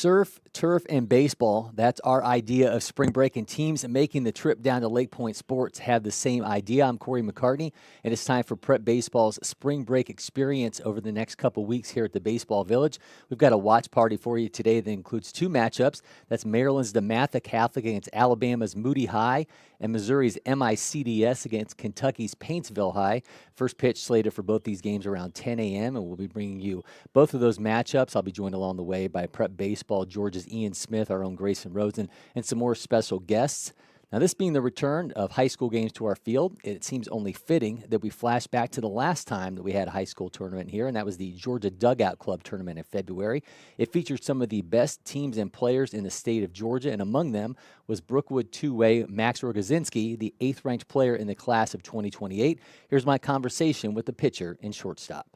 Surf, turf, and baseball. That's our idea of spring break, and teams making the trip down to LakePoint Sports have the same idea. I'm Cory McCartney, and it's time for Prep Baseball's spring break experience over the next couple weeks here at the Baseball Village. We've got a watch party for you today that includes two matchups. That's Maryland's Dematha-Catholic against Alabama's Moody High, and Missouri's MICDS against Kentucky's Paintsville High. First pitch slated for both these games around 10 a.m., and we'll be bringing you both of those matchups. I'll be joined along the way by Prep Baseball, Georgia's Ian Smith, our own Grayson Rosen, and some more special guests. Now, this being the return of high school games to our field, it seems only fitting that we flash back to the last time that we had a high school tournament here, and that was the Georgia Dugout Club tournament in February. It featured some of the best teams and players in the state of Georgia, and among them was Brookwood two-way Max Rogazinski, the 8th-ranked player in the class of 2028. Here's my conversation with the pitcher and shortstop.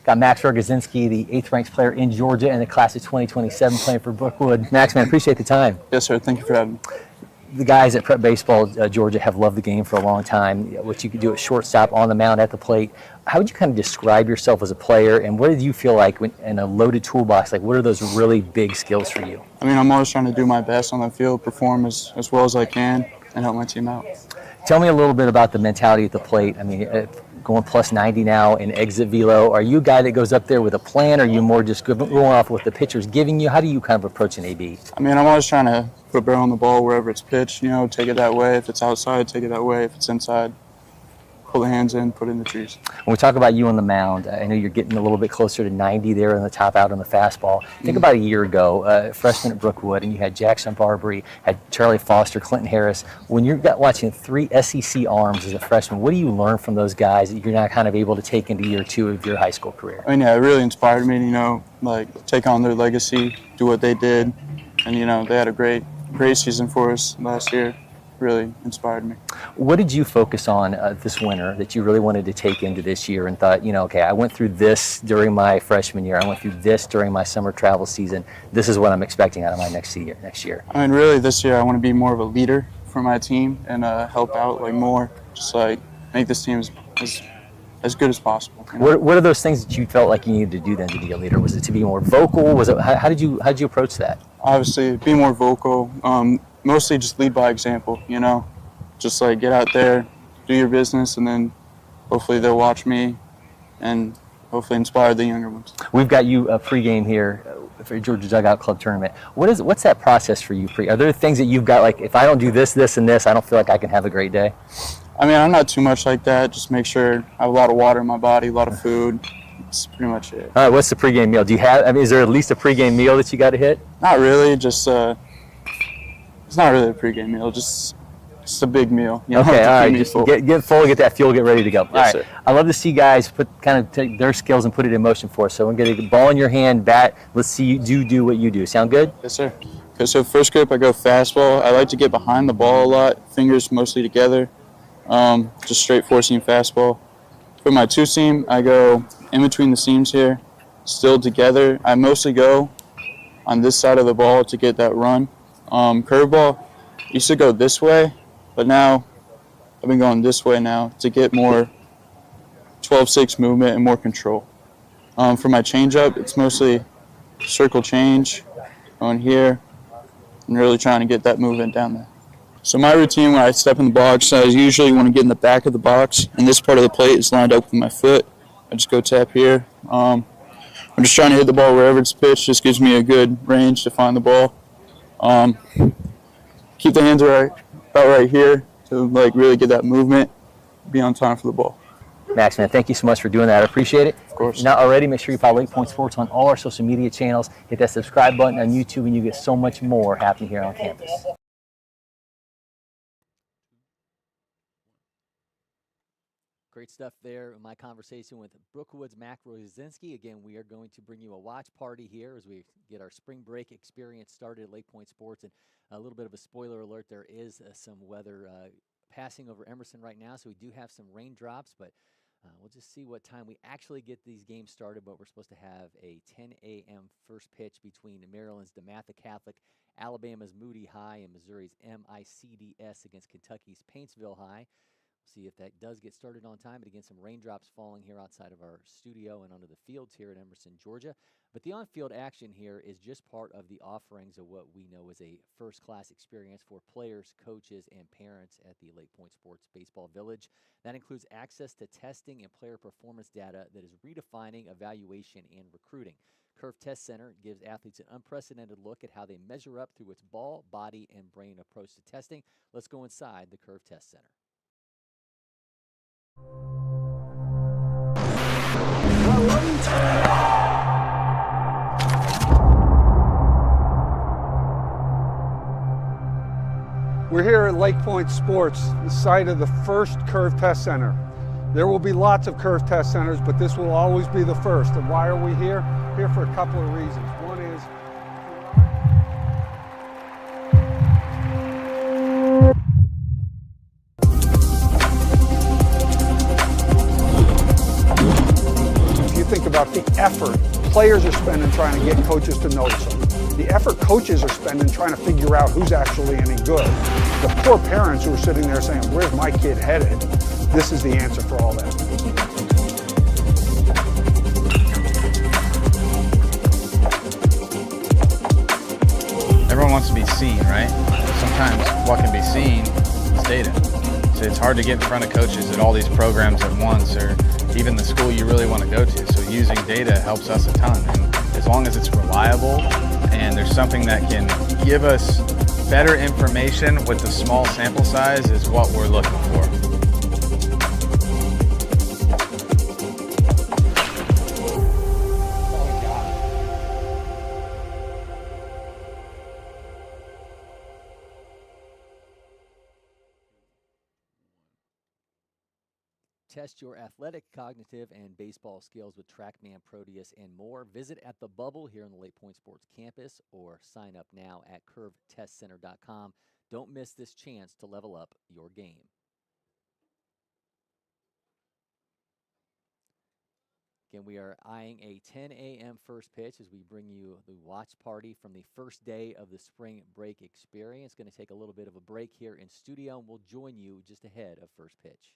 Got Max Rogazinski, the 8th-ranked player in Georgia in the class of 2027, playing for Brookwood. Max, man, appreciate the time. Yes, sir. Thank you for having me. The guys at Prep Baseball Georgia have loved the game for a long time. What you could do at shortstop, on the mound, at the plate. How would you kind of describe yourself as a player, and what did you feel like when, in a loaded toolbox? Like, what are those really big skills for you? I mean, I'm always trying to do my best on the field, perform as well as I can, and help my team out. Tell me a little bit about the mentality at the plate. I mean, going plus 90 now in exit velo. Are you a guy that goes up there with a plan, or are you more just going off what the pitcher's giving you? How do you kind of approach an AB? I mean, I'm always trying to put a barrel on the ball wherever it's pitched, you know, take it that way. If it's outside, take it that way. If it's inside, pull the hands in, put it in the trees. When we talk about you on the mound, I know you're getting a little bit closer to 90 there in the top out on the fastball. Think about a year ago, freshman at Brookwood, and you had Jackson Barbary, had Charlie Foster, Clinton Harris. When you're watching 3 SEC arms as a freshman, what do you learn from those guys that you're now kind of able to take into year 2 of your high school career? I mean, yeah, it really inspired me to, you know, like, take on their legacy, do what they did. And, you know, they had a great season for us last year. Really inspired me. What did you focus on this winter that you really wanted to take into this year and thought, you know, okay, I went through this during my freshman year, I went through this during my summer travel season, this is what I'm expecting out of my next year? I mean, really this year I want to be more of a leader for my team and help out like more, just like make this team as good as possible. You know? What are those things that you felt like you needed to do then to be a leader? Was it to be more vocal? Was it how did you approach that? Obviously, be more vocal. Mostly just lead by example, you know, just like get out there, do your business, and then hopefully they'll watch me and hopefully inspire the younger ones. We've got you a pregame here for your Georgia Dugout Club tournament. What's that process for you? Are there things that you've got, like, if I don't do this, this, and this, I don't feel like I can have a great day? I mean, I'm not too much like that. Just make sure I have a lot of water in my body, a lot of food. That's pretty much it. All right, what's the pregame meal? Is there at least a pregame meal that you got to hit? Not really, just it's not really a pregame meal, just a big meal. You know, okay, all right, just get full, get that fuel, get ready to go. Yes, all right, sir. I love to see guys take their skills and put it in motion for us. So we're going to get a ball in your hand, bat. Let's see you do what you do. Sound good? Yes, sir. Okay, so first grip, I go fastball. I like to get behind the ball a lot, fingers mostly together, just straight 4-seam fastball. For my 2-seam, I go in between the seams here, still together. I mostly go on this side of the ball to get that run. Curveball used to go this way, but now I've been going this way now to get more 12-6 movement and more control. For my changeup, it's mostly circle change on here and really trying to get that movement down there. So my routine when I step in the box, I usually want to get in the back of the box, and this part of the plate is lined up with my foot. I just go tap here. I'm just trying to hit the ball wherever it's pitched. Just gives me a good range to find the ball. Keep the hands about right here to like really get that movement, be on time for the ball. Max, man, thank you so much for doing that. I appreciate it. Of course. If you're not already, make sure you follow LakePoint Sports on all our social media channels. Hit that subscribe button on YouTube, and you get so much more happening here on campus. Great stuff there in my conversation with Brookwood's Max Rogazinski. Again, we are going to bring you a watch party here as we get our spring break experience started at LakePoint Sports. And a little bit of a spoiler alert, there is some weather passing over Emerson right now, so we do have some raindrops, but we'll just see what time we actually get these games started. But we're supposed to have a 10 a.m. first pitch between Maryland's Dematha-Catholic, Alabama's Moody High, and Missouri's MICDS against Kentucky's Paintsville High. See if that does get started on time. But again, some raindrops falling here outside of our studio and onto the fields here in Emerson, Georgia. But the on-field action here is just part of the offerings of what we know as a first-class experience for players, coaches, and parents at the LakePoint Sports Baseball Village. That includes access to testing and player performance data that is redefining evaluation and recruiting. Curve Test Center gives athletes an unprecedented look at how they measure up through its ball, body, and brain approach to testing. Let's go inside the Curve Test Center. We're here at LakePoint Sports, the site of the first Curve Test Center. There will be lots of Curve Test Centers, but this will always be the first. And why are we here? Here for a couple of reasons. One is if you think about the effort players are spending trying to get coaches to notice them, the effort coaches are spending trying to figure out who's actually any good, the poor parents who are sitting there saying, where's my kid headed? This is the answer for all that. Everyone wants to be seen, right? Sometimes what can be seen is data. So it's hard to get in front of coaches at all these programs at once, or even the school you really want to go to. So using data helps us a ton. And as long as it's reliable and there's something that can give us better information with the small sample size is what we're looking for. Test your athletic, cognitive, and baseball skills with TrackMan, Proteus, and more. Visit at The Bubble here on the LakePoint Sports campus or sign up now at curvetestcenter.com. Don't miss this chance to level up your game. Again, we are eyeing a 10 a.m. first pitch as we bring you the watch party from the first day of the spring break experience. Going to take a little bit of a break here in studio, and we'll join you just ahead of first pitch.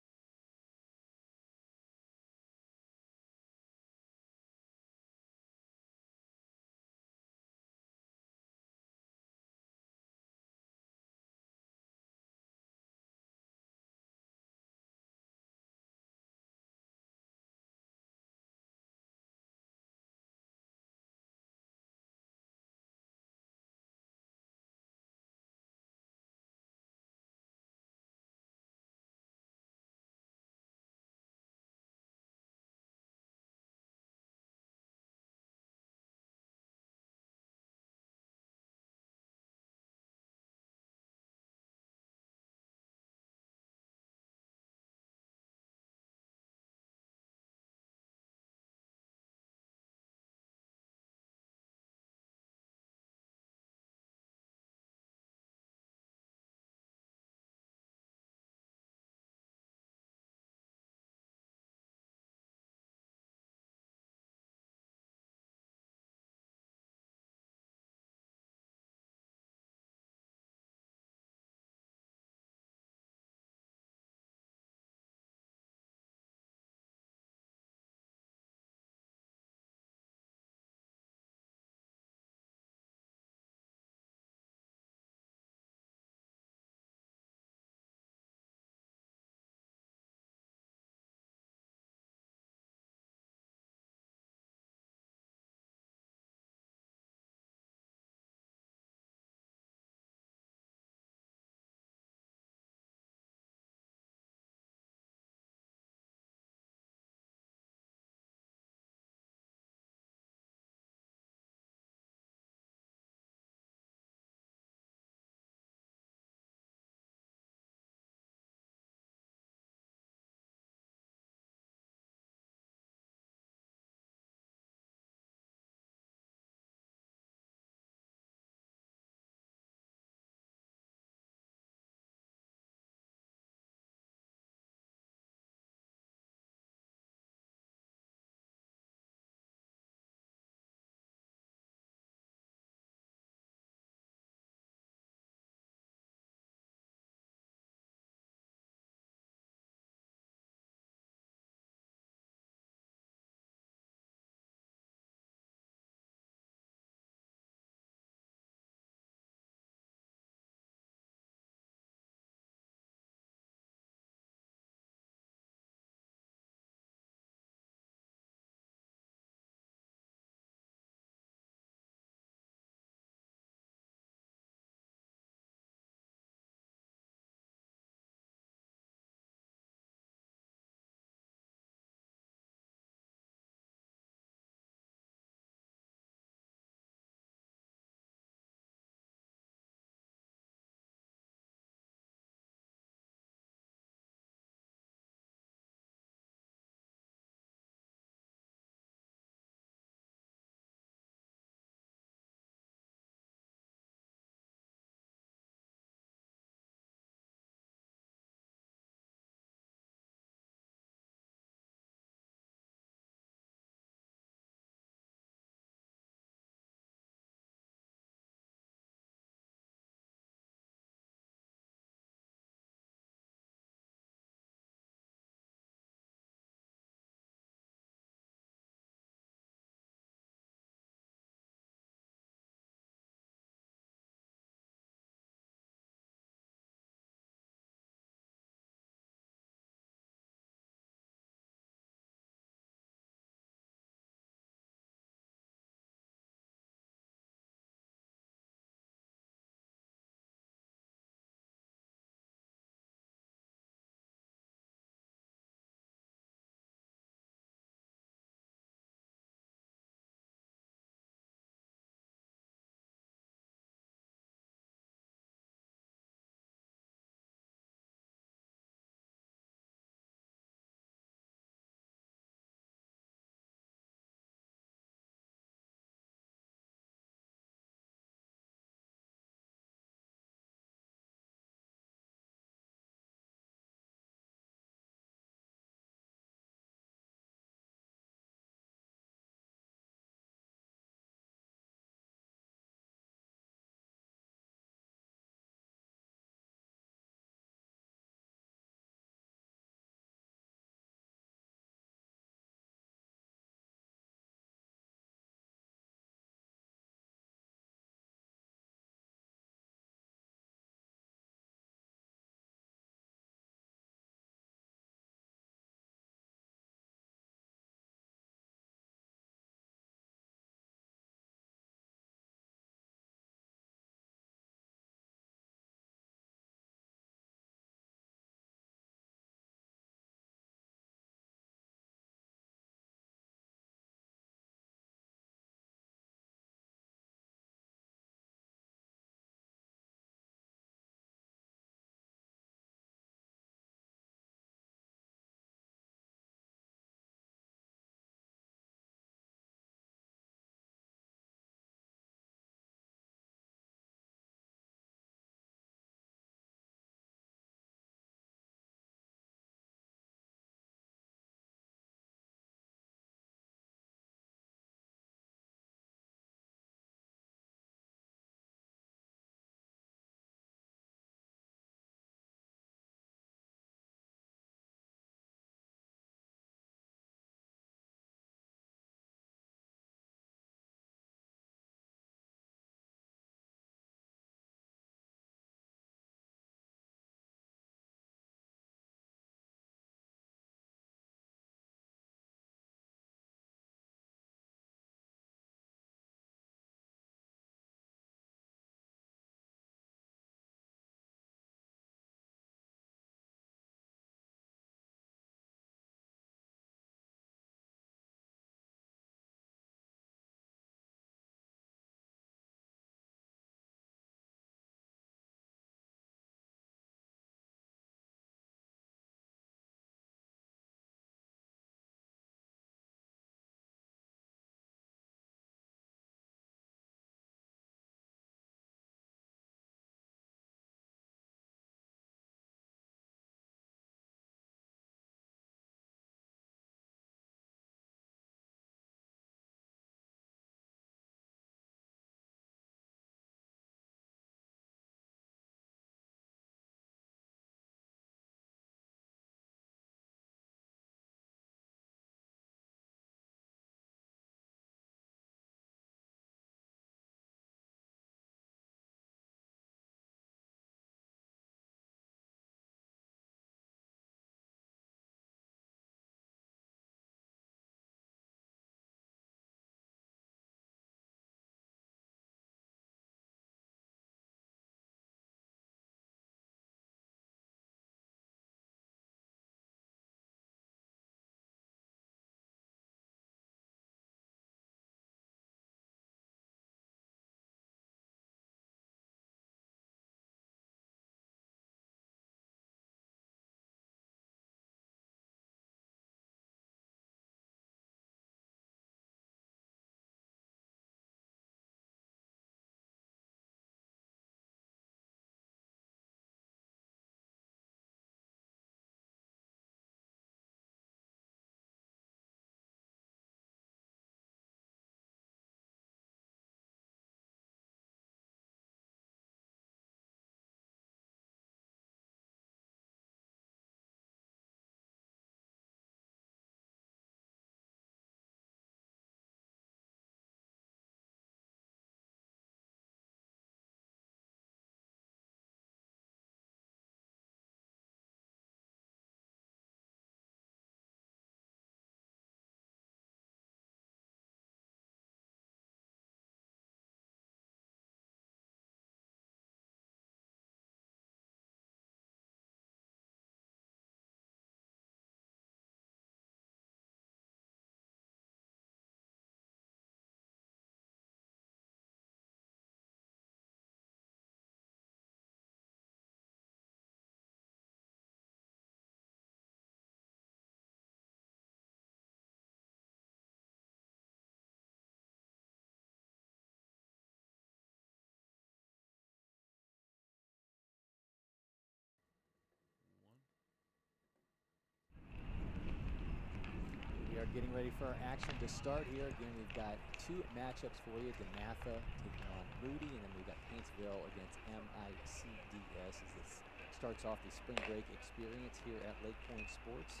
Getting ready for our action to start here. Again, we've got two matchups for you. Dematha taking on Moody, and then we've got Paintsville against MICDS as this starts off the spring break experience here at LakePoint Sports.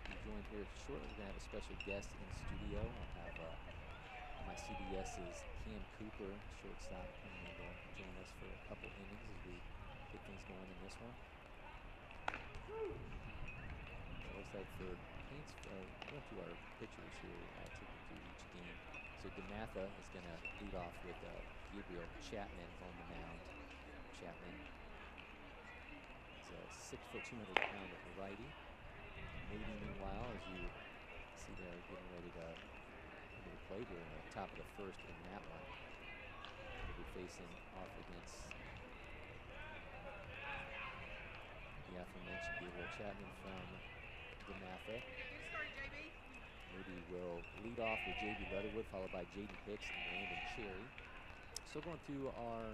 We'll be joined here shortly. We're going to have a special guest in studio. I'll have MICDS's Cam Cooper, shortstop, coming in to join us for a couple innings as we get things going in this one. It looks like for Paintsville, going through our pitchers here, taking through each game. So Dematha is going to lead off with Gabriel Chapman on the mound. Chapman is a 6', 200-pound righty. Moody, meanwhile, as you see there, getting ready to play here in the top of the first in that one. We'll be facing off against the aforementioned Gabriel Chapman from Dematha. Moody will lead off with J.B. Leatherwood, followed by Jaden Hicks and Landon Cherry. Still going through our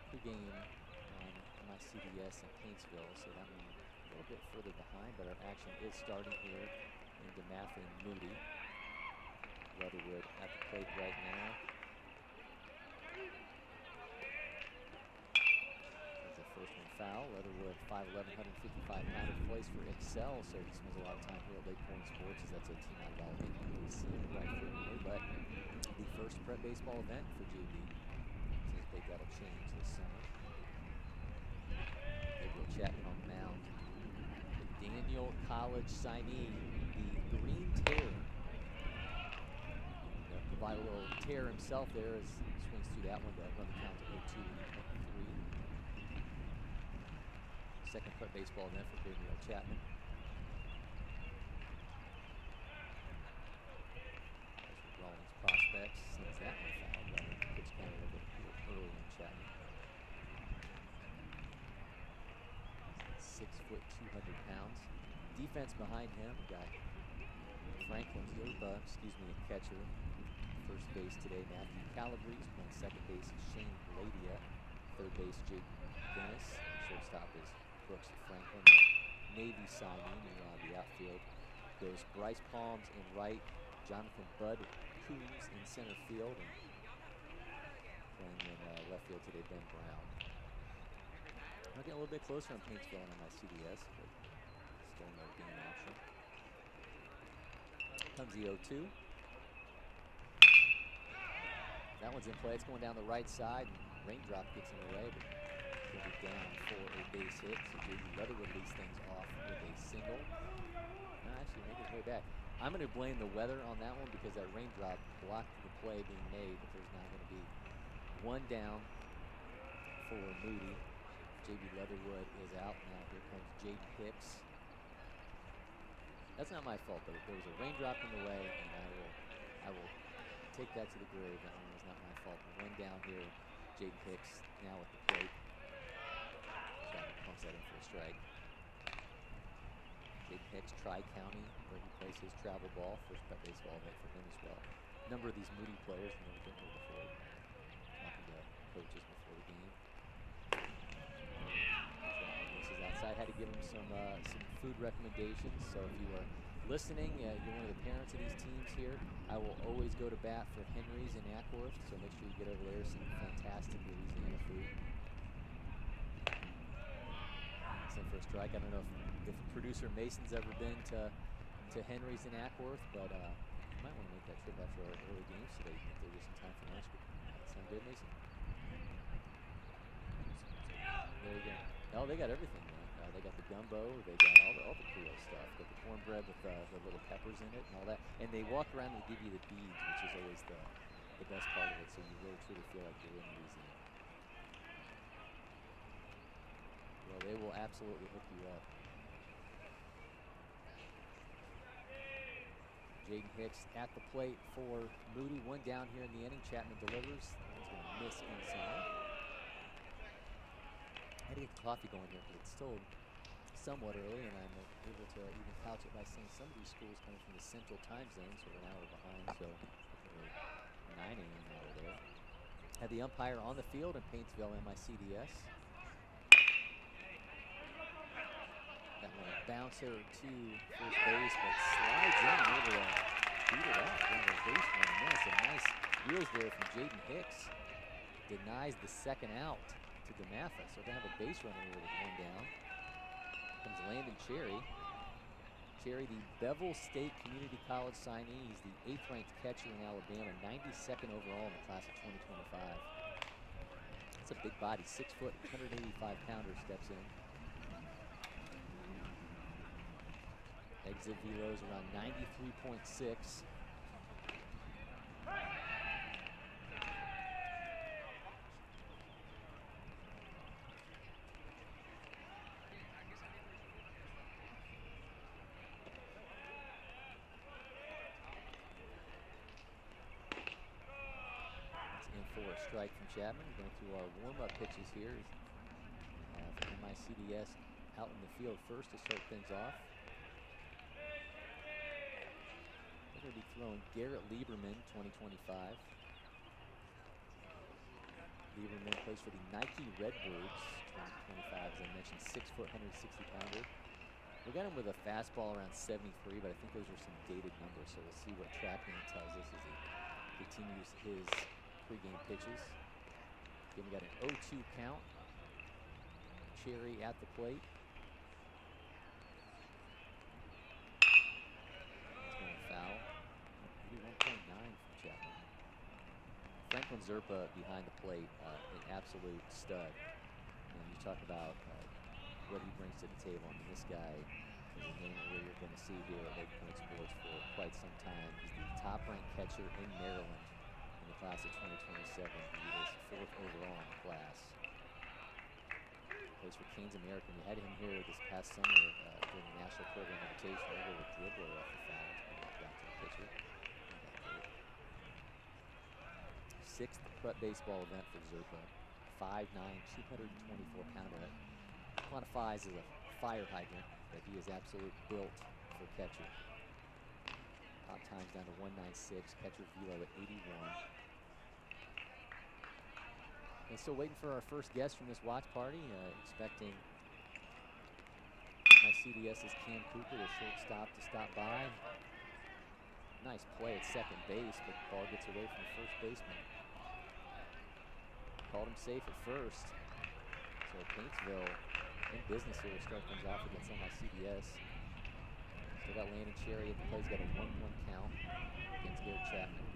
pregame on MICDS and Paintsville, so that one a little bit further behind, but our action is starting here in Dematha and Moody. Leatherwood at the plate right now. There's the first one foul. Leatherwood, 5'11", 155-pounder, plays for Excel, so he spends a lot of time here at LakePoint Sports, as that's a team out of Alabama. We see him right frequently, but the first prep baseball event for JB. Seems like that'll change this summer. Gabriel Chapman on the mound. The Daniel College signee, the Green Terror. Provide a little tear himself there as he swings through that one to run the count to 0-2 and 3. Second prep baseball event for Gabriel Chapman. As for Rawlings prospects, sends that one foul, but pitch count a little bit early on Chapman. 6', 200 pounds. Defense behind him, got Franklin Yopa, catcher. First base today, Matthew Calabrese. Playing second base, Shane Ladia. Third base, Jake Dennis. Shortstop is Brooks Franklin, the Navy signee. Meanwhile, the outfield goes Bryce Palms in right, Jonathan Bud Coombs in center field, and playing in left field today, Ben Brown. I'll get a little bit closer on Paintsville and MICDS, but still no game action. Comes the 0-2. That one's in play. It's going down the right side. Raindrop gets in the way, but he'll be down for a base hit. So J.B. Leatherwood leads things off with a single. No, actually, making his way back. I'm going to blame the weather on that one because that raindrop blocked the play being made, but there's now going to be one down for Moody. J.B. Leatherwood is out now. Here comes Jaden Hicks. That's not my fault, but there was a raindrop in the way, and I will take that to the grave. That one was not my fault. One down here. Jaden Hicks now at the plate. Pumps that in for a strike. Jaden Hicks, Tri-County, where he plays his travel ball. First prep baseball event for him as well. A number of these Moody players have never been here before. Talking to coaches before the game. This is outside. Had to give him some food recommendations. So if you are listening, you're one of the parents of these teams here, I will always go to bat for Henry's in Ackworth, so make sure you get over there. Some fantastic Louisiana food. So for a strike, I don't know if producer Mason's ever been to Henry's in Ackworth, but you might want to make that trip after our early games today. You think there'll be some time for lunch. Sound good, Mason? There you go. Oh, they got everything, man. They got the gumbo, they got all the Creole stuff. Got the cornbread with the little peppers in it and all that. And they walk around and give you the beads, which is always the best part of it, so you really truly feel like you're in Louisiana. Well, they will absolutely hook you up. Jaden Hicks at the plate for Moody. One down here in the inning. Chapman delivers. He's going to miss inside. I had to get the coffee going here because it's still somewhat early, and I'm able to even couch it by saying some of these schools coming from the central time zone, so we're an hour behind, so 9 a.m. hour there. Had the umpire on the field in Paintsville, MICDS. That Want to bounce her to first base, but slides in and able to beat it up. One of the base running. That's a nice wheels there from Jaden Hicks. Denies the second out to Dematha. So they have a base runner here with one down. Comes Landon Cherry. Cherry, the Bevel State Community College signee. He's the 8th ranked catcher in Alabama, 92nd overall in the class of 2025. That's a big body, 6 foot, 185 pounder steps in. Exit velos around 93.6. For a strike from Chapman. Going through our warm-up pitches here. For MICDS out in the field first to start things off. They're going to be throwing Garrett Lieberman, 2025. Lieberman plays for the Nike Redbirds, 2025, as I mentioned, 6 foot, 160 pounder. We got him with a fastball around 73, but I think those are some dated numbers, so we'll see what Chapman tells us as he continues his pregame pitches. Again, we got an 0-2 count. Cherry at the plate. That's going foul. 81.9 from Chapman. Franklin Zerpa behind the plate, an absolute stud. And you talk about what he brings to the table. I mean, this guy is a name that you're going to see here at LakePoint Sports for quite some time. He's the top-ranked catcher in Maryland in the class of 2027. He is 4th overall in the class. Plays for Canes American. We had him here this past summer during the National Program Invitation. A little dribbler off the foul to back to the pitcher. 6th prep baseball event for Zerpa. 5'9", 224 pounder. That quantifies as a fire hydrant, but he is absolute built for catcher. Top times down to 196, catcher velo at 81. And still waiting for our first guest from this watch party. Expecting my CDS's Cam Cooper, the shortstop, to stop by. Nice play at second base, but the ball gets away from the first baseman. Called him safe at first. So Paintsville in business here to start things off against MICDS. Still got Landon Cherry at the plate. He's got a 1-1 count against Garrett Chapman.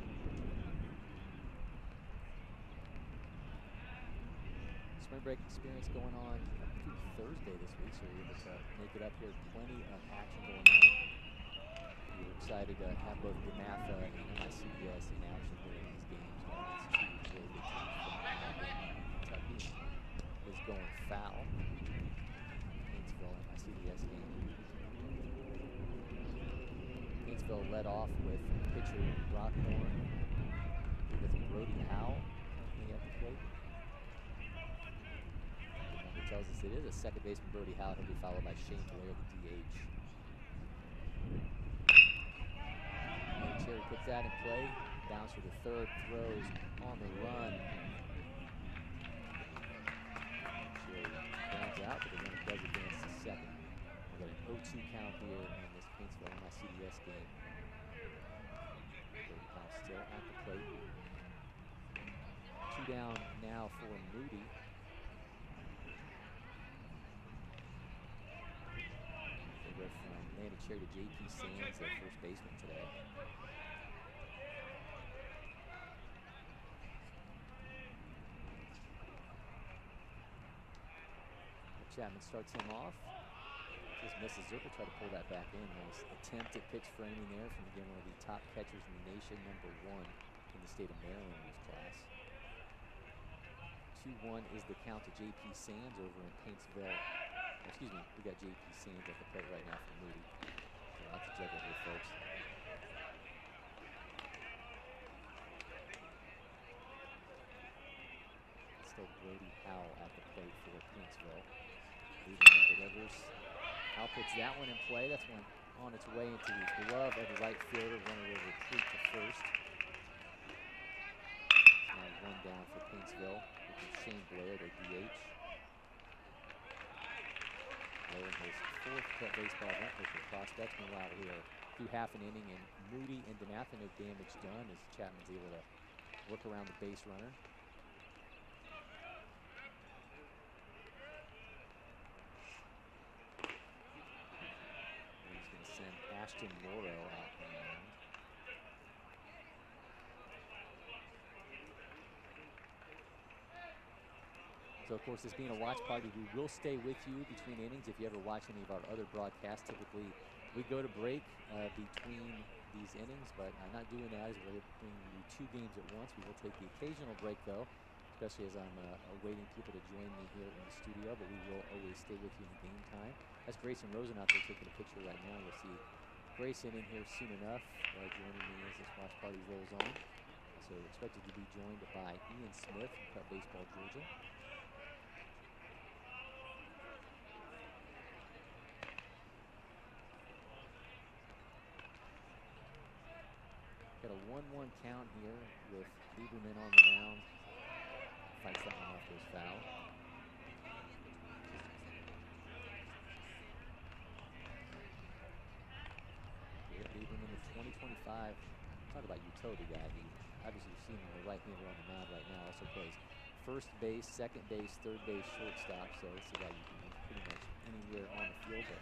Spring break experience going on through Thursday this week, so we're able to make it up here. Plenty of action going on. We're excited to have both Dematha and MICDS in action here in these games. It's 2 really good teams from Kentucky. Is going foul. Paintsville MICDS game. Paintsville led off with pitcher Brockhorn with Brody Howe at the plate. It tells us it is a second baseman, Brody Howe. He'll be followed by Shane Blair, the DH. And Cherry puts that in play. Bounce for the third, throws on the run. Cherry grounds out, but the runner does advance to second. We got an 0-2 count here in this Paintsville MICDS game. Brody Howe still at the plate. 2 down now for Moody. From Landon Cherry to J.P. Sands, their first baseman today. Chapman starts him off. Just misses Zerpa, try to pull that back in. Nice attempt at pitch framing there from, again, one of the top catchers in the nation, #1 in the state of Maryland in this class. 2-1 is the count to J.P. Sands over in Paintsville. Excuse me, we got J.P. Sands at the plate right now for Moody. So lots of juggle here, folks. It's still Brody Howe at the plate for Paintsville. Lieberman delivers. Howe puts that one in play. That's one on its way into the glove of the right fielder. Runner will retreat to first. Now 1 down for Paintsville, which is Shane Blair, their DH. in his fourth prep baseball event with the Prospects. Meanwhile, here through half an inning, and Moody and Dematha, no damage done as Chapman's able to work around the base runner. And he's going to send Ashton Morrow out on the mound. So, of course, this being a watch party, we will stay with you between innings. If you ever watch any of our other broadcasts, typically we go to break between these innings, but I'm not doing that as we're bringing you 2 games at once. We will take the occasional break, though, especially as I'm awaiting people to join me here in the studio, but we will always stay with you in game time. That's Grayson Rosen out there taking a picture right now. You'll see Grayson in here soon enough, joining me as this watch party rolls on. So expected to be joined by Ian Smith from Prep Baseball Georgia. Got a 1-1 count here with Lieberman on the mound. Fights that one off, goes foul. Lieberman in 2025. Talk about utility guy. He obviously, you've seen him, the right-hander on the mound right now. Also plays first base, second base, third base, shortstop. So it's a guy you can use pretty much anywhere on the field. But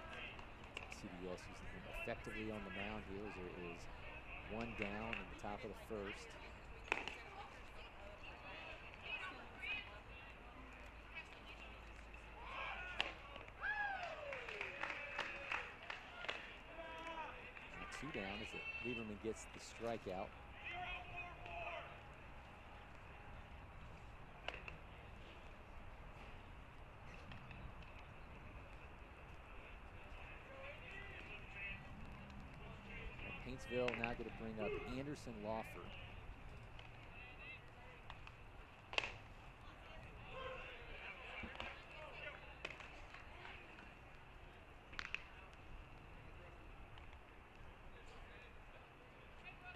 CDS using him effectively on the mound here as there is 1 down in the top of the first. And 2 down as Lieberman gets the strikeout. Paintsville now going to bring up Anderson Lawfer.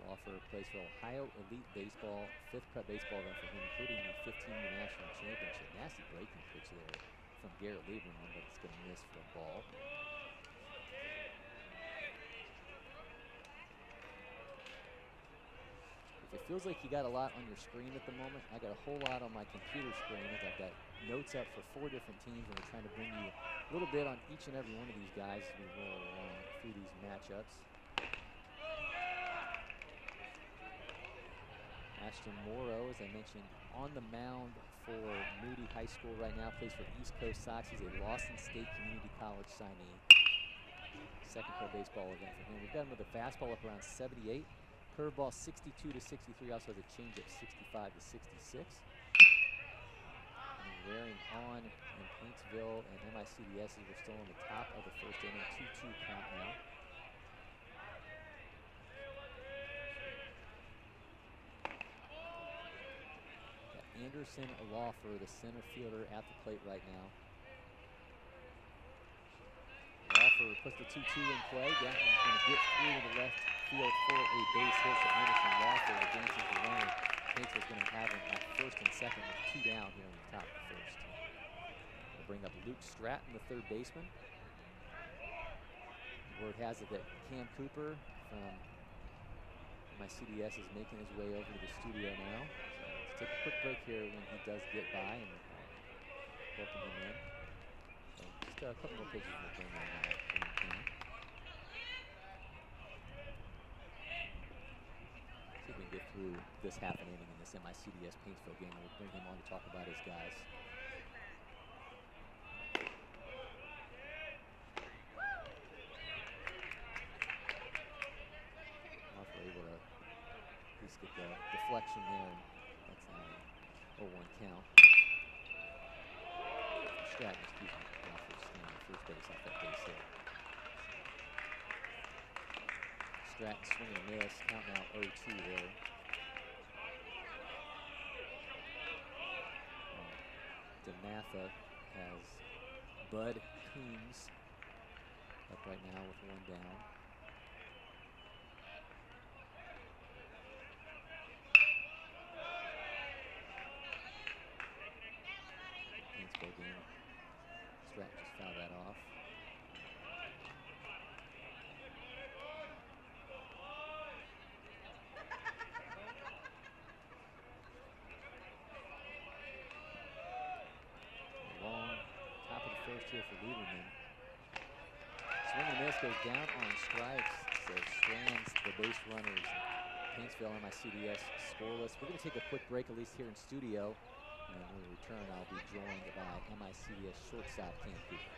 Lawfer plays for Ohio Elite Baseball, 5th prep baseball event for him, including the 15U National Championship. Nasty breaking pitch there from Garrett Lieberman, but it's going to miss for a ball. It feels like you got a lot on your screen at the moment. I got a whole lot on my computer screen as I've got notes up for 4 different teams, and we're trying to bring you a little bit on each and every one of these guys as we roll along through these matchups. Ashton Morrow, as I mentioned, on the mound for Moody High School right now, plays for East Coast Sox. He's a Lawson State Community College signee. 2nd pro baseball event for him. We've got him with a fastball up around 78. Curveball 62 to 63, also has a changeup 65 to 66. And wearing on in Paintsville and MICDS as we're still on the top of the first inning, 2-2 count now. Got Anderson Lawfer, the center fielder, at the plate right now. Lawfer puts the 2-2 in play. Gaffney's going to get through to the left field for a base hit. So Anderson Lawfer advances the runner. Paintsville's going to have him at first and second with 2 down here in the top of the first. We'll bring up Luke Stratton, the 3rd baseman. Word has it that Cam Cooper from my CDS is making his way over to the studio now. So let's take a quick break here when he does get by and welcome him in. So just a couple more pitches we'll bring on. See if we can get through this half an inning in this MICDS-Paintsville game. We'll bring him on to talk about his guys. Lawfer able to at least get the deflection there. That's a 0-1 count. Stratton, excuse me, Lawfer standing at first base off that base hit. Stratton swing and miss, count now 0-2 there. Dematha has Bud Coombs up right now with 1 down. Paintsville game. Stratton just fouled that off. here for Lieberman. Swing and miss, goes down on strikes, so strands the base runners. Paintsville MICDS scoreless. We're going to take a quick break, at least here in studio. And when we return, I'll be joined by MICDS shortstop Cam Cooper.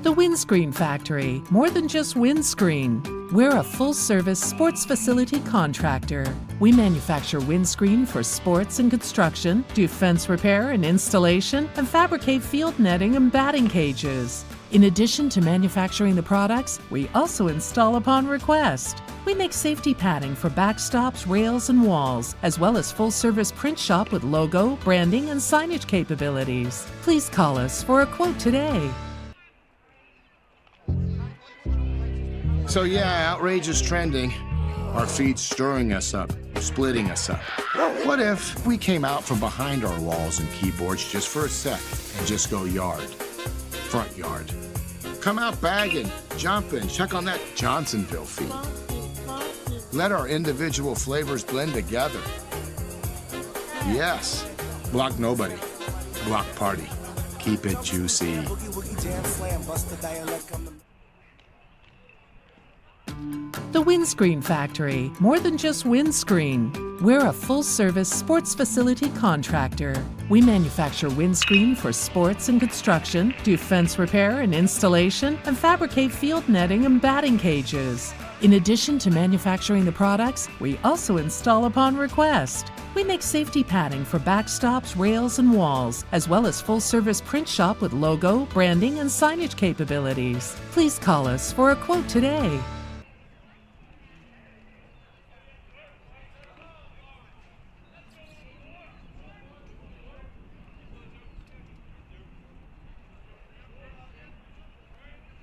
The Windscreen Factory, more than just windscreen. We're a full-service sports facility contractor. We manufacture windscreen for sports and construction, do fence repair and installation, and fabricate field netting and batting cages. In addition to manufacturing the products, we also install upon request. We make safety padding for backstops, rails, and walls, as well as full-service print shop with logo, branding, and signage capabilities. Please call us for a quote today. So yeah, outrage is trending. Our feed's stirring us up, splitting us up. What if we came out from behind our walls and keyboards just for a sec and just go yard, front yard? Come out bagging, jumping, check on that Johnsonville feed. Let our individual flavors blend together. Yes, block nobody, block party. Keep it juicy. The Windscreen Factory, more than just windscreen. We're a full-service sports facility contractor. We manufacture windscreen for sports and construction, do fence repair and installation, and fabricate field netting and batting cages. In addition to manufacturing the products, we also install upon request. We make safety padding for backstops, rails, and walls, as well as full-service print shop with logo, branding, and signage capabilities. Please call us for a quote today.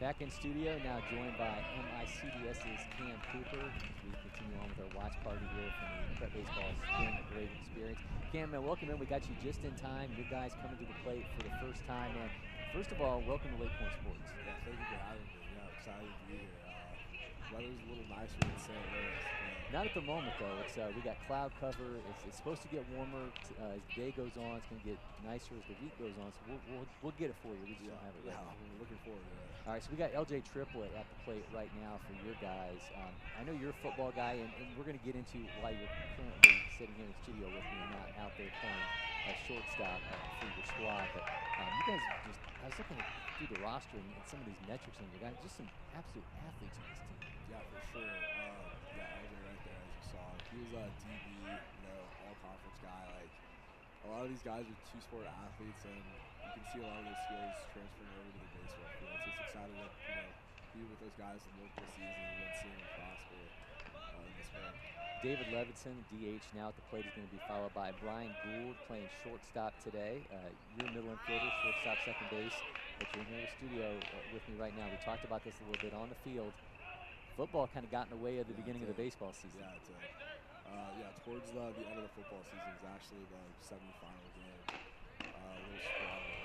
Back in studio, now joined by MICDS's Cam Cooper. We continue on with our watch party here from the Prep Baseball Spring Break Experience. Cam, man, welcome in. We got you just in time. Your guys coming to the plate for the first time. And first of all, welcome to LakePoint Sports. Yeah, thank you for having me. Yeah, excited to be here. Weather's a little nicer than St. Louis. Not at the moment, though. It's we got cloud cover. It's supposed to get warmer as the day goes on. It's going to get nicer as the week goes on. So we'll get it for you. We just don't have it right now. I'm looking forward to it. All right, so we got LJ Triplett at the plate right now for your guys. I know you're a football guy, and we're going to get into why you're currently sitting here in the studio with me and not out there playing a shortstop for your squad. But you guys I was looking through the roster and some of these metrics on your guys, just some absolute athletes on this team. Yeah, for sure. Yeah, LJ right there, as you saw. He was a DB, all-conference guy. Like, a lot of these guys are two-sport athletes, and you can see a lot of those skills transferring over to the baseball field. So it's exciting to, be with those guys in multiple seasons and then seeing them prosper in the spring. David Levinson, DH, now at the plate is going to be followed by Brian Gould playing shortstop today. You're middle infielder, shortstop, second base, but you're here in the studio with me right now. We talked about this a little bit on the field. Football kind of got in the way of the beginning of the baseball season. Yeah, towards the end of the football season is actually the semifinal game. A little stronger.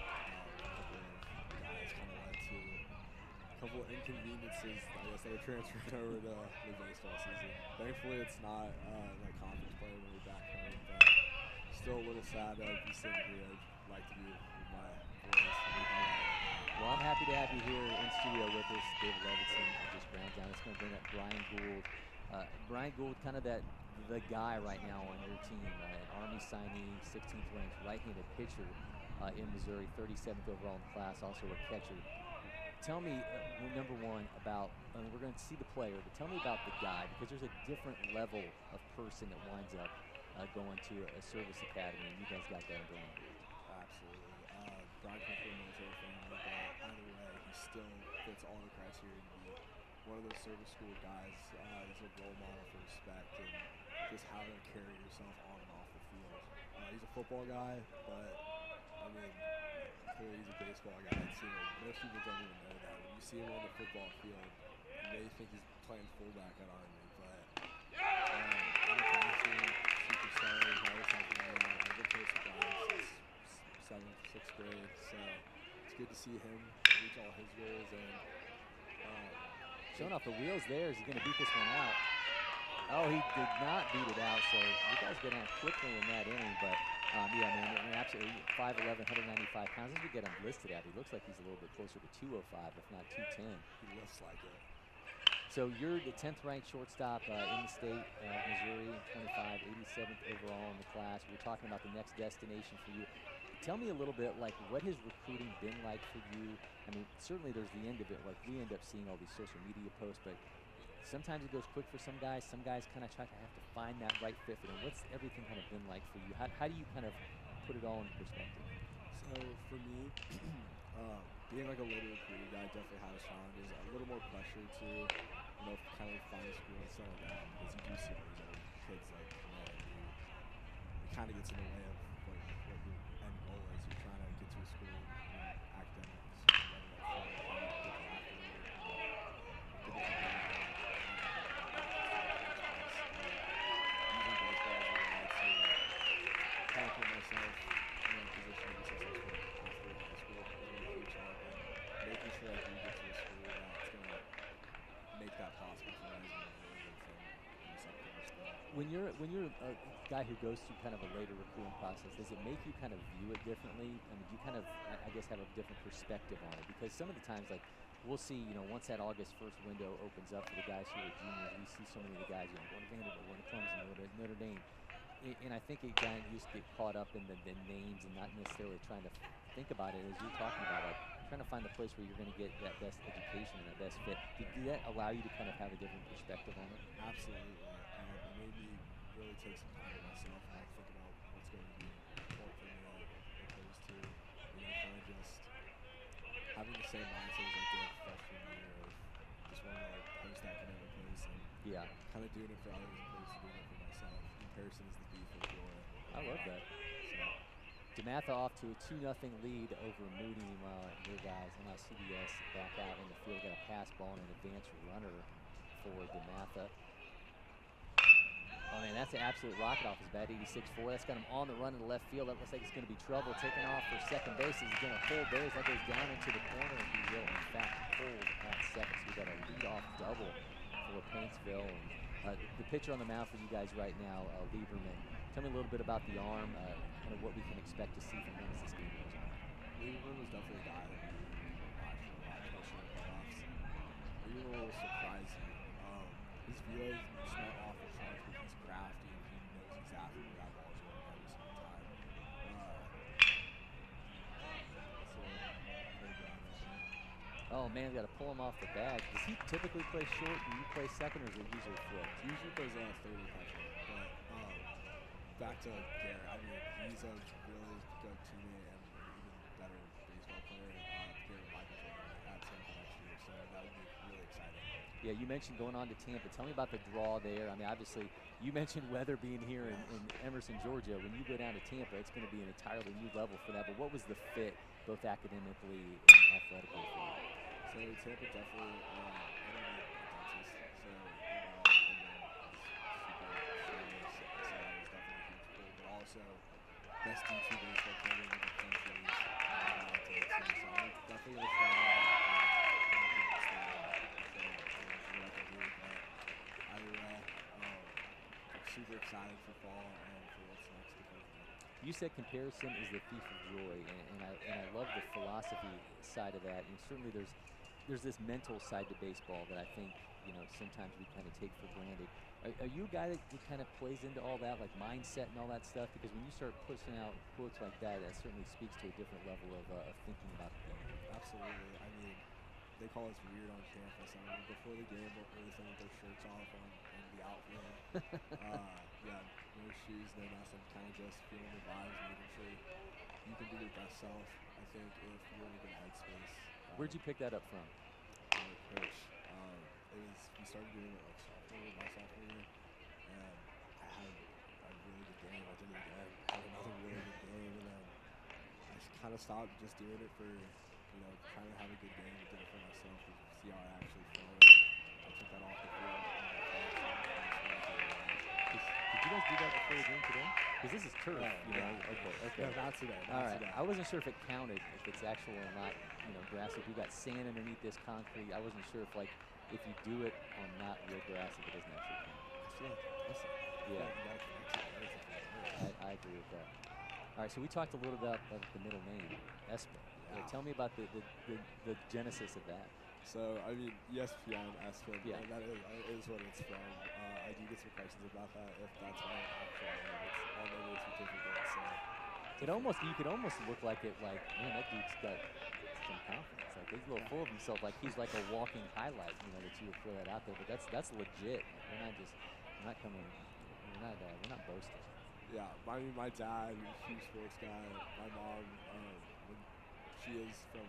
A couple of guys kind of led to a couple of inconveniences, I guess, that were transferred over to the baseball season. Thankfully, it's not like conference play when we're back home, but still a little sad to be sitting here. I'd like to be with my boys. Well, I'm happy to have you here in studio with us, David Levinson. I just ran down. It's going to bring up Brian Gould. Brian Gould, kind of the guy right now on your team. An Army signee, 16th ranked right-handed pitcher in Missouri, 37th overall in the class, also a catcher. Tell me, number one, about, we're going to see the player, but tell me about the guy, because there's a different level of person that winds up going to a service academy, and you guys got that in Brian Gould. Absolutely. Brian comes from a military family, but either way, he still fits all the criteria to be one of those service school guys. He's a role model for respect and just how to carry yourself on and off the field. He's a football guy, but I mean, clearly he's a baseball guy too. Most people don't even know that. When you see him on the football field, you may think he's playing fullback at Army, but I'm a classroom superstar. He's always helping me out. I've been close with guys since 7th, 6th grade, so it's good to see him reach all his goals and showing off the wheels there. Is he going to beat this one out? Oh, he did not beat it out, so you guys go down quickly in that inning, but yeah, man, absolutely 5'11", 195 pounds. As we get him listed at, he looks like he's a little bit closer to 205, if not 210. he looks like it. So you're the 10th ranked shortstop in the state of Missouri, 25, 87th overall in the class. We're talking about the next destination for you. Tell me a little bit, like, what has recruiting been like for you? I mean, certainly there's the end of it. Like, we end up seeing all these social media posts, but sometimes it goes quick for some guys. Some guys kind of try to have to find that right fit for them. What's everything kind of been like for you? How do you kind of put it all in perspective? So for me, being like a later recruiting guy definitely had its challenges. A little more pressure to, kind of find a school and settle down because you do see those other kids like come in and it kind of gets in the way of what your end goal is. You're trying to get to a school, academics, kind of put myself in a position to be successful after high school, huge help, and making sure I do get to a school that's going to make that possible for me is a really good thing in this upcoming school. When you're a guy who goes through kind of a later recruiting process, does it make you kind of view it differently? I mean, you kind of, I guess, have a different perspective on it? Because some of the times, like, we'll see, once that August 1st window opens up for the guys who are juniors, we see so many of the guys, going to Vanderbilt, going to Clemson, Notre Dame. And I think it kind of used to get caught up in the names and not necessarily trying to think about it as you're talking about, like, trying to find the place where you're going to get that best education and that best fit. Did that allow you to kind of have a different perspective on it? Absolutely. It made me really take some time to myself and think about what's going to be important for me opposed to, kind of just having the same mindset as I did freshman year of just wanting to post academic posts and kind of doing it for others opposed to doing it for myself. Comparison is the thief of joy. I love that. So, Dematha off to a 2-0 lead over Moody. Meanwhile, your guys, MICDS back out in the field, got a pass ball and an advanced runner for Dematha. Oh man, that's an absolute rocket off his bat, 86-4. That's got him on the run to the left field. That looks like it's going to be trouble. Taking off for second base. He's going to hold those. That goes down into the corner. He will, in fact, hold at second. So we got a lead-off double for Paintsville. And the pitcher on the mound for you guys right now, Lieberman. Tell me a little bit about the arm, kind of what we can expect to see from him as this game goes on. Lieberman was definitely a guy that we watched a lot, especially in the playoffs. Lieberman will surprise you. His velo is just not off the charts, but he's crafty and he knows exactly where that ball is going every single time. Oh man, we got to pull him off the bag. Does he typically play short? Do you play second, or is it usually flipped? He usually plays third or catcher. But back to Garrett, I mean, he's a really good teammate and even better baseball player. Garrett Michaels at Tampa next year, so that would be really exciting. Yeah, you mentioned going on to Tampa. Tell me about the draw there. I mean, obviously, you mentioned weather being here in Emerson, Georgia. When you go down to Tampa, it's going to be an entirely new level for that. But what was the fit, both academically and athletically, for you? So Tampa definitely, also best D2 baseball player in the country. So I'm definitely going to try I'm super excited for fall and for what's next to come. You said comparison is the thief of joy, and I love the philosophy side of that. And certainly there's this mental side to baseball that I think sometimes we kind of take for granted. Are you a guy that kind of plays into all that, like mindset and all that stuff? Because when you start pushing out quotes like that, that certainly speaks to a different level of thinking about the game. Absolutely. I mean, they call us weird on campus. I mean, before the game, they'll everything with their shirts off in the outfield. No shoes, no nothing. Kind of just feeling the vibes, making sure you can be your best self. I think if you're in a good headspace. Where'd you pick that up from? Coach. we started doing it like my sophomore year, and I had a really good game. I did it again, had another really good game, and then I kind of stopped just doing it for, trying to have a good game. I did it for myself to see how I actually felt. I took that off the field. Did you guys do that before the game today? Because this is turf, Okay. No, not today. All right. I wasn't sure if it counted, if it's actual or not, grass. If you got sand underneath this concrete, I wasn't sure if you do it on not real grass, if it doesn't actually count. I feel like that's I agree with that. All right, so we talked a little bit about the middle name, Espen. Yeah. Tell me about the genesis of that. So, I mean, ESPN, Espen, Yeah. that is what it's from. I do get some questions about that, if that's my actual name. It's on the way certificate, so. You could almost look like it, like, man, that dude's got some confidence. Like, he's a little full of himself. Like, he's like a walking highlight, that you would throw that out there. But that's legit. We're not boasting. Yeah, my dad, huge sports guy. My mom, she is from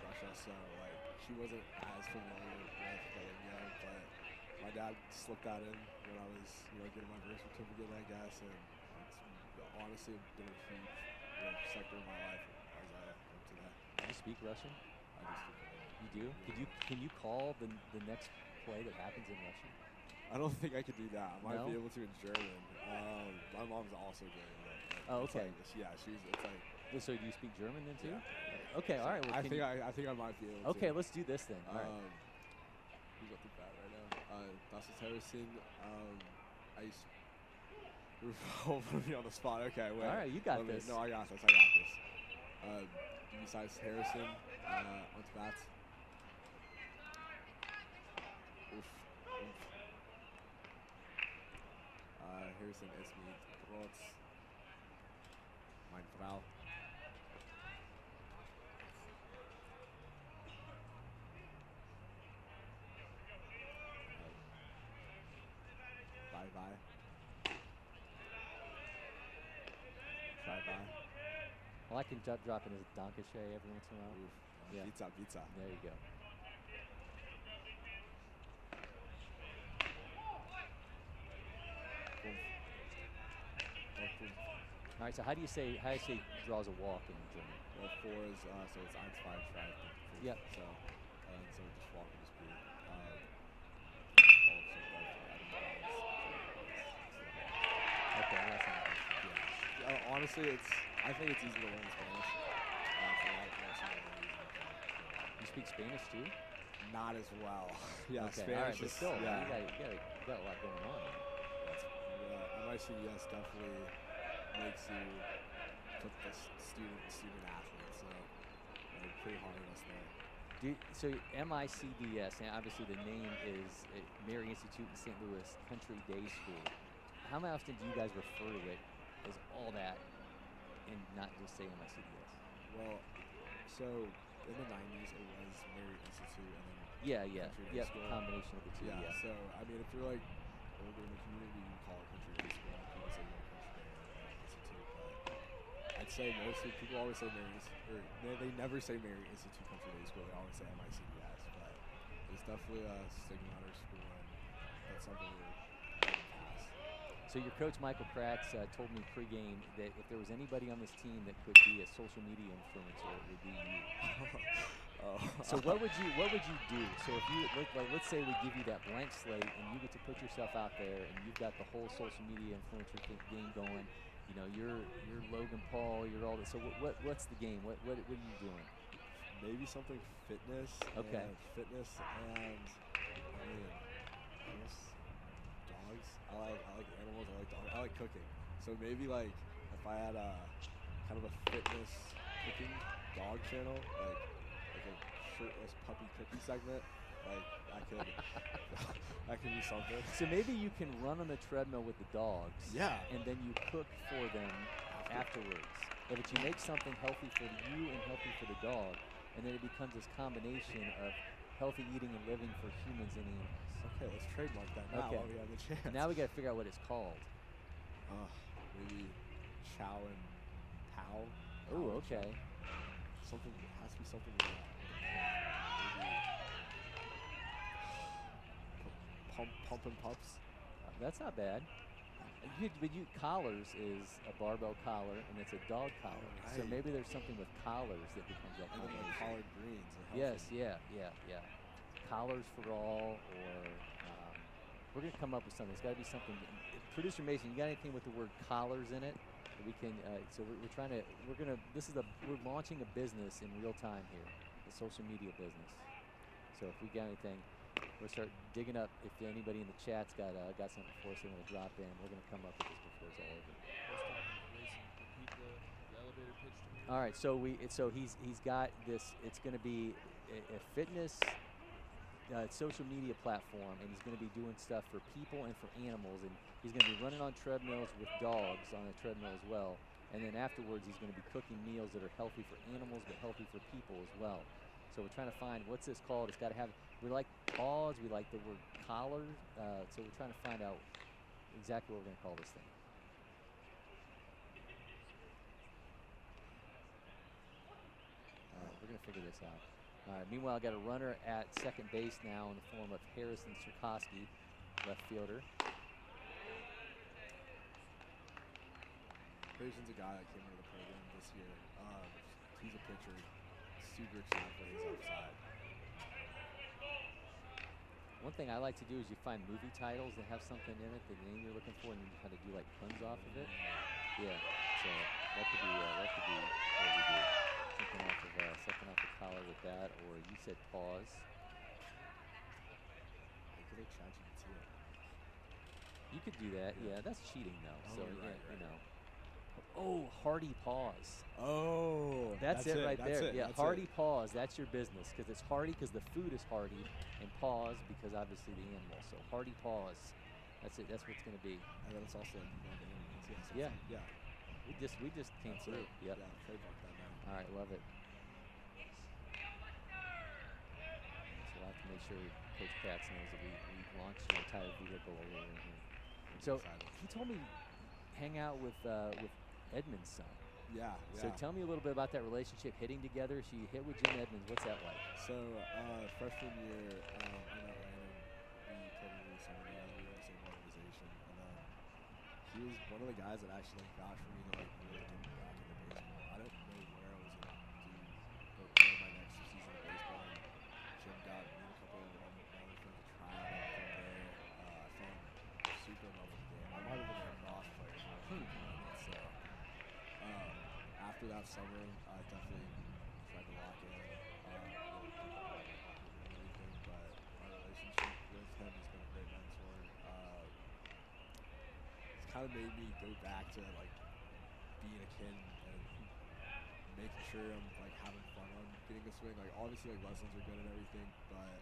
Russia, so like she wasn't as familiar with Bolivia, but my dad slipped that in when I was, getting my birth certificate, I guess, and it's honestly been a huge sector of my life as I am today. Do you speak Russian? I just speak it. You do? Can you call the next play that happens in Russian? I don't think I could do that. I might No? be able to in German. My mom's also German. Oh, okay. It's like, So do you speak German then too? Yeah. Okay, all right. Well, I think I might be able to. Okay, let's do this then. All right. Who's up the bat right now? Das ist Harrison. You're putting me on the spot. Okay, wait. All right, you got this. No, I got this. Besides Harrison, on the bats. Oof. Harrison ist mit Trotz. Mein Frau. Bye-bye. Bye-bye. Well, I can drop in his Dankeschön every once in a while. Oof. Yeah. Pizza. There you go. All right, so how do you say draws a walk in German? Well, 4 is so it's 1, 2, 3. Yep. So just walk would just be Okay, that's not bad. yeah. Honestly, I think it's easy to learn Spanish. For a lot of You speak Spanish too? not as well. Yeah, Okay, Spanish all right, but is still, yeah. you got a lot going on. MICDS definitely makes you put the student athlete, so pretty hard on us there. So MICDS, and obviously the name is Mary Institute in St. Louis Country Day School. How often do you guys refer to it as all that and not just say MICDS? Well, so in the 90s it was Mary Institute and then Country Day Yep, School. combination of the two, yeah. So I mean, if you're like older in the community, you call it Country Day School. People say Country Day Institute, but I'd say mostly people always say they never say Mary Institute Country Day School. They always say MICDS, but there's definitely a stigma at our school, and that's something we're getting past. So your coach Michael Kratz told me pregame that if there was anybody on this team that could be a social media influencer, it would be you. So what would you do? So if you let's say we give you that blank slate and you get to put yourself out there and you've got the whole social media influencer game going. You're Logan Paul. You're all this. So what's the game? What are you doing? Maybe something fitness. Okay. Fitness and I guess dogs. I like animals. I like dogs. I like cooking. So maybe like if I had a kind of a fitness cooking dog channel, like a shirtless puppy cookie segment, like that could be something. So maybe you can run on the treadmill with the dogs. Yeah. And then you cook for them afterwards. But you make something healthy for you and healthy for the dog, and then it becomes this combination of healthy eating and living for humans and animals. Okay, let's trademark that now Okay. while we have the chance. Now we got to figure out what it's called. Maybe Chow and Pow. Oh, okay. Something, it has to be something like that. Maybe pumping pups. That's not bad. Collars is a barbell collar, and it's a dog collar. So Right. maybe there's something with collars that becomes that And then combination. collard greens. are Yes, healthy. yeah. Collars for all, or we're gonna come up with something. It's got to be something. Producer Mason, you got anything with the word collars in it? That we can. So we're trying to. We're launching a business in real time here, a social media business. So if we got anything, we'll start digging up. If anybody in the chat's got something for us, they want to drop in. We're gonna come up with this before it's all over. Repeat the elevator pitch to me. All right, so he's got this. It's going to be a fitness social media platform, and he's going to be doing stuff for people and for animals, and he's going to be running on treadmills with dogs on a treadmill as well. And then afterwards, he's going to be cooking meals that are healthy for animals but healthy for people as well. So we're trying to find what's this called. It's got to have. We like paws. We like the word collar. So we're trying to find out exactly what we're going to call this thing. We're going to figure this out. All right, meanwhile, I got a runner at second base now in the form of Harrison Sirkowski, left fielder. Grayson's a guy that came into the program this year. He's a pitcher. Super excited for his upside. One thing I like to do is you find movie titles that have something in it, the name you're looking for, and you kind of do like puns off of it. Yeah, so that could be what we do. Something off the collar with that, or you said pause. They could have ChatGPT it. You could do that. Yeah, that's cheating though. Oh, So right. you know. Oh, Hardy Paws. Oh, That's it right that's there. it, Yeah, that's Hardy it. Paws. That's your business because it's Hardy because the food is Hardy, and Paws because obviously the animal. So Hardy Paws. That's it. That's what it's going to be. And then it's also like the animals. Yeah. So Yeah. yeah. We just came That's through. it. Yep. Yeah, trademark that now. All right, love it. So we'll have to make sure Coach Katz knows that we launched an entire vehicle over in here. So Excited. he told me hang out with Edmund's son. Yeah. So tell me a little bit about that relationship, hitting together. So you hit with Jim Edmonds. What's that like? So freshman year, I met Random. We played in the summer together. We were in the same organization, and then he was one of the guys that actually vouched for me to like really get back into baseball. I didn't know where I was going to play my next season of baseball. And Jim got me a couple of runs for the tryout, and from there, I fell super in love with the game. I might have been a lacrosse player. So after that summer, I definitely tried to lock in. Everything, but my relationship with him has been a great mentor. It's kind of made me go back to like being a kid and making sure I'm like having fun on getting a swing. Like obviously like lessons are good and everything, but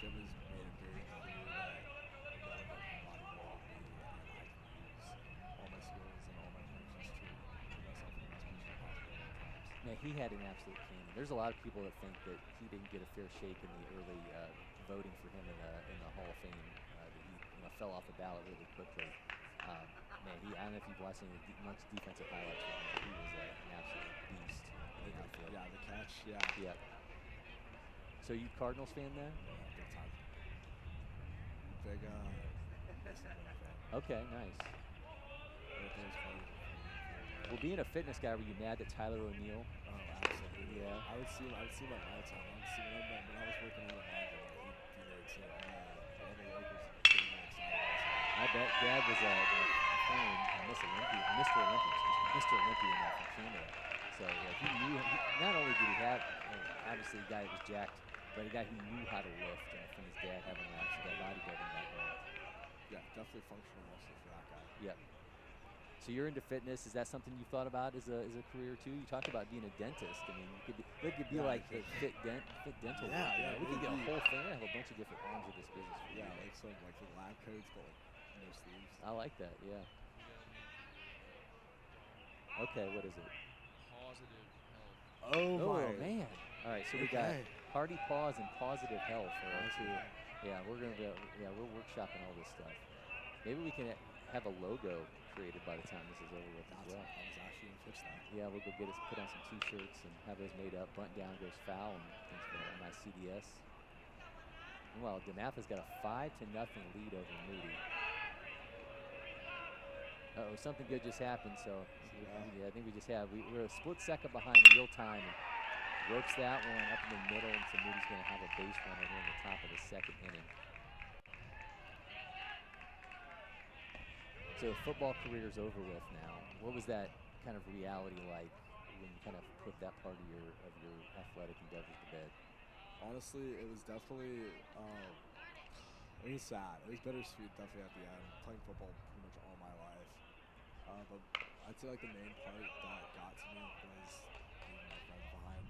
Jim has made it very clear that no one can body blow me and I can use all my skills and all my connections to put myself in the best position possible at all times. Man, he had an absolute cannon. There's a lot of people that think that he didn't get a fair shake in the early voting for him in the Hall of Fame. That he fell off the ballot really quickly. Man, I don't know if you've watched any much defensive highlights from him. He was an absolute beast. Yeah, the catch, yeah. Yep. So you Cardinals fan then? Yeah, big time. Big, Mason fan. Okay, nice. Everything's funny. Well, being a fitness guy, were you mad that Tyler O'Neill? Oh, absolutely. Yeah. I would see him all the time. I would see him when I was working out at Marvel. He'd be there too. All the Lakers getting me excited. I bet Dad was Mr. Olympian from Canada. So he knew. Not only did he have obviously a guy that was jacked, but a guy who knew how to lift from his dad having that bodybuilding background. Yeah, definitely functional muscle for that guy. Yep. So you're into fitness. Is that something you thought about as a career too? You talked about being a dentist. I mean, it could be like a fit dental. Yeah, we could get a maybe. whole thing. I have a bunch of different arms of this business. For Yeah, you. like some like the lab coats, but like no sleeves. I like that. Yeah. Okay, what is it? Positive health. Oh, Man! All right, so we got Okay. Hardy Paws and Positive Health are our two. Yeah, we're workshopping all this stuff. Maybe we can have a logo created by the time this is over with as well. I was actually gonna pitch that. Yeah, we'll go put on some T-shirts and have those made up. Bunt down goes foul and things for MICDS. Meanwhile, Dematha's got a 5-0 lead over Moody. Uh-oh, something good just happened. So, yeah, I think we just have. We're a split second behind real time. And ropes that one up in the middle, and so Moody's going to have a base runner here in the top of the second inning. So football career's over with now. What was that kind of reality like when you kind of put that part of your athletic endeavors to bed? Honestly, it was definitely, it was sad. It was bittersweet definitely at the end. Playing football pretty much all my life. But I'd say like the main part that got to me was leaving my friends behind.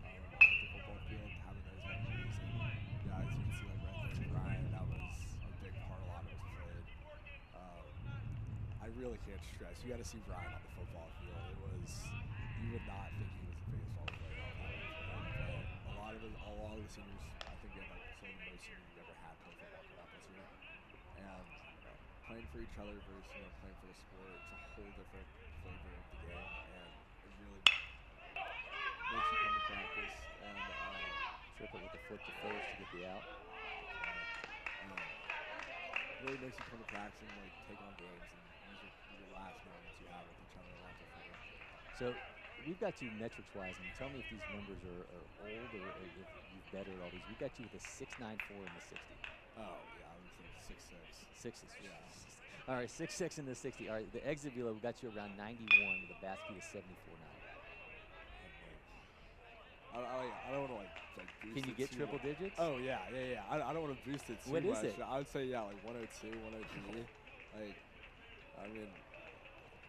At the football field, having those memories. And yeah, as you can see like right there, Brian, that was a big part. A lot of us played. I really can't stress. You got to see Brian on the football field. It was, you would not think he was a baseball player. But a lot of the seniors, I think we had like some of the most seniors we ever had play football come out this year. And playing for each other versus playing for the sport, it's a whole different flavor of the game, and it really makes you come to practice and Triple with the foot to first to get the out. Really makes you come to practice and like take on games and use your last moments you have with each other a lot differently. So we've got you metrics-wise, and tell me if these numbers are old or if you've bettered all these. We've got you with a 6.94 in the 60. Oh yeah, I would say 6'6". 6'6". Yeah. All right, 6'6" in the 60. All right, the exit velo, we got you around 91 with a bat speed of 74.9. I don't want to like boost Can you it get too triple much. digits? Oh yeah. I don't want to boost it too What much. is it? I would say like 102, 103. Like, I mean,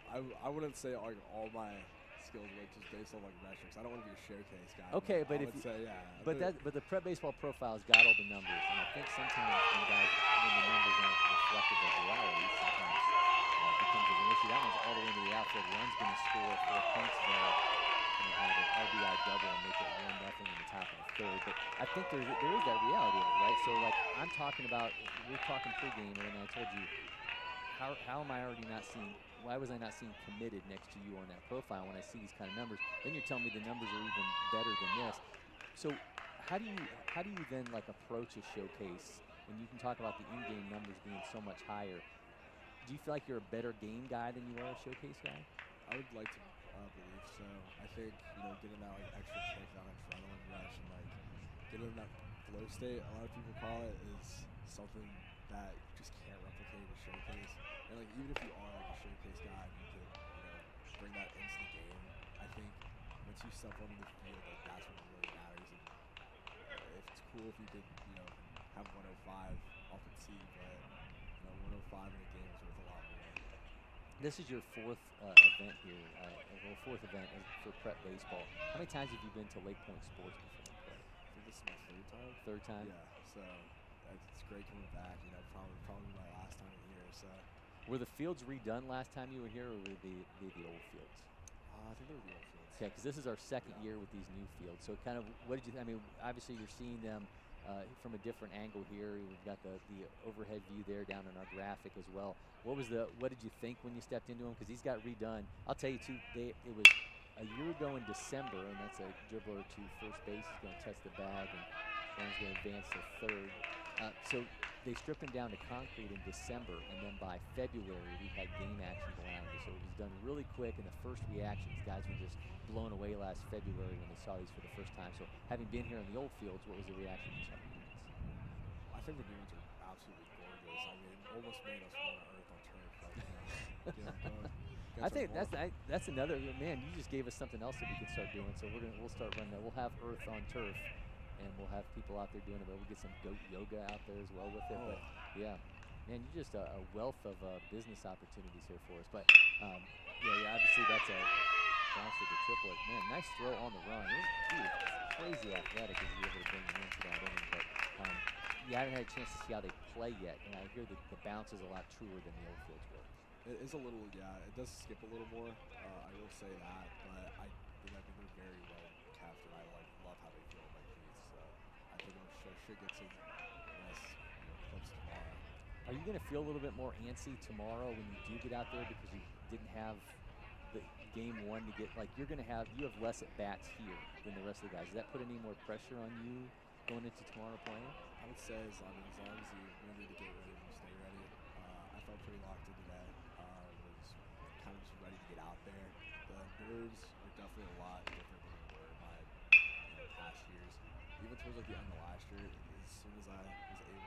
I wouldn't say like all my skills like just based on like metrics. I don't want to be a showcase guy. Okay, but I if would say yeah. but the prep baseball profile's got all the numbers, and I think sometimes when the numbers aren't reflective of reality, sometimes it becomes an issue. That one's all the way into the outfield. Run's going to score for Paintsville. Going to have an RBI double and make it 1-0 in the top of the third. But I think there is that reality of it, right? So like I'm talking about, we're talking pregame, and I told you, how am I already not seeing? Why was I not seeing committed next to you on that profile when I see these kind of numbers? Then you're telling me the numbers are even better than this. So how do you then like approach a showcase when you can talk about the in-game numbers being so much higher? Do you feel like you're a better game guy than you are a showcase guy? I would like to believe so. I think getting that like extra kick, that adrenaline rush, and like getting in that flow state, a lot of people call it, is something that you just can't replicate in a showcase. And like even if you are like a showcase guy, and you could bring that into the game. I think once you step onto the field, like that's when it really matters. And if it's cool if you could have 105 off the tee, but 105 in a game is worth a lot more. This is your fourth event here, fourth event for prep baseball. How many times have you been to LakePoint Sports before? I think this is my third time. Third time? Yeah, so it's great coming back. Probably my last time here. So were the fields redone last time you were here, or were they the old fields? I think they were the old fields. Okay, because this is our second year with these new fields. So kind of, what did you? I mean, obviously you're seeing them from a different angle here. We've got the overhead view there down in our graphic as well. What did you think when you stepped into them? Because these got redone. I'll tell you too. It was a year ago in December, and that's a dribbler to first base. He's going to touch the bag, and one's going to advance to third. So they stripped him down to concrete in December, and then by February we had game action going on. So it was done really quick, and the first reactions, guys were just blown away last February when they saw these for the first time. So having been here in the old fields, what was the reaction you saw from the units? I think the new ones are absolutely gorgeous. I mean, almost made us want to earth on turf. I think that's another, man, you just gave us something else that we can start doing. So we'll start running that. We'll have earth on turf, and we'll have people out there doing it, but we'll get some goat yoga out there as well with it. But yeah, man, you're just a wealth of business opportunities here for us. But yeah, obviously that's a bounce to the triplet. Man, nice throw on the run. He was crazy athletic as he was able to bring him into that inning. But you haven't had a chance to see how they play yet, and I hear that the bounce is a lot truer than the old fields were. It is a little, it does skip a little more. I will say that, but I think they're very well kept, and I love how they feel in my feet. So I think I should get some nice clips tomorrow. Are you going to feel a little bit more antsy tomorrow when you do get out there because you didn't have the game one to get, like you have less at bats here than the rest of the guys? Does that put any more pressure on you going into tomorrow playing? I would say as long as you need to get ready, you stay ready. I felt pretty locked in today. Was kind of just ready to get out there. The nerves are definitely a lot different than they were in my past years. Even towards like the end of last year, as soon as I was able to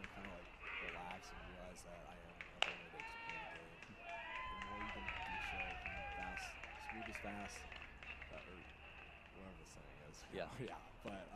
kind of like relax and realize that I am ready to just play the game, the more you can be chill, fast, smooth as fast, or whatever the saying is. Yeah. Yeah. But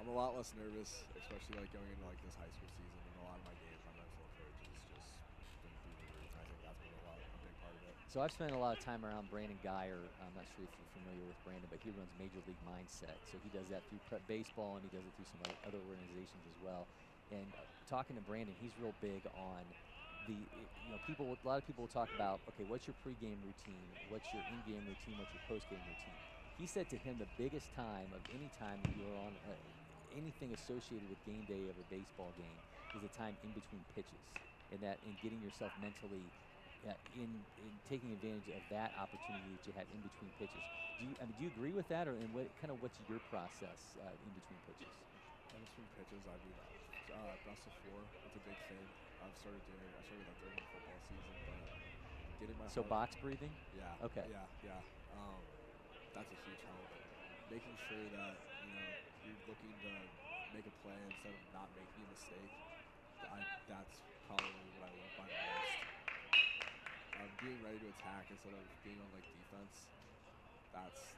I'm a lot less nervous, especially like going into like this high school season. And a lot of my games, my mental approach has just been through the roof. And I think that's been a big part of it. So I've spent a lot of time around Brandon Geyer. I'm not sure if you're familiar with Brandon, but he runs Major League Mindset. So he does that through Prep Baseball, and he does it through some other organizations as well. And talking to Brandon, he's real big on the, a lot of people will talk about, okay, what's your pregame routine? What's your in-game routine? What's your postgame routine? He said to him the biggest time of any time that you're on anything associated with game day of a baseball game is the time in between pitches, and that in getting yourself mentally in taking advantage of that opportunity that you have in between pitches. Do you agree with that, or what's your process in between pitches? In between pitches, I mean, best of 4. It's a big thing. I started that during the football season, but getting my box breathing. Yeah. Okay. Yeah. That's a huge help. Making sure that you're looking to make a play instead of not making a mistake. That's probably what I love by the most. Being ready to attack instead of being on like defense. That's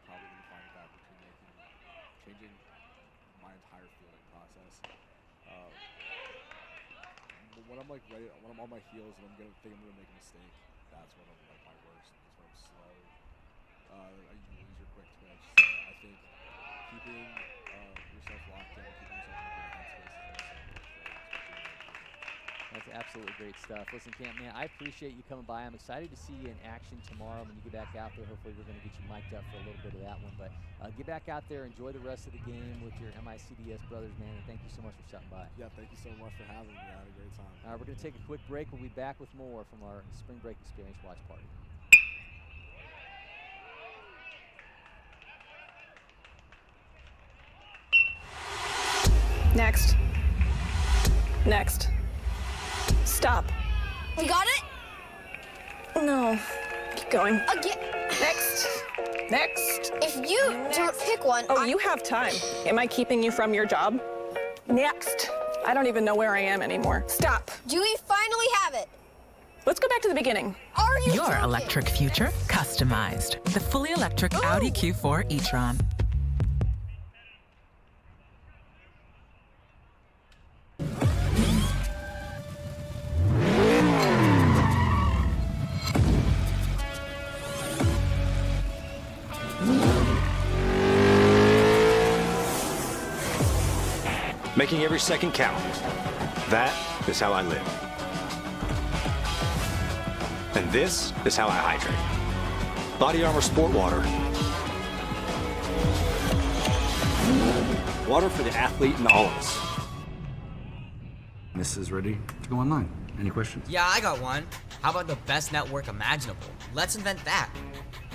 probably the defining factor between changing my entire fielding process. When I'm like ready, when I'm on my heels and I'm gonna make a mistake, that's when I'm like my worst. That's when I'm slow. You lose your quick twitch. So I think keeping yourself locked in, keeping yourself in a good headspace is That's absolutely great stuff. Listen, Camp, man, I appreciate you coming by. I'm excited to see you in action tomorrow when you get back out there. Hopefully we're going to get you mic'd up for a little bit of that one. But get back out there, enjoy the rest of the game with your MICDS brothers, man, and thank you so much for stopping by. Yeah, thank you so much for having me. I had a great time. All right, we're going to take a quick break. We'll be back with more from our Spring Break Experience Watch Party. Next. Stop. You got it? No. Keep going. Again. Next. If you don't pick one, Oh, you have time. Am I keeping you from your job? Next. I don't even know where I am anymore. Stop. Do we finally have it? Let's go back to the beginning. Are you Your joking? electric future customized. The fully electric Audi Q4 e-tron. Making every second count. That is how I live. And this is how I hydrate. Body Armor Sport Water. Water for the athlete and all of us. This is ready to go online. Any questions? Yeah, I got one. How about the best network imaginable? Let's invent that.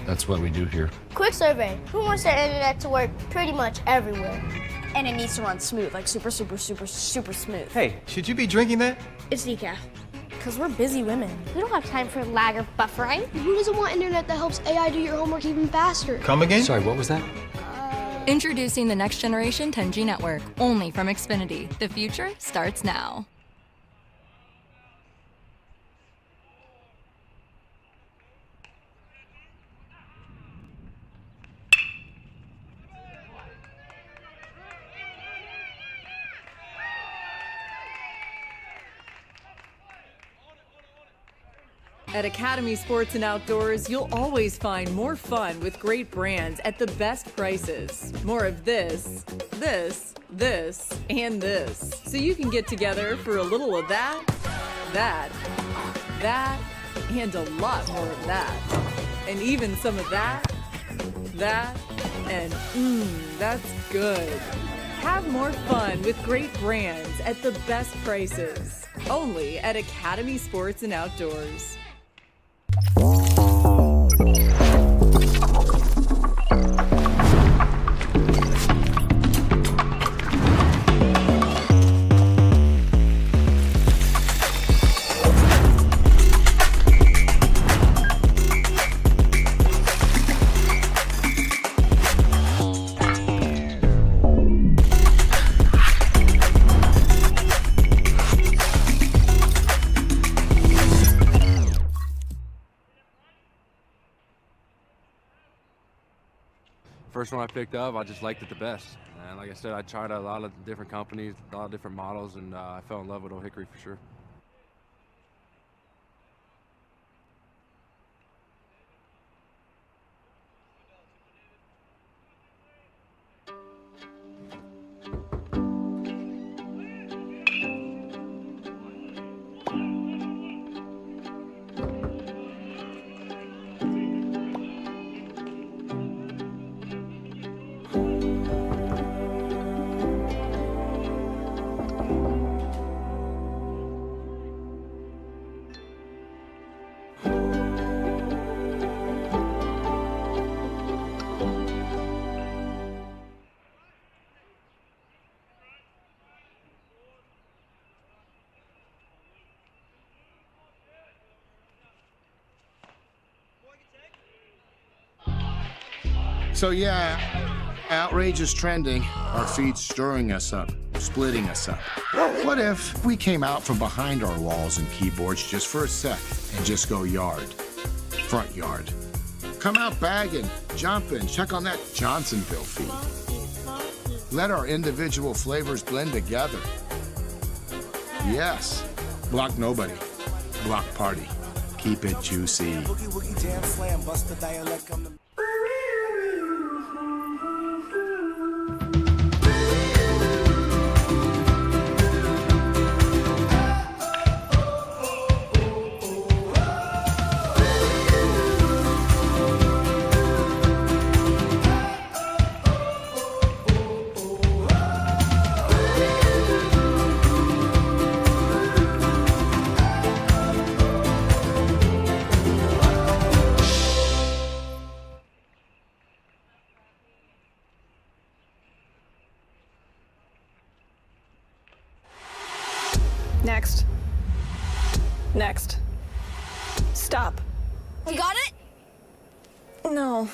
That's what we do here. Quick survey. Who wants their internet to work pretty much everywhere? And it needs to run smooth, like super smooth. Hey, should you be drinking that? It's decaf. Because we're busy women. We don't have time for lag or buffering. Who doesn't want internet that helps AI do your homework even faster? Come again? Sorry, what was that? Introducing the next generation 10G network, only from Xfinity. The future starts now. At Academy Sports and Outdoors, you'll always find more fun with great brands at the best prices. More of this, and this. So you can get together for a little of that, and a lot more of that. And even some of that, and that's good. Have more fun with great brands at the best prices. Only at Academy Sports and Outdoors. first one I picked up, I just liked it the best. And like I said, I tried a lot of different companies, a lot of different models, and I fell in love with Old Hickory for sure. So yeah, outrage is trending. Our feed's stirring us up, splitting us up. What if we came out from behind our walls and keyboards just for a sec and just go yard, front yard? Come out bagging, jumping, check on that Johnsonville feed. Let our individual flavors blend together. Yes, block nobody, block party. Keep it juicy. Next. Next. Stop. You got it? No.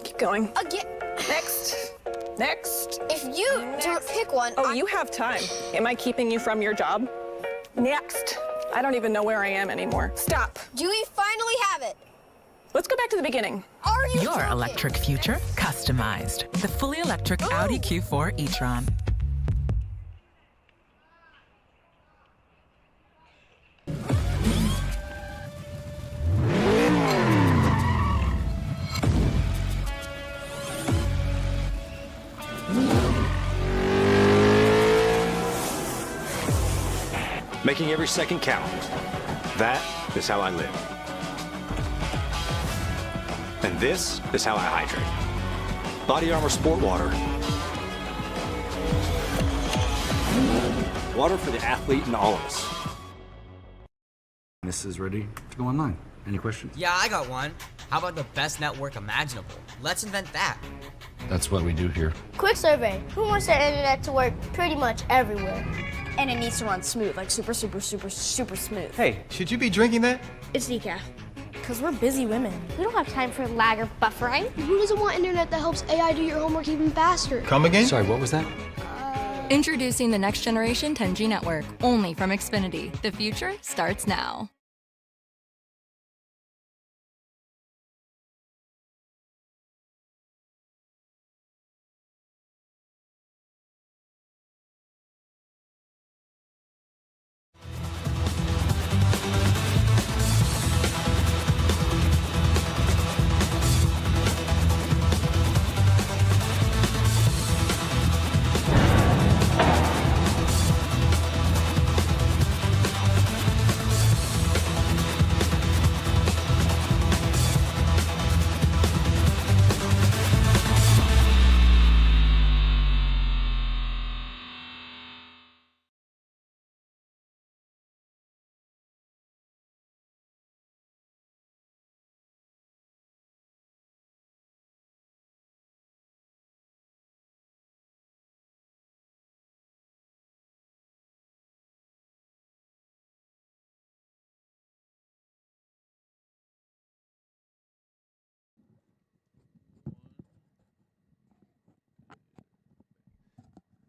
Keep going. Again. Next. Next. If you don't pick one. Oh, you have time. Am I keeping you from your job? Next. I don't even know where I am anymore. Stop. Do we finally have it? Let's go back to the beginning. Are you Your joking? electric future customized. The fully electric Audi Q4 e-tron. Making every second count. That is how I live. And this is how I hydrate. Body Armor Sport Water. Water for the athlete in all of us. This is ready to go online. Any questions? Yeah, I got one. How about the best network imaginable? Let's invent that. That's what we do here. Quick survey. Who wants their internet to work pretty much everywhere? And it needs to run smooth, like super smooth. Hey, should you be drinking that? It's decaf. Because we're busy women. We don't have time for lag or buffering. Who doesn't want internet that helps AI do your homework even faster? Come again? Sorry, what was that? Introducing the next generation 10G network, only from Xfinity. The future starts now.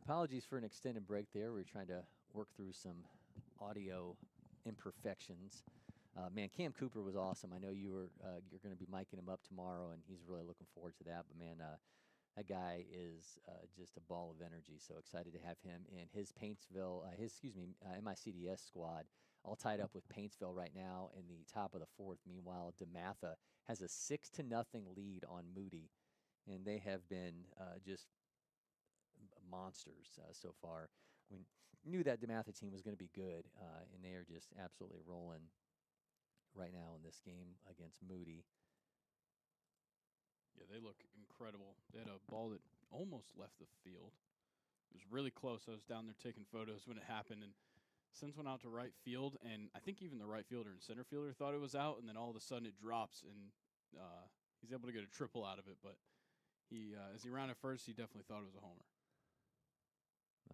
Apologies for an extended break there. We're trying to work through some audio imperfections. Man, Cam Cooper was awesome. I know you're going to be miking him up tomorrow, and he's really looking forward to that. But man, That guy is just a ball of energy. So excited to have him in his Paintsville, MICDS squad, all tied up with Paintsville right now in the top of the fourth. Meanwhile, Dematha has a 6-0 lead on Moody, and they have been just monsters so far. We knew that Dematha team was going to be good, and they are just absolutely rolling right now in this game against Moody. Yeah, they look incredible. They had a ball that almost left the field. It was really close. I was down there taking photos when it happened, and Sens went out to right field, and I think even the right fielder and center fielder thought it was out, and then all of a sudden it drops, and he's able to get a triple out of it. But he, as he rounded first, he definitely thought it was a homer.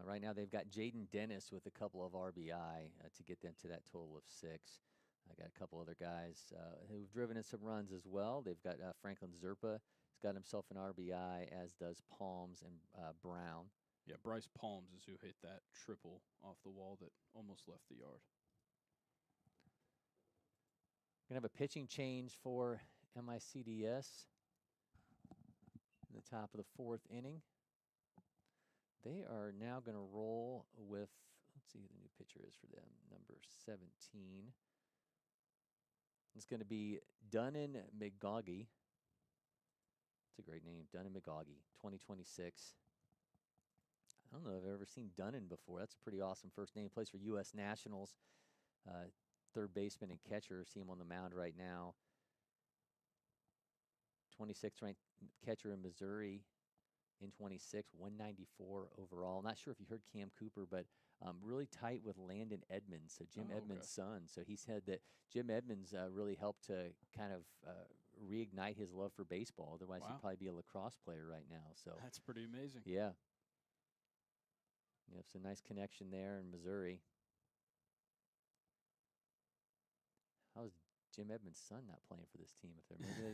Right now they've got Jaden Dennis with a couple of RBI to get them to that total of 6. I got a couple other guys who've driven in some runs as well. They've got Franklin Zerpa. He's got himself an RBI, as does Palms and Brown. Yeah, Bryce Palms is who hit that triple off the wall that almost left the yard. Going to have a pitching change for MICDS in the top of the 4th inning. They are now going to roll with, let's see who the new pitcher is for them, number 17. It's going to be Dunnan-McGaughey. It's a great name, Dunnan-McGaughey, 2026. I don't know if I've ever seen Dunnan before. That's a pretty awesome first name. Plays for U.S. Nationals, third baseman and catcher. See him on the mound right now. 26th ranked catcher in Missouri in 26, 194 overall. Not sure if you heard Cam Cooper, but really tight with Landon Edmonds, so Jim Edmonds' son. So he said that Jim Edmonds really helped to kind of reignite his love for baseball. Otherwise, he'd probably be a lacrosse player right now. So that's pretty amazing. Yeah. Yeah, it's a nice connection there in Missouri. How's Jim Edmonds' son not playing for this team? If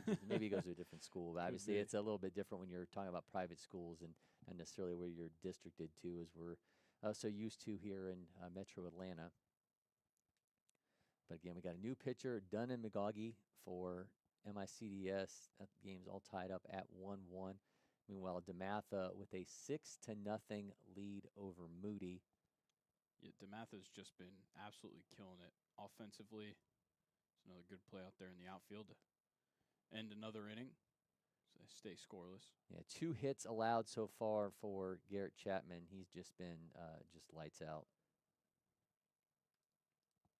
they're maybe he goes to a different school. But obviously, it's a little bit different when you're talking about private schools and not necessarily where you're districted to, as we're so used to here in Metro Atlanta. But again, we got a new pitcher, Dunnan-McGaughey, for MICDS. That game's all tied up at 1-1. Meanwhile, Dematha with a 6-0 lead over Moody. Yeah, Dematha's just been absolutely killing it offensively. It's another good play out there in the outfield to end another inning. So they stay scoreless. Yeah, 2 hits allowed so far for Garrett Chapman. He's just been just lights out.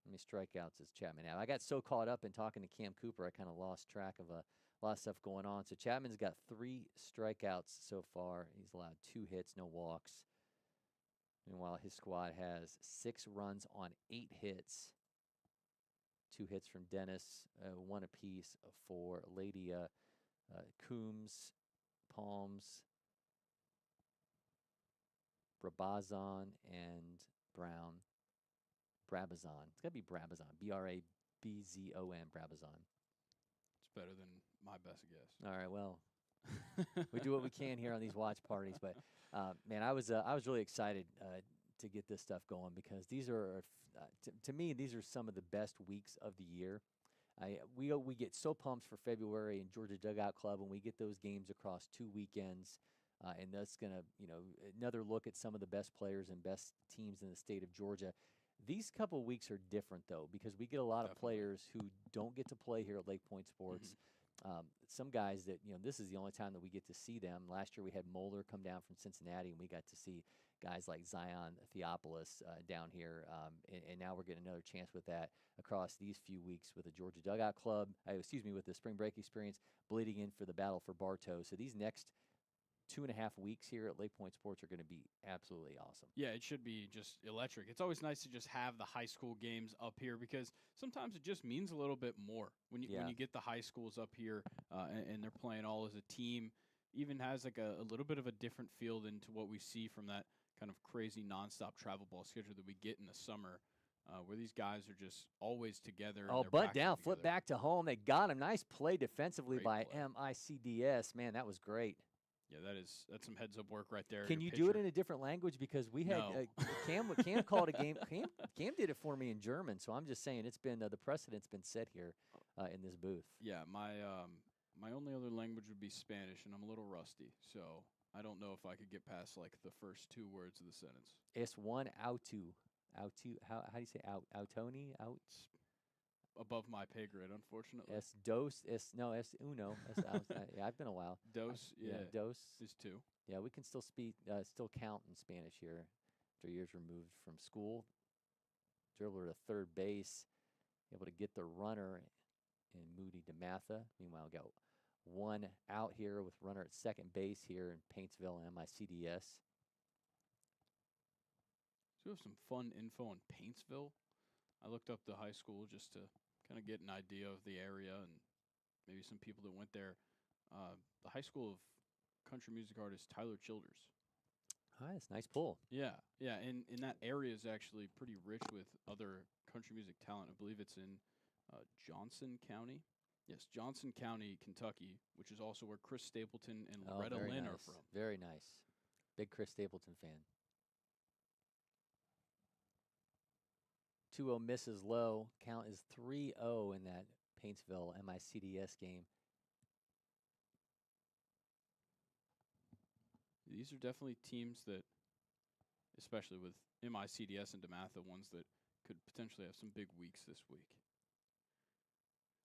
How many strikeouts is Chapman now? I got so caught up in talking to Cam Cooper, I kind of lost track of a lot of stuff going on. So Chapman's got 3 strikeouts so far. He's allowed 2 hits, no walks. Meanwhile, his squad has 6 runs on 8 hits. 2 hits from Dennis, 1 apiece for Lady Coombs, Palms, Brabazon, and Brown. Brabazon. It's got to be Brabazon. B-R-A-B-Z-O-N, Brabazon. It's better than my best guess. All right, well, we do what we can here on these watch parties. But, man, I was really excited to get this stuff going because these are, to me, these are some of the best weeks of the year. We get so pumped for February and Georgia Dugout Club when we get those games across 2 weekends. And that's going to, another look at some of the best players and best teams in the state of Georgia. These couple of weeks are different, though, because we get a lot of players who don't get to play here at LakePoint Sports. Some guys that, this is the only time that we get to see them. Last year we had Moeller come down from Cincinnati, and we got to see guys like Zion Theopolis down here. And now we're getting another chance with that across these few weeks with the Georgia Dugout Club, with the Spring Break Experience, bleeding in for the Battle for Bartow. So these next 2.5 weeks here at LakePoint Sports are going to be absolutely awesome. Yeah, it should be just electric. It's always nice to just have the high school games up here because sometimes it just means a little bit more when you get the high schools up here and they're playing all as a team. Even has like a little bit of a different feel than to what we see from that kind of crazy nonstop travel ball schedule that we get in the summer. Where these guys are just always together. Oh, butt down, flip back to home. They got him. Nice play defensively by MICDS. Man, that was great. Yeah, that's some heads-up work right there. Can you do it in a different language? Because we had Cam called a game. Cam did it for me in German, so I'm just saying it's been the precedent's been set here in this booth. Yeah, my only other language would be Spanish, and I'm a little rusty. So I don't know if I could get past like the first 2 words of the sentence. Es one auto. Auto. How do you say out? Autoni? Out. Above my pay grade, unfortunately. Es dos. Es uno. Yeah, I've been a while. Dos. Yeah. Dos is 2. Yeah, we can still still count in Spanish here after years removed from school. Dribbler to third base, able to get the runner in Moody Dematha. Meanwhile, got one out here with runner at second base here in Paintsville and MICDS. So we have some fun info on Paintsville. I looked up the high school just to kind of get an idea of the area and maybe some people that went there. The high school of country music artist Tyler Childers. Nice, nice pull. Yeah, and that area is actually pretty rich with other country music talent. I believe it's in Johnson County. Yes, Johnson County, Kentucky, which is also where Chris Stapleton and Loretta Lynn are from. Very nice. Big Chris Stapleton fan. 2-0 misses low. Count is 3-0 in that Paintsville MICDS game. These are definitely teams that, especially with MICDS and Dematha, ones that could potentially have some big weeks this week.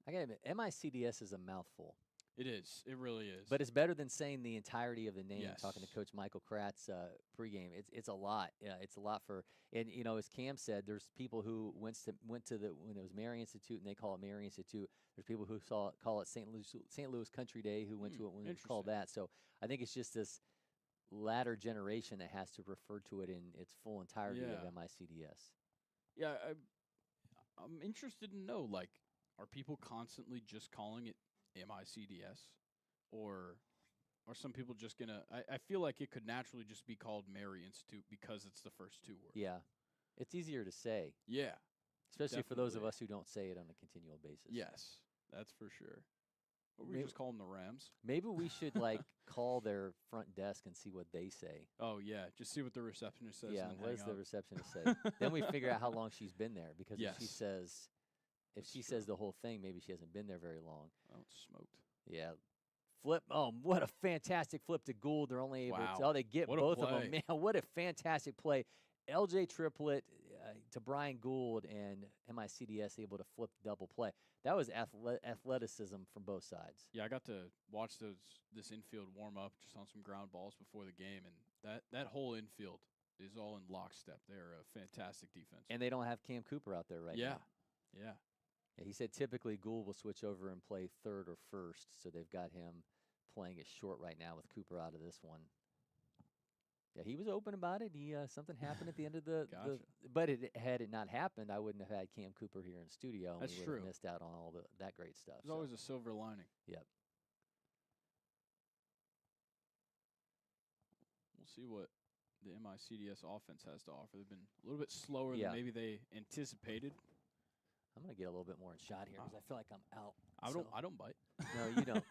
I gotta admit, MICDS is a mouthful. It is. It really is. But it's better than saying the entirety of the name. Yes. Talking to Coach Michael Kratz pregame, it's a lot. Yeah, it's a lot for. And you know, as Cam said, there's people who went to the when it was Mary Institute and they call it Mary Institute. There's people who call it St. Louis Country Day who went to it when it was called that. So I think it's just this latter generation that has to refer to it in its full entirety of MICDS. Yeah, I'm interested to know, like, are people constantly just calling it MICDS? Or are some people just going to... I feel like it could naturally just be called Mary Institute because it's the first 2 words. Yeah. It's easier to say. Yeah. Especially for those of us who don't say it on a continual basis. Yes, that's for sure. Or we just call them the Rams. Maybe we should, like, call their front desk and see what they say. Oh, yeah. Just see what the receptionist says. Yeah, and what does the receptionist say? Then we figure out how long she's been there. Because if she says the whole thing, maybe she hasn't been there very long. Oh, it's smoked. Yeah. Flip. Oh, what a fantastic flip to Gould. They're only able to... Oh, they get both of them. Man, what a fantastic play. LJ triplet to Brian Gould and MICDS able to flip the double play. That was athleticism from both sides. Yeah, I got to watch this infield warm up just on some ground balls before the game, and that whole infield is all in lockstep. They're a fantastic defense. And they don't have Cam Cooper out there right now. Yeah. He said typically Gould will switch over and play third or first, so they've got him playing it short right now with Cooper out of this one. Yeah, he was open about it. Something happened at the end of but had it not happened, I wouldn't have had Cam Cooper here in the studio. And That's we would true. have missed out on all that great stuff. There's always a silver lining. Yep. We'll see what the MICDS offense has to offer. They've been a little bit slower than maybe they anticipated. I'm gonna get a little bit more in shot here because I feel like I'm out. I don't bite. No, you don't.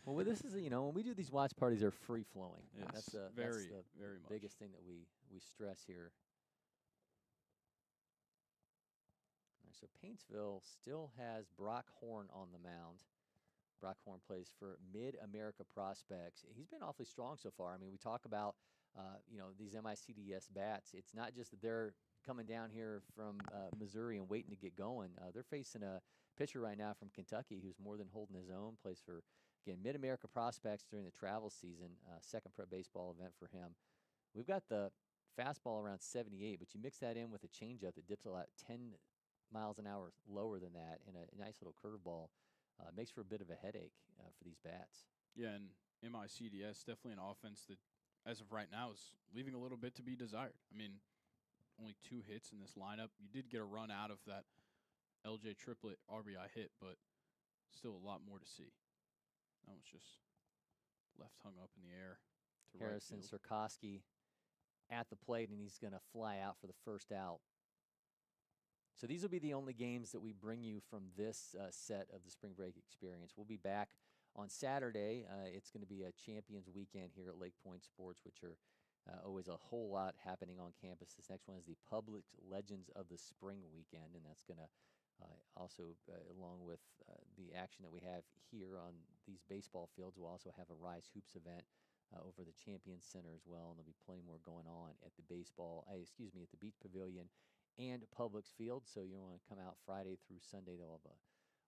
Well, this is when we do these watch parties, they're free flowing. Yes, that's very the biggest thing that we stress here. All right, so Paintsville still has Brock Horn on the mound. Brock Horn plays for Mid-America Prospects. He's been awfully strong so far. I mean, we talk about these MICDS bats. It's not just that they're coming down here from Missouri and waiting to get going. They're facing a pitcher right now from Kentucky who's more than holding his own. Plays for, again, Mid-America Prospects during the travel season. Second prep baseball event for him. We've got the fastball around 78, but you mix that in with a changeup that dips about 10 miles an hour lower than that and a nice little curveball. Makes for a bit of a headache for these bats. Yeah, and MICDS, definitely an offense that, as of right now, is leaving a little bit to be desired. I mean, only 2 hits in this lineup. You did get a run out of that LJ triplet RBI hit, but still a lot more to see. That was just left hung up in the air to Harrison right field. Sirkowski at the plate, and he's going to fly out for the first out. So these will be the only games that we bring you from this set of the spring break experience. We'll be back on Saturday. It's going to be a Champions Weekend here at LakePoint Sports, which are always a whole lot happening on campus. This next one is the Public Legends of the Spring Weekend, and that's going to also, along with the action that we have here on these baseball fields, we'll also have a Rise Hoops event over the Champions Center as well, and there'll be plenty more going on at the at the Beach Pavilion and Publix Field. So you want to come out Friday through Sunday. They'll have a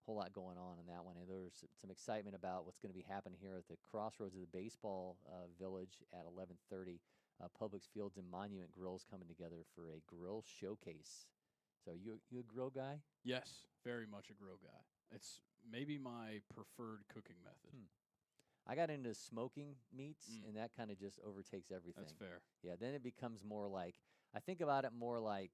whole lot going on in that one. And there's some excitement about what's going to be happening here at the crossroads of the baseball village at 11:30. Publix Fields and Monument Grills coming together for a grill showcase. So you a grill guy? Yes, very much a grill guy. It's maybe my preferred cooking method. I got into smoking meats, and that kind of just overtakes everything. That's fair. Yeah, then it becomes more like, I think about it more like,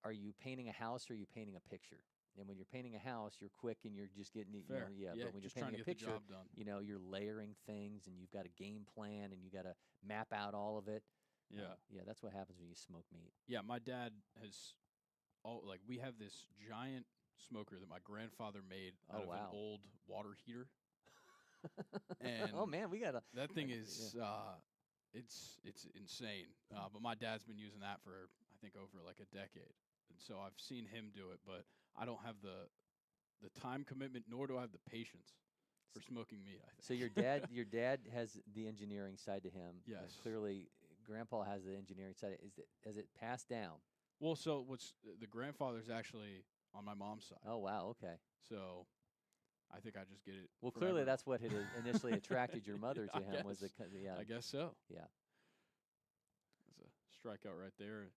are you painting a house or are you painting a picture? And when you're painting a house, you're quick and you're just getting, Fair. yeah. Yeah, But when you're just trying painting to a get the picture, job done. you're layering things and you've got a game plan and you got to map out all of it. Yeah. Yeah, that's what happens when you smoke meat. Yeah, my dad has, we have this giant smoker that my grandfather made out of an old water heater. And oh man, we got that thing is it's insane. But my dad's been using that for I think over like a decade, and so I've seen him do it. But I don't have the time commitment, nor do I have the patience for smoking meat. I think. So your dad has the engineering side to him. Yes. Clearly, Grandpa has the engineering side. Has it passed down? Well, so the grandfather's actually on my mom's side. Oh wow, okay. So I think I just get it. Well, forever. clearly that's what had initially attracted your mother to him. Was I guess so. Yeah. That's a strikeout right there.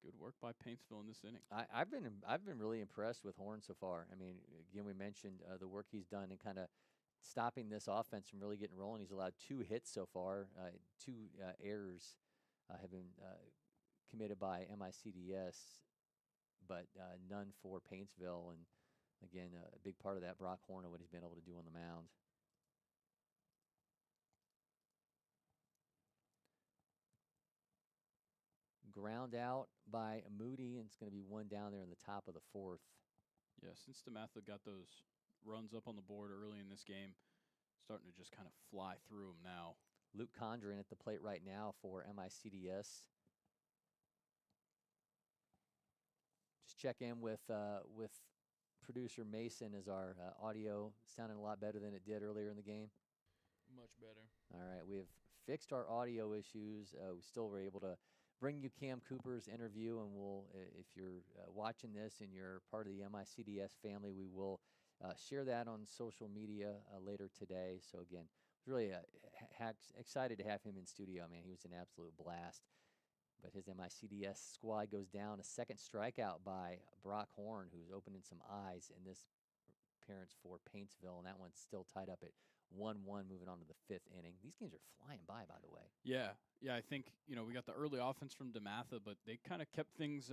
Good work by Paintsville in this inning. I've been really impressed with Horn so far. I mean, again, we mentioned the work he's done in kind of stopping this offense from really getting rolling. He's allowed 2 hits so far. 2 errors have been committed by MICDS, but none for Paintsville. And again, a big part of that, Brock Horn, and what he's been able to do on the mound. Ground out by Moody, and it's going to be one down there in the top of the 4th. Yeah, since Dematha got those runs up on the board early in this game, starting to just kind of fly through them now. Luke Condren at the plate right now for MICDS. Just check in with producer Mason. Is our audio sounding a lot better than it did earlier in the game? Much better. All right, we have fixed our audio issues. We still were able to bring you Cam Cooper's interview, and we'll, if you're watching this and you're part of the MICDS family, we will share that on social media later today. So again, really excited to have him in studio. Man, he was an absolute blast. But his MICDS squad goes down. A second strikeout by Brock Horn, who's opening some eyes in this appearance for Paintsville, and that one's still tied up at 1-1, moving on to the 5th inning. These games are flying by the way. Yeah, I think, we got the early offense from Dematha, but they kind of kept things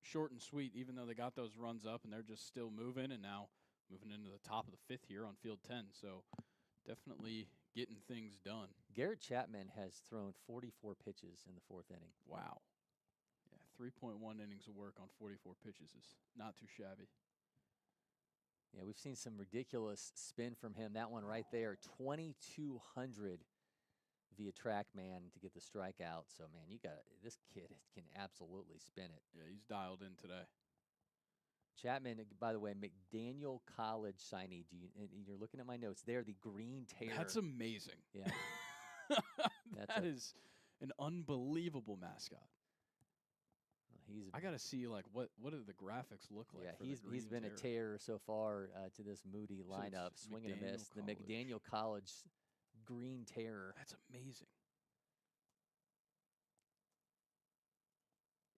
short and sweet, even though they got those runs up, and they're just still moving, and now moving into the top of the 5th here on field 10. So definitely getting things done. Garrett Chapman has thrown 44 pitches in the 4th inning. Wow. Yeah, 3.1 innings of work on 44 pitches is not too shabby. Yeah, we've seen some ridiculous spin from him. That one right there, 2,200 via TrackMan to get the strikeout. So, man, this kid can absolutely spin it. Yeah, he's dialed in today. Chapman, by the way, McDaniel College signee. You're looking at my notes there, the Green Terror. That's amazing. Yeah. That is an unbelievable mascot. I got to see what do the graphics look like? Yeah, for he's been a terror so far to this Moody lineup, swinging a miss. The McDaniel College Green Terror. That's amazing.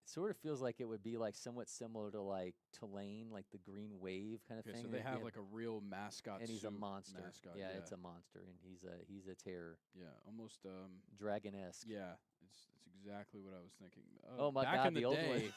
It sort of feels like it would be somewhat similar to Tulane, like the Green Wave kind of thing. So they have a real mascot, and he's a monster. Mascot, yeah, it's a monster, and he's a terror. Yeah, almost dragon-esque. Yeah, it's exactly what I was thinking. Oh my God, the old one.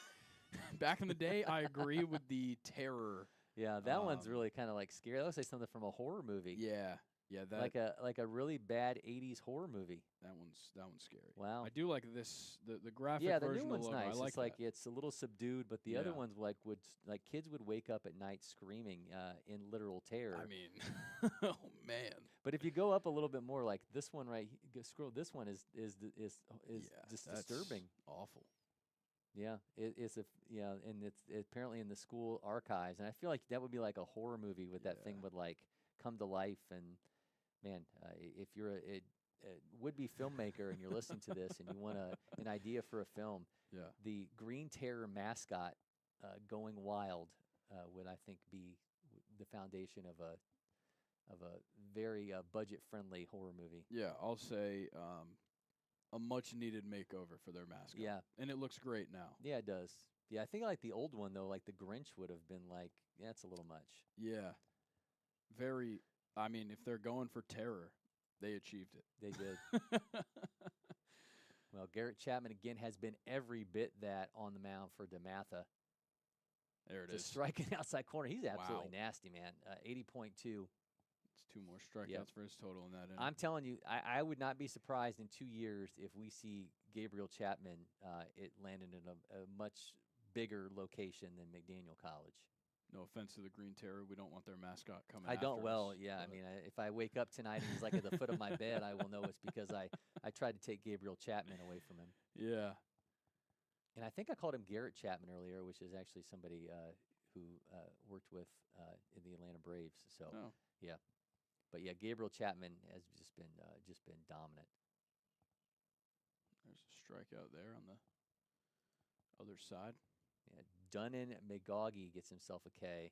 Back in the day, I agree with the terror. Yeah, that one's really kind of scary. That looks like something from a horror movie. Yeah, that like a really bad '80s horror movie. That one's scary. Wow, I do like this the graphic. Yeah, the version new one's of the logo. nice. I like it's a little subdued, but the other ones kids would wake up at night screaming in literal terror. I mean, oh man! But if you go up a little bit more, like this one scroll. This one is just disturbing. Awful. Yeah, and it's apparently in the school archives, and I feel like that would be like a horror movie with that thing would come to life. And man, if you're would-be filmmaker and you're listening to this and you want an idea for a film, the Green Terror mascot going wild would, I think, be the foundation of a very budget-friendly horror movie. Yeah, I'll say a much-needed makeover for their mascot. Yeah. And it looks great now. Yeah, it does. Yeah, I think I like the old one, though. Like the Grinch would have been like, yeah, it's a little much. Yeah. Very, I mean, if they're going for terror, they achieved it. They did. Well, Garrett Chapman, again, has been every bit that on the mound for Dematha. There it Just is. striking outside corner. He's absolutely Wow. nasty, man. 80.2. It's 2 more strikeouts for his total in that inning. I'm telling you, I would not be surprised in 2 years if we see Gabriel Chapman it landed in a much bigger location than McDaniel College. No offense to the Green Terror. We don't want their mascot coming I don't. after Well, us, yeah. I but- mean, if I wake up tonight and he's like at the foot of my bed, I will know it's because I tried to take Gabriel Chapman away from him. Yeah. And I think I called him Garrett Chapman earlier, which is actually somebody who worked with in the Atlanta Braves. So, yeah. But yeah, Gabriel Chapman has just been dominant. There's a strikeout there on the other side. Yeah, Dunnan McGaughey gets himself a K.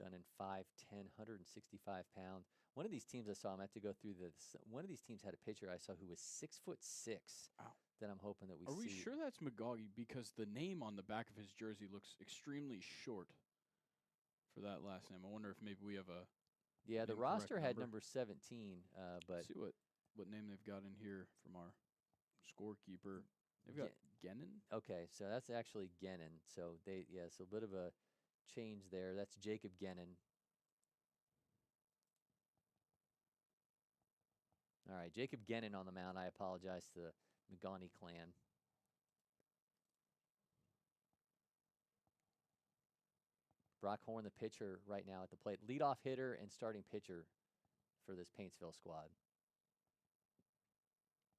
Dunnan 5'10", 165 pounds. One of these teams I saw, I'm going to have to go through this. One of these teams had a pitcher I saw who was 6'6". Wow. That I'm hoping that we Are see. we sure that's McGaughey? Because the name on the back of his jersey looks extremely short for that last name. I wonder if maybe we have a Yeah, the incorrect roster had number 17, but Let's see what name they've got in here from our scorekeeper. They've got Gennon. Okay, so that's actually Gennon. So so a bit of a change there. That's Jacob Gennon. All right, Jacob Gennon on the mound. I apologize to the McGaughey clan. Brock Horn, the pitcher right now at the plate. Leadoff hitter and starting pitcher for this Paintsville squad.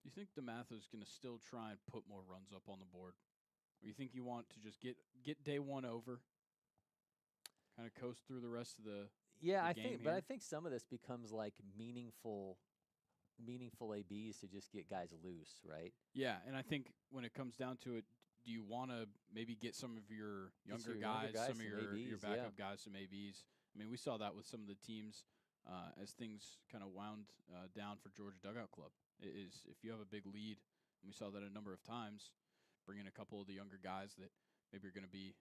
Do you think Dematha's going to still try and put more runs up on the board? Or you think you want to just get day one over, kind of coast through the rest of the Yeah, the I game think, but here? I think some of this becomes like meaningful ABs to just get guys loose, right? Yeah, and I think when it comes down to it, do you want to maybe get some of your Just younger your younger guys, guys, some of some your ABs, yeah. backup guys, some ABs? I mean, we saw that with some of the teams as things kind of wound down for Georgia Dugout Club. It is if you have a big lead, and we saw that a number of times, bring in a couple of the younger guys that maybe are going to be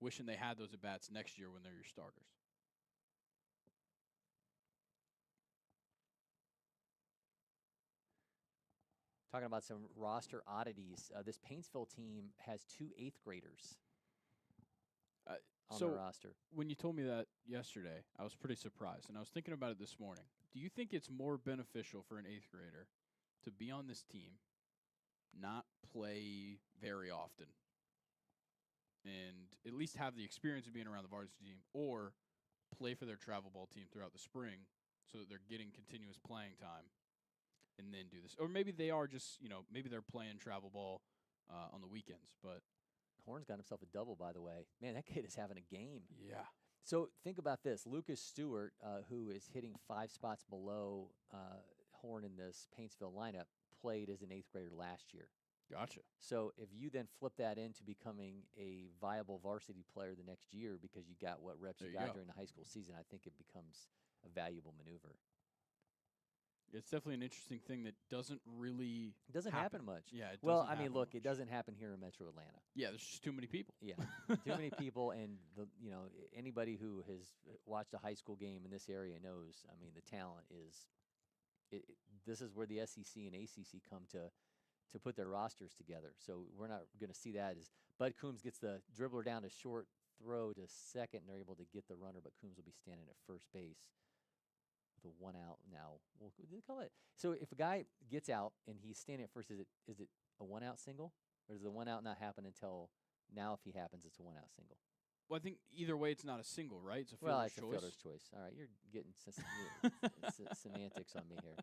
wishing they had those at-bats next year when they're your starters. Talking about some roster oddities, this Paintsville team has 2 8th graders on So the roster. when you told me that yesterday, I was pretty surprised, and I was thinking about it this morning. Do you think it's more beneficial for an 8th grader to be on this team, not play very often, and at least have the experience of being around the varsity team, or play for their travel ball team throughout the spring so that they're getting continuous playing time and then do this? Or maybe they are just, maybe they're playing travel ball on the weekends, but Horn's got himself a double, by the way. Man, that kid is having a game. yeah. So think about this. Lucas Stewart, who is hitting 5 spots below Horn in this Paintsville lineup, played as an 8th grader last year. Gotcha. So if you then flip that into becoming a viable varsity player the next year because you got what reps There you you got go. during the high school season, I think it becomes a valuable maneuver. It's definitely an interesting thing that doesn't really It doesn't happen much. Yeah. It Well, doesn't I mean, happen look, much. it doesn't happen here in Metro Atlanta. Yeah, there's just too many people. Yeah, too many people, and anybody who has watched a high school game in this area knows. I mean, the talent is. This is where the SEC and ACC come to put their rosters together. So we're not going to see that as Bud Coombs gets the dribbler down to short, throw to second, and they're able to get the runner, but Coombs will be standing at first base with a 1 out now. Well, what do they call it? So if a guy gets out and he's standing at first, is it a 1 out single, or does the 1 out not happen until now? If he happens, it's a 1 out single. Well, I think either way, it's not a single, right? It's a Well, fielder's it's a choice. fielder's choice. All right, you're getting semantics on me here.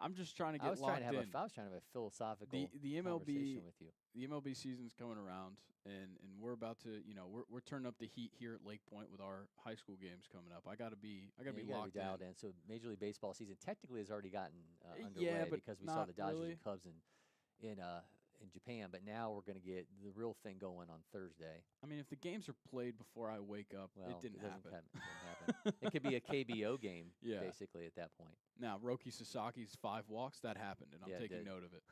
I'm just trying to get I was locked trying to have in. I was trying to have a philosophical the conversation MLB with you. the MLB season's coming around, and we're about to, we're turning up the heat here at LakePoint with our high school games coming up. I gotta be You gotta locked be dialed in. in. So Major League Baseball season technically has already gotten underway Yeah, but because we saw not the Dodgers really. and Cubs in Japan. But now we're going to get the real thing going on Thursday. I mean, if the games are played before I wake up, Well, it didn't doesn't happen. happen. It could be a KBO game, Yeah. basically, at that point. Now, Roki Sasaki's 5 walks, that happened, and I'm Yeah, it taking did. note of it.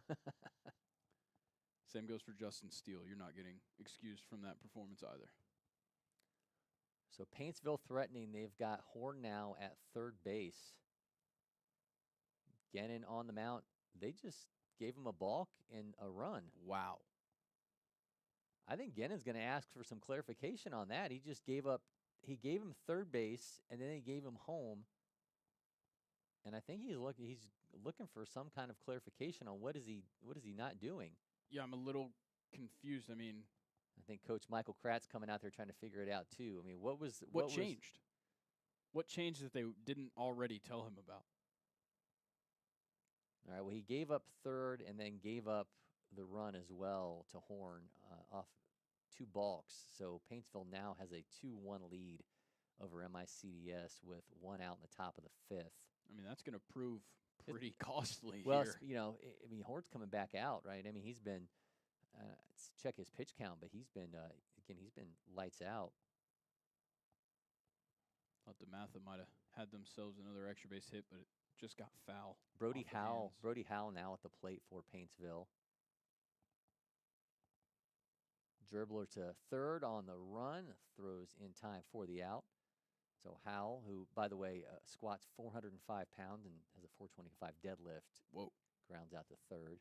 Same goes for Justin Steele. You're not getting excused from that performance either. So Paintsville threatening. They've got Horn now at third base. Gannon on the mound. They just gave him a balk and a run. Wow. I think Gannon's going to ask for some clarification on that. He just gave him third base, and then he gave him home. And I think he's looking for some kind of clarification on what is he not doing. Yeah, I'm a little confused. I mean, I think Coach Michael Kratz coming out there trying to figure it out too. I mean, what changed? What changed that they didn't already tell him about? All right, well, he gave up third and then gave up the run as well to Horn off 2 balks. So Paintsville now has a 2-1 lead over MICDS with 1 out in the top of the 5th. I mean, that's going to prove pretty costly Well, here. I mean, Horn's coming back out, right? I mean, he's been let's check his pitch count, but he's been he's been lights out. Thought Dematha might have had themselves another extra base hit, but it just got foul. Brody off the Howell hands. now at the plate for Paintsville. Dribbler to third on the run, throws in time for the out. So Howell, who, by the way, squats 405 pounds and has a 425 deadlift, grounds out to third.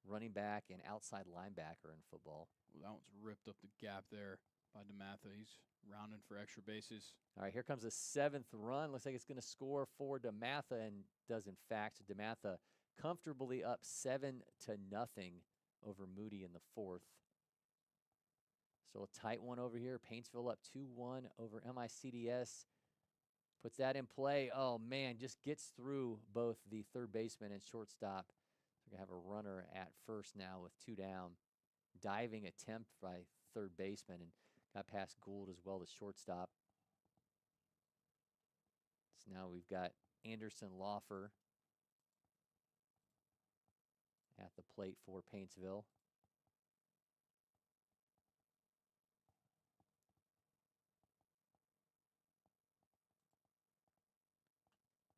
Running back and outside linebacker in football. Well, that one's ripped up the gap there by Dematha. He's rounding for extra bases. All right, here comes the 7th run. Looks like it's going to score for Dematha, and does in fact. Dematha comfortably up 7-0 over Moody in the 4th. So a tight one over here. Paintsville up 2-1 over MICDS. Puts that in play. Oh, man, just gets through both the third baseman and shortstop. We're going to have a runner at first now with 2 down. Diving attempt by third baseman, and got past Gould as well, the shortstop. So now we've got Anderson Laufer at the plate for Paintsville.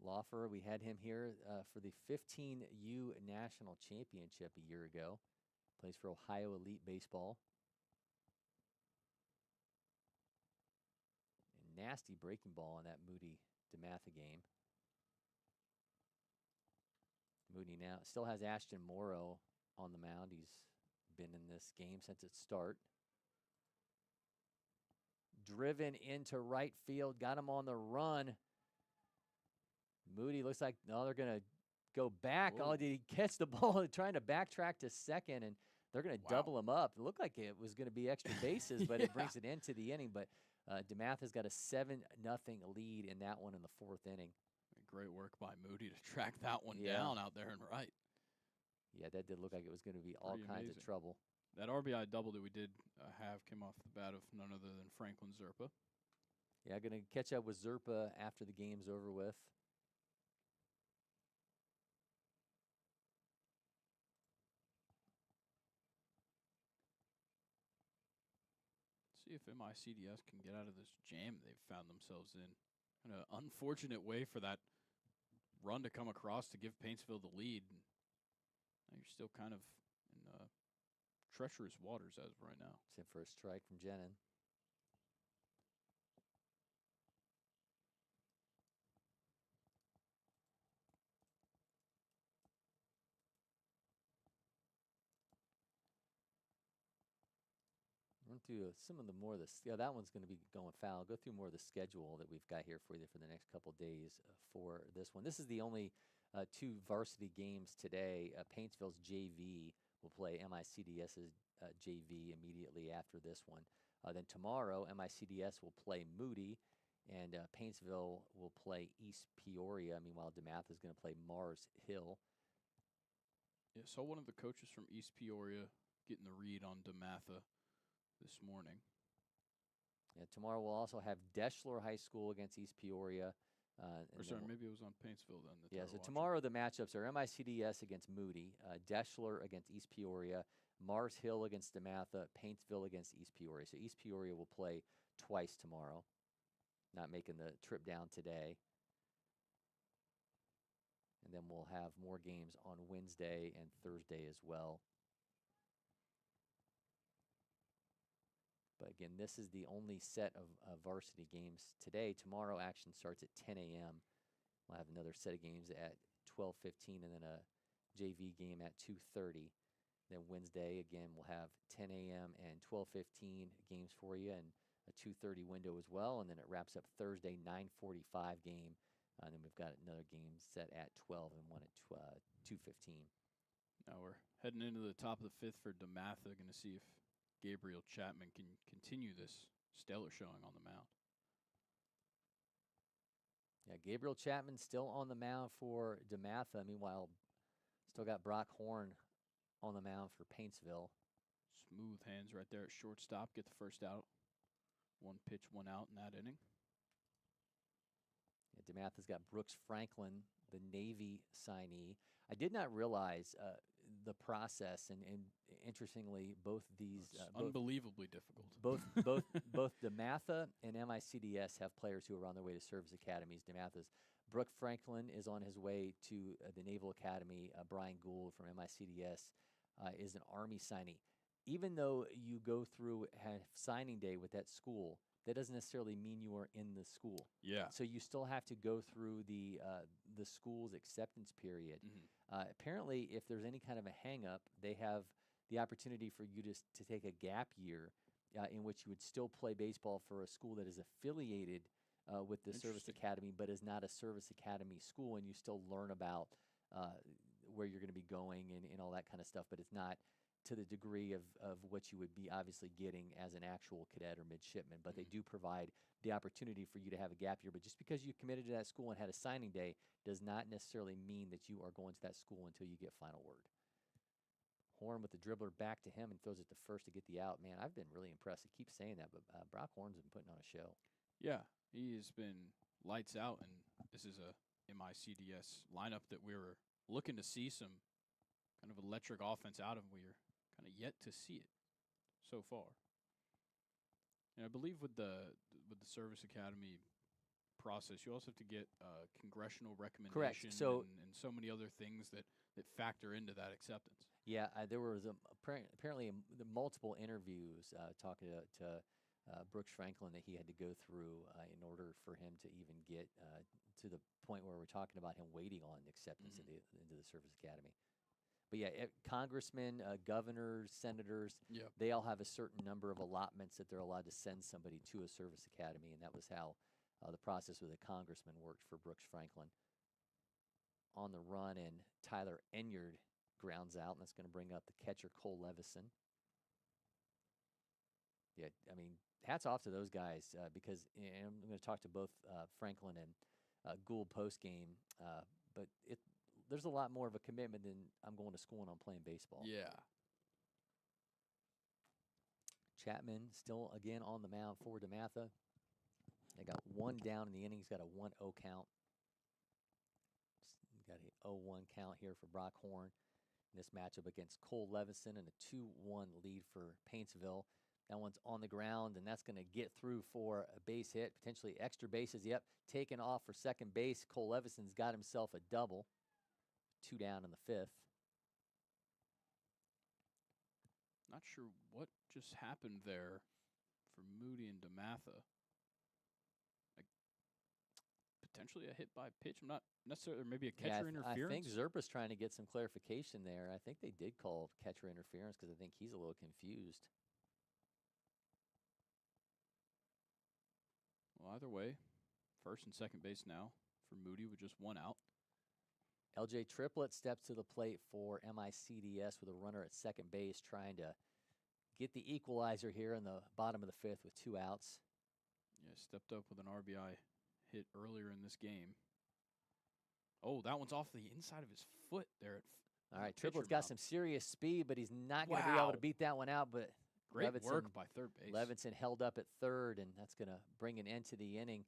Laufer, we had him here for the 15U National Championship a year ago. Plays for Ohio Elite Baseball. And nasty breaking ball on that Moody Dematha game. Moody now still has Ashton Morrow on the mound. He's been in this game since its start. Driven into right field, got him on the run. Moody looks like, no, they're going to go back. Whoa. Oh, did he catch the ball? Trying to backtrack to second, and they're going to double him up. It looked like it was going to be extra bases, but it brings it into the inning. But Dematha's got a 7-0 lead in that one in the 4th inning. Great work by Moody to track that one down out there and right. Yeah, that did look like it was going to be all kinds of trouble. That RBI double that we did have came off the bat of none other than Franklin Zerpa. Yeah, going to catch up with Zerpa after the game's over with. See if MICDS can get out of this jam they've found themselves in. Kind of unfortunate way for that run to come across to give Paintsville the lead. Now you're still kind of in treacherous waters as of right now. It's in for a strike from Jenin. Run through some of the more of the, yeah, that one's going to be going foul. Go through more of the schedule that we've got here for you for the next couple days for this one. This is the only 2 varsity games today. Paintsville's JV will play MICDS's JV immediately after this one. Then tomorrow, MICDS will play Moody, And Paintsville will play East Peoria. Meanwhile, Dematha is going to play Mars Hill. Yeah, saw one of the coaches from East Peoria getting the read on Dematha this morning. Yeah, tomorrow we'll also have Deschler High School against East Peoria. Or sorry, maybe it was on Paintsville then. Yeah, so tomorrow the matchups are MICDS against Moody, Deschler against East Peoria, Mars Hill against Dematha, Paintsville against East Peoria. So East Peoria will play twice tomorrow, not making the trip down today. And then we'll have more games on Wednesday and Thursday as well. But again, this is the only set of varsity games today. Tomorrow action starts at 10 a.m. We'll have another set of games at 12:15 and then a JV game at 2:30. Then Wednesday, again, we'll have 10 a.m. and 12:15 games for you and a 2:30 window as well. And then it wraps up Thursday, 9:45 game. And then we've got another game set at 12 and one at 2:15. Now we're heading into the top of the fifth for Dematha. Going to see if Gabriel Chapman can continue this stellar showing on the mound. Yeah, Gabriel Chapman still on the mound for Dematha. Meanwhile, still got Brock Horn on the mound for Paintsville. Smooth hands right there at shortstop. Get the first out. One pitch, one out in that inning. Yeah, Dematha's got Brooks Franklin, the Navy signee. I did not realize the process, and interestingly, both these unbelievably difficult. Both Dematha and MICDS have players who are on their way to service academies. Dematha's Brooks Franklin is on his way to the Naval Academy. Brian Gould from MICDS is an Army signee. Even though you go through have signing day with that school, that doesn't necessarily mean you are in the school. Yeah. So you still have to go through the school's acceptance period. Apparently, if there's any kind of a hang-up, they have the opportunity for you to take a gap year in which you would still play baseball for a school that is affiliated with the service academy, but is not a service academy school, and you still learn about where you're going to be going and all that kind of stuff, but it's not to the degree of what you would be obviously getting as an actual cadet or midshipman. But they do provide the opportunity for you to have a gap year. But just because you committed to that school and had a signing day does not necessarily mean that you are going to that school until you get final word. Horn with the dribbler back to him and throws it to first to get the out. Man, I've been really impressed. I keep saying that, but Brock Horn's been putting on a show. Yeah, he has been lights out, and this is a MICDS lineup that we were looking to see some kind of electric offense out of. We are kind of yet to see it so far. And I believe with the Service Academy process, you also have to get congressional recommendation. Correct. So and so many other things that factor into that acceptance. Yeah, there was apparently multiple interviews talking to Brooks Franklin that he had to go through in order for him to even get to the point where we're talking about him waiting on acceptance into the Service Academy. But yeah, congressmen, governors, senators, they all have a certain number of allotments that they're allowed to send somebody to a service academy, and that was how the process with a congressman worked for Brooks Franklin. On the run, and Tyler Enyard grounds out, and that's going to bring up the catcher, Cole Levison. Yeah, I mean, hats off to those guys because and I'm going to talk to both Franklin and Gould post-game, but there's a lot more of a commitment than I'm going to school and I'm playing baseball. Yeah. Chapman still, again, on the mound for Dematha. They got one down in the inning. He's got a 1-0 count. Got a 0-1 count here for Brock Horn in this matchup against Cole Levison and a 2-1 lead for Paintsville. That one's on the ground, and that's going to get through for a base hit, potentially extra bases. Yep, taken off for second base. Cole Levison's got himself a double. 2 down in the fifth. Not sure what just happened there for Moody and Dematha. Like potentially a hit by pitch. I'm not necessarily, maybe a catcher interference. I think Zerpa's trying to get some clarification there. I think they did call catcher interference because I think he's a little confused. Well, either way, first and second base now for Moody with just one out. LJ Triplett steps to the plate for MICDS with a runner at second base, trying to get the equalizer here in the bottom of the fifth with 2 outs. Yeah, stepped up with an RBI hit earlier in this game. Oh, that one's off the inside of his foot there. All right, Triplett's got some serious speed, but he's not going to be able to beat that one out. But great work by third base. Levinson held up at third, and that's going to bring an end to the inning.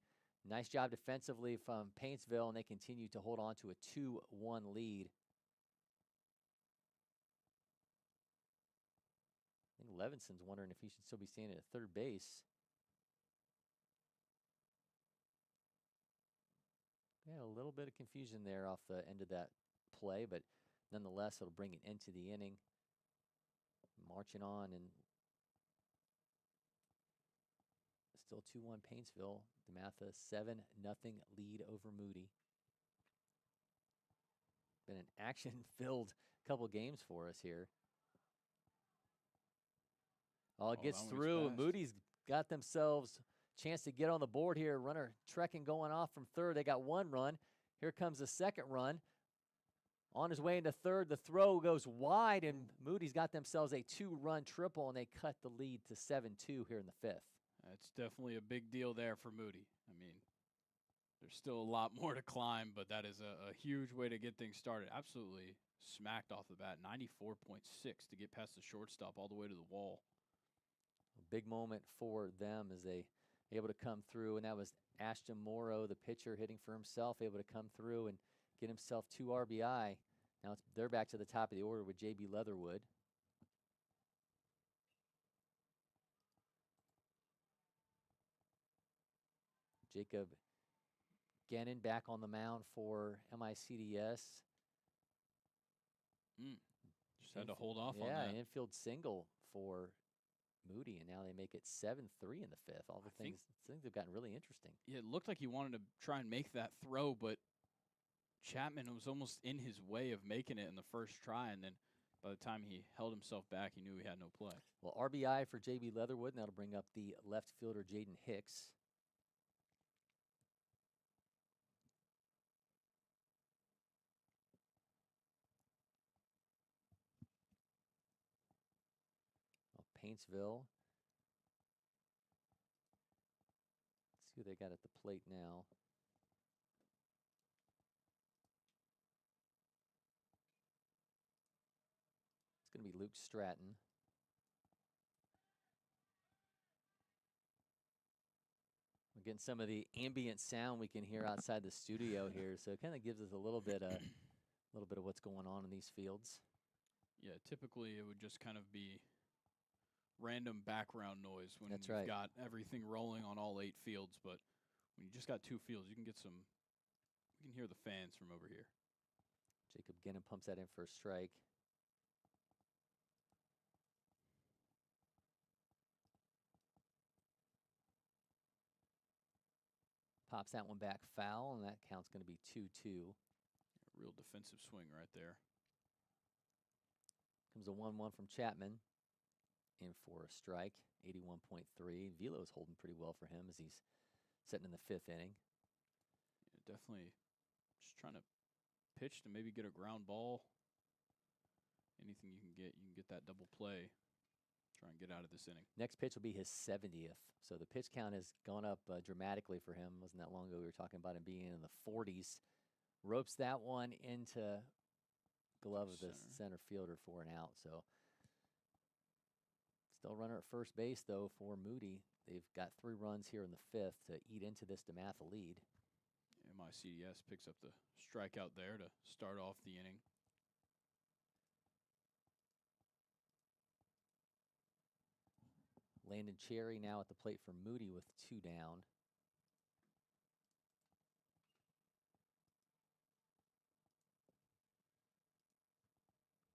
Nice job defensively from Paintsville, and they continue to hold on to a 2-1 lead. I think Levinson's wondering if he should still be standing at third base. Yeah, a little bit of confusion there off the end of that play, but nonetheless, it'll bring an end to the inning. Marching on, and still 2-1 Paintsville. Dematha 7-0 lead over Moody. Been an action-filled couple games for us here. Oh, it gets through. Moody's got themselves a chance to get on the board here. Runner trekking going off from third. They got one run. Here comes the second run. On his way into third, the throw goes wide, and Moody's got themselves a 2-run triple, and they cut the lead to 7-2 here in the fifth. That's definitely a big deal there for Moody. I mean, there's still a lot more to climb, but that is a huge way to get things started. Absolutely smacked off the bat. 94.6 to get past the shortstop all the way to the wall. A big moment for them as they able to come through, and that was Ashton Morrow, the pitcher, hitting for himself, able to come through and get himself 2 RBI. Now they're back to the top of the order with J.B. Leatherwood. Jacob Gannon back on the mound for MICDS. Just had to hold off on that. that. Yeah, infield single for Moody, and now they make it 7-3 in the fifth. All the things have gotten really interesting. Yeah, it looked like he wanted to try and make that throw, but Chapman was almost in his way of making it in the first try, and then by the time he held himself back, he knew he had no play. Well, RBI for J.B. Leatherwood, and that'll bring up the left fielder Jaden Hicks. Well, Paintsville. Let's see who they got at the plate now. It's going to be Luke Stratton. We're getting some of the ambient sound we can hear outside the studio here, so it kind of gives us a little bit of what's going on in these fields. Yeah, typically it would just kind of be random background noise when That's you've right. got everything rolling on all 8 fields, but when you just got 2 fields, you can get some. You can hear the fans from over here. Jacob Gannon pumps that in for a strike. Pops that one back foul, and that count's going to be 2-2. Real defensive swing right there. Comes a 1-1 from Chapman. In for a strike, 81.3. Velo's holding pretty well for him as he's sitting in the 5th inning. Yeah, definitely just trying to pitch to maybe get a ground ball. Anything you can get that double play. Try and get out of this inning. Next pitch will be his 70th. So the pitch count has gone up dramatically for him. Wasn't that long ago we were talking about him being in the 40s. Ropes that one into glove of the center fielder for an out. So still runner at first base, though, for Moody. They've got 3 runs here in the 5th to eat into this Dematha lead. MICDS picks up the strikeout there to start off the inning. Landon Cherry now at the plate for Moody with 2 down.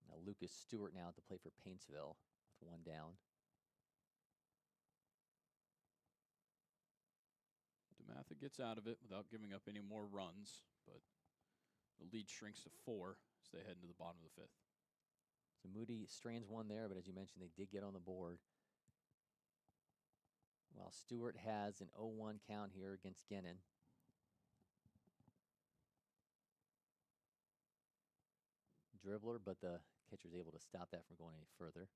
Now Lucas Stewart now at the plate for Paintsville with 1 down. Dematha gets out of it without giving up any more runs, but the lead shrinks to 4 as they head into the bottom of the 5th. So Moody strains one there, but as you mentioned, they did get on the board. While Stewart has an 0-1 count here against Gannon. Dribbler, but the catcher's able to stop that from going any further.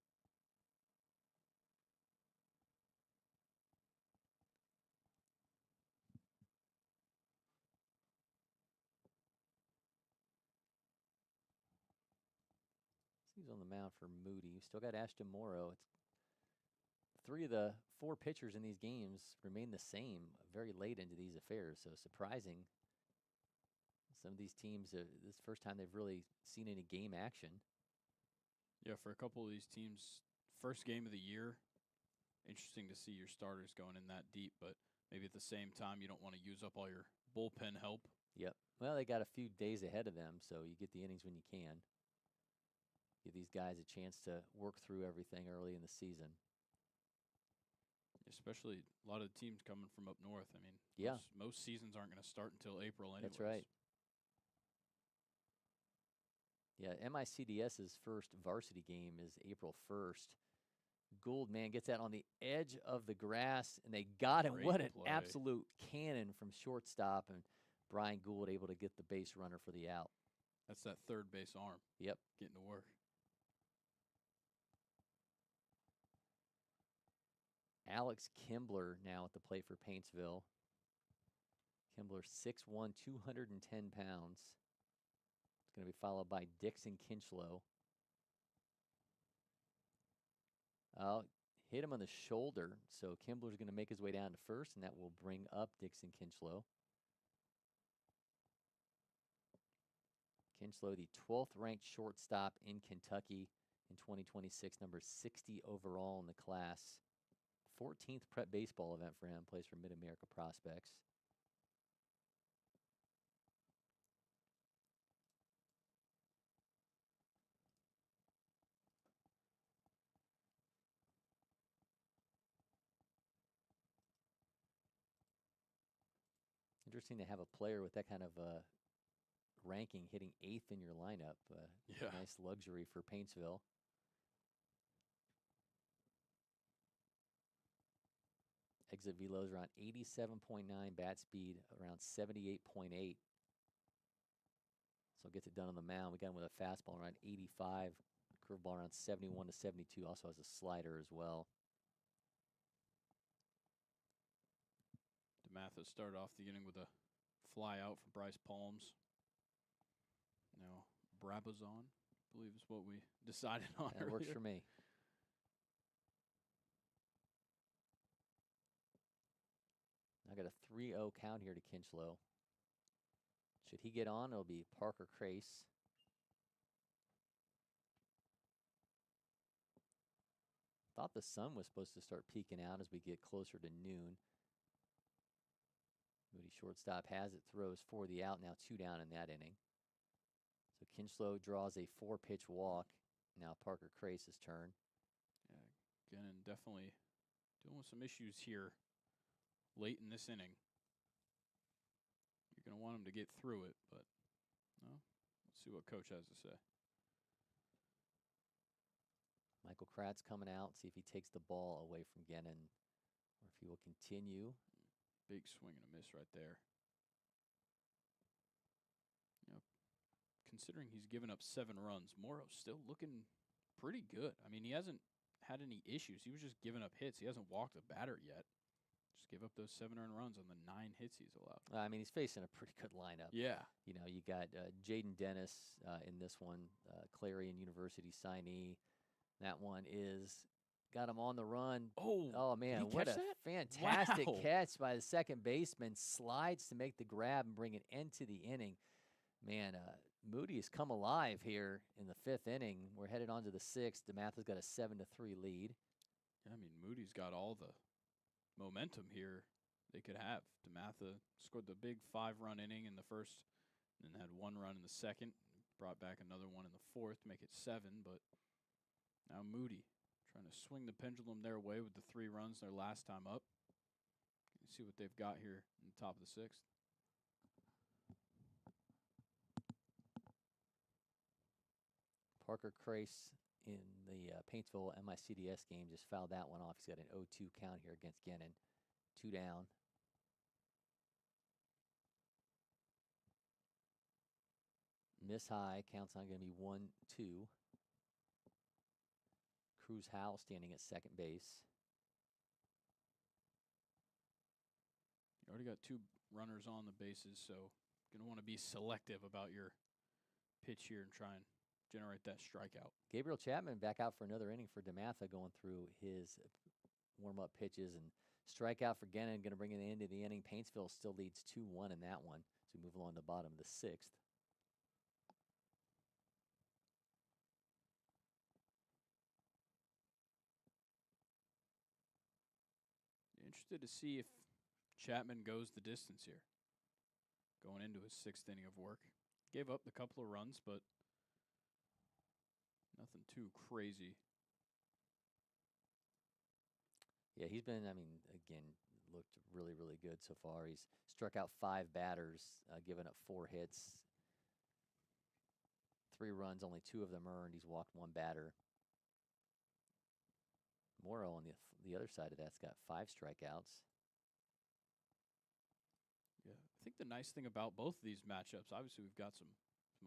on the mound for Moody. Still got Ashton Morrow. It's 3 of the 4 pitchers in these games remain the same very late into these affairs. So surprising. Some of these teams, this is the first time they've really seen any game action. Yeah, for a couple of these teams, first game of the year, interesting to see your starters going in that deep, but maybe at the same time you don't want to use up all your bullpen help. Yep. Well, they got a few days ahead of them, so you get the innings when you can. Give these guys a chance to work through everything early in the season. Especially a lot of the teams coming from up north. I mean, yeah, most seasons aren't going to start until April anyways. That's right. Yeah, MICDS's first varsity game is April 1st. Gould, man, gets that on the edge of the grass, and they got him. What an absolute cannon from shortstop, and Brian Gould able to get the base runner for the out. That's that third base arm. Yep. Getting to work. Alex Kimbler now at the plate for Paintsville. Kimbler 6'1", 210 pounds. It's going to be followed by Dixon Kinchlow. Hit him on the shoulder, so Kimbler's going to make his way down to first, and that will bring up Dixon Kinchlow. Kinchlow, the 12th ranked shortstop in Kentucky in 2026, number 60 overall in the class. 14th prep baseball event for him, plays for Mid-America Prospects. Interesting to have a player with that kind of ranking hitting 8th in your lineup. Yeah. Nice luxury for Paintsville. Exit velos around 87.9, bat speed around 78.8. So gets it done on the mound. We got him with a fastball around 85, curveball around 71 to 72. Also has a slider as well. Dematha started off the inning with a fly out for Bryce Palms. Now Brabazon, I believe is what we decided on. That works for me. I got a 3-0 count here to Kinchlow. Should he get on, it'll be Parker Crace. Thought the sun was supposed to start peeking out as we get closer to noon. Moody shortstop has it, throws for the out, now 2 down in that inning. So Kinchlow draws a 4-pitch walk. Now Parker Crace's turn. Yeah, Gannon definitely dealing with some issues here late in this inning. You're going to want him to get through it, but no, let's see what Coach has to say. Michael Kratz coming out, see if he takes the ball away from Gannon or if he will continue. Big swing and a miss right there. You know, considering he's given up 7 runs, Morrow's still looking pretty good. I mean, he hasn't had any issues. He was just giving up hits. He hasn't walked a batter yet. Just gave up those 7 earned runs on the 9 hits he's allowed. I mean, he's facing a pretty good lineup. Yeah. You know, you got Jaden Dennis in this one, Clarion University signee. That one is got him on the run. Oh man, what a fantastic catch by the second baseman. Slides to make the grab and bring an end to the inning. Man, Moody has come alive here in the 5th inning. We're headed on to the 6th. Dematha's got a 7-3 lead. Yeah, I mean, Moody's got all the momentum here they could have. Dematha scored the big 5-run inning in the first, and then had 1 run in the second. Brought back another one in the 4th to make it 7, but now Moody trying to swing the pendulum their way with the 3 runs their last time up. You see what they've got here in the top of the 6th. Parker Crace in the Paintsville MICDS game just fouled that one off. He's got an 0-2 count here against Gannon. 2 down. Miss high, counts on going to be 1-2. Cruz Howell standing at second base. You already got 2 runners on the bases, so going to want to be selective about your pitch here and try and generate that strikeout. Gabriel Chapman back out for another inning for Dematha, going through his warm-up pitches and strikeout for Gannon, going to bring it into the inning. Paintsville still leads 2-1 in that one as we move along to the bottom of the 6th. Interested to see if Chapman goes the distance here, going into his 6th inning of work. Gave up a couple of runs, but nothing too crazy. Yeah, he's been, I mean, again, looked really, really good so far. He's struck out 5 batters, given up 4 hits, 3 runs, only 2 of them earned. He's walked 1 batter. Morrow on the other side of that's got 5 strikeouts. Yeah, I think the nice thing about both of these matchups, obviously we've got some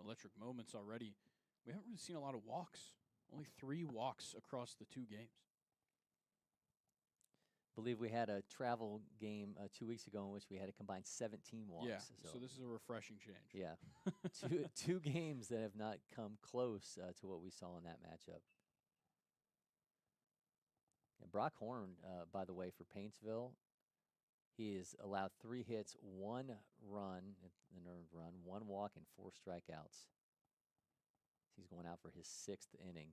electric moments already. We haven't really seen a lot of walks. Only 3 walks across the 2 games. Believe we had a travel game 2 weeks ago in which we had to combine 17 walks. Yeah, so this is a refreshing change. Yeah, two games that have not come close to what we saw in that matchup. And Brock Horn, by the way, for Paintsville, he has allowed 3 hits, 1 run, an earned run, 1 walk, and 4 strikeouts. He's going out for his 6th inning.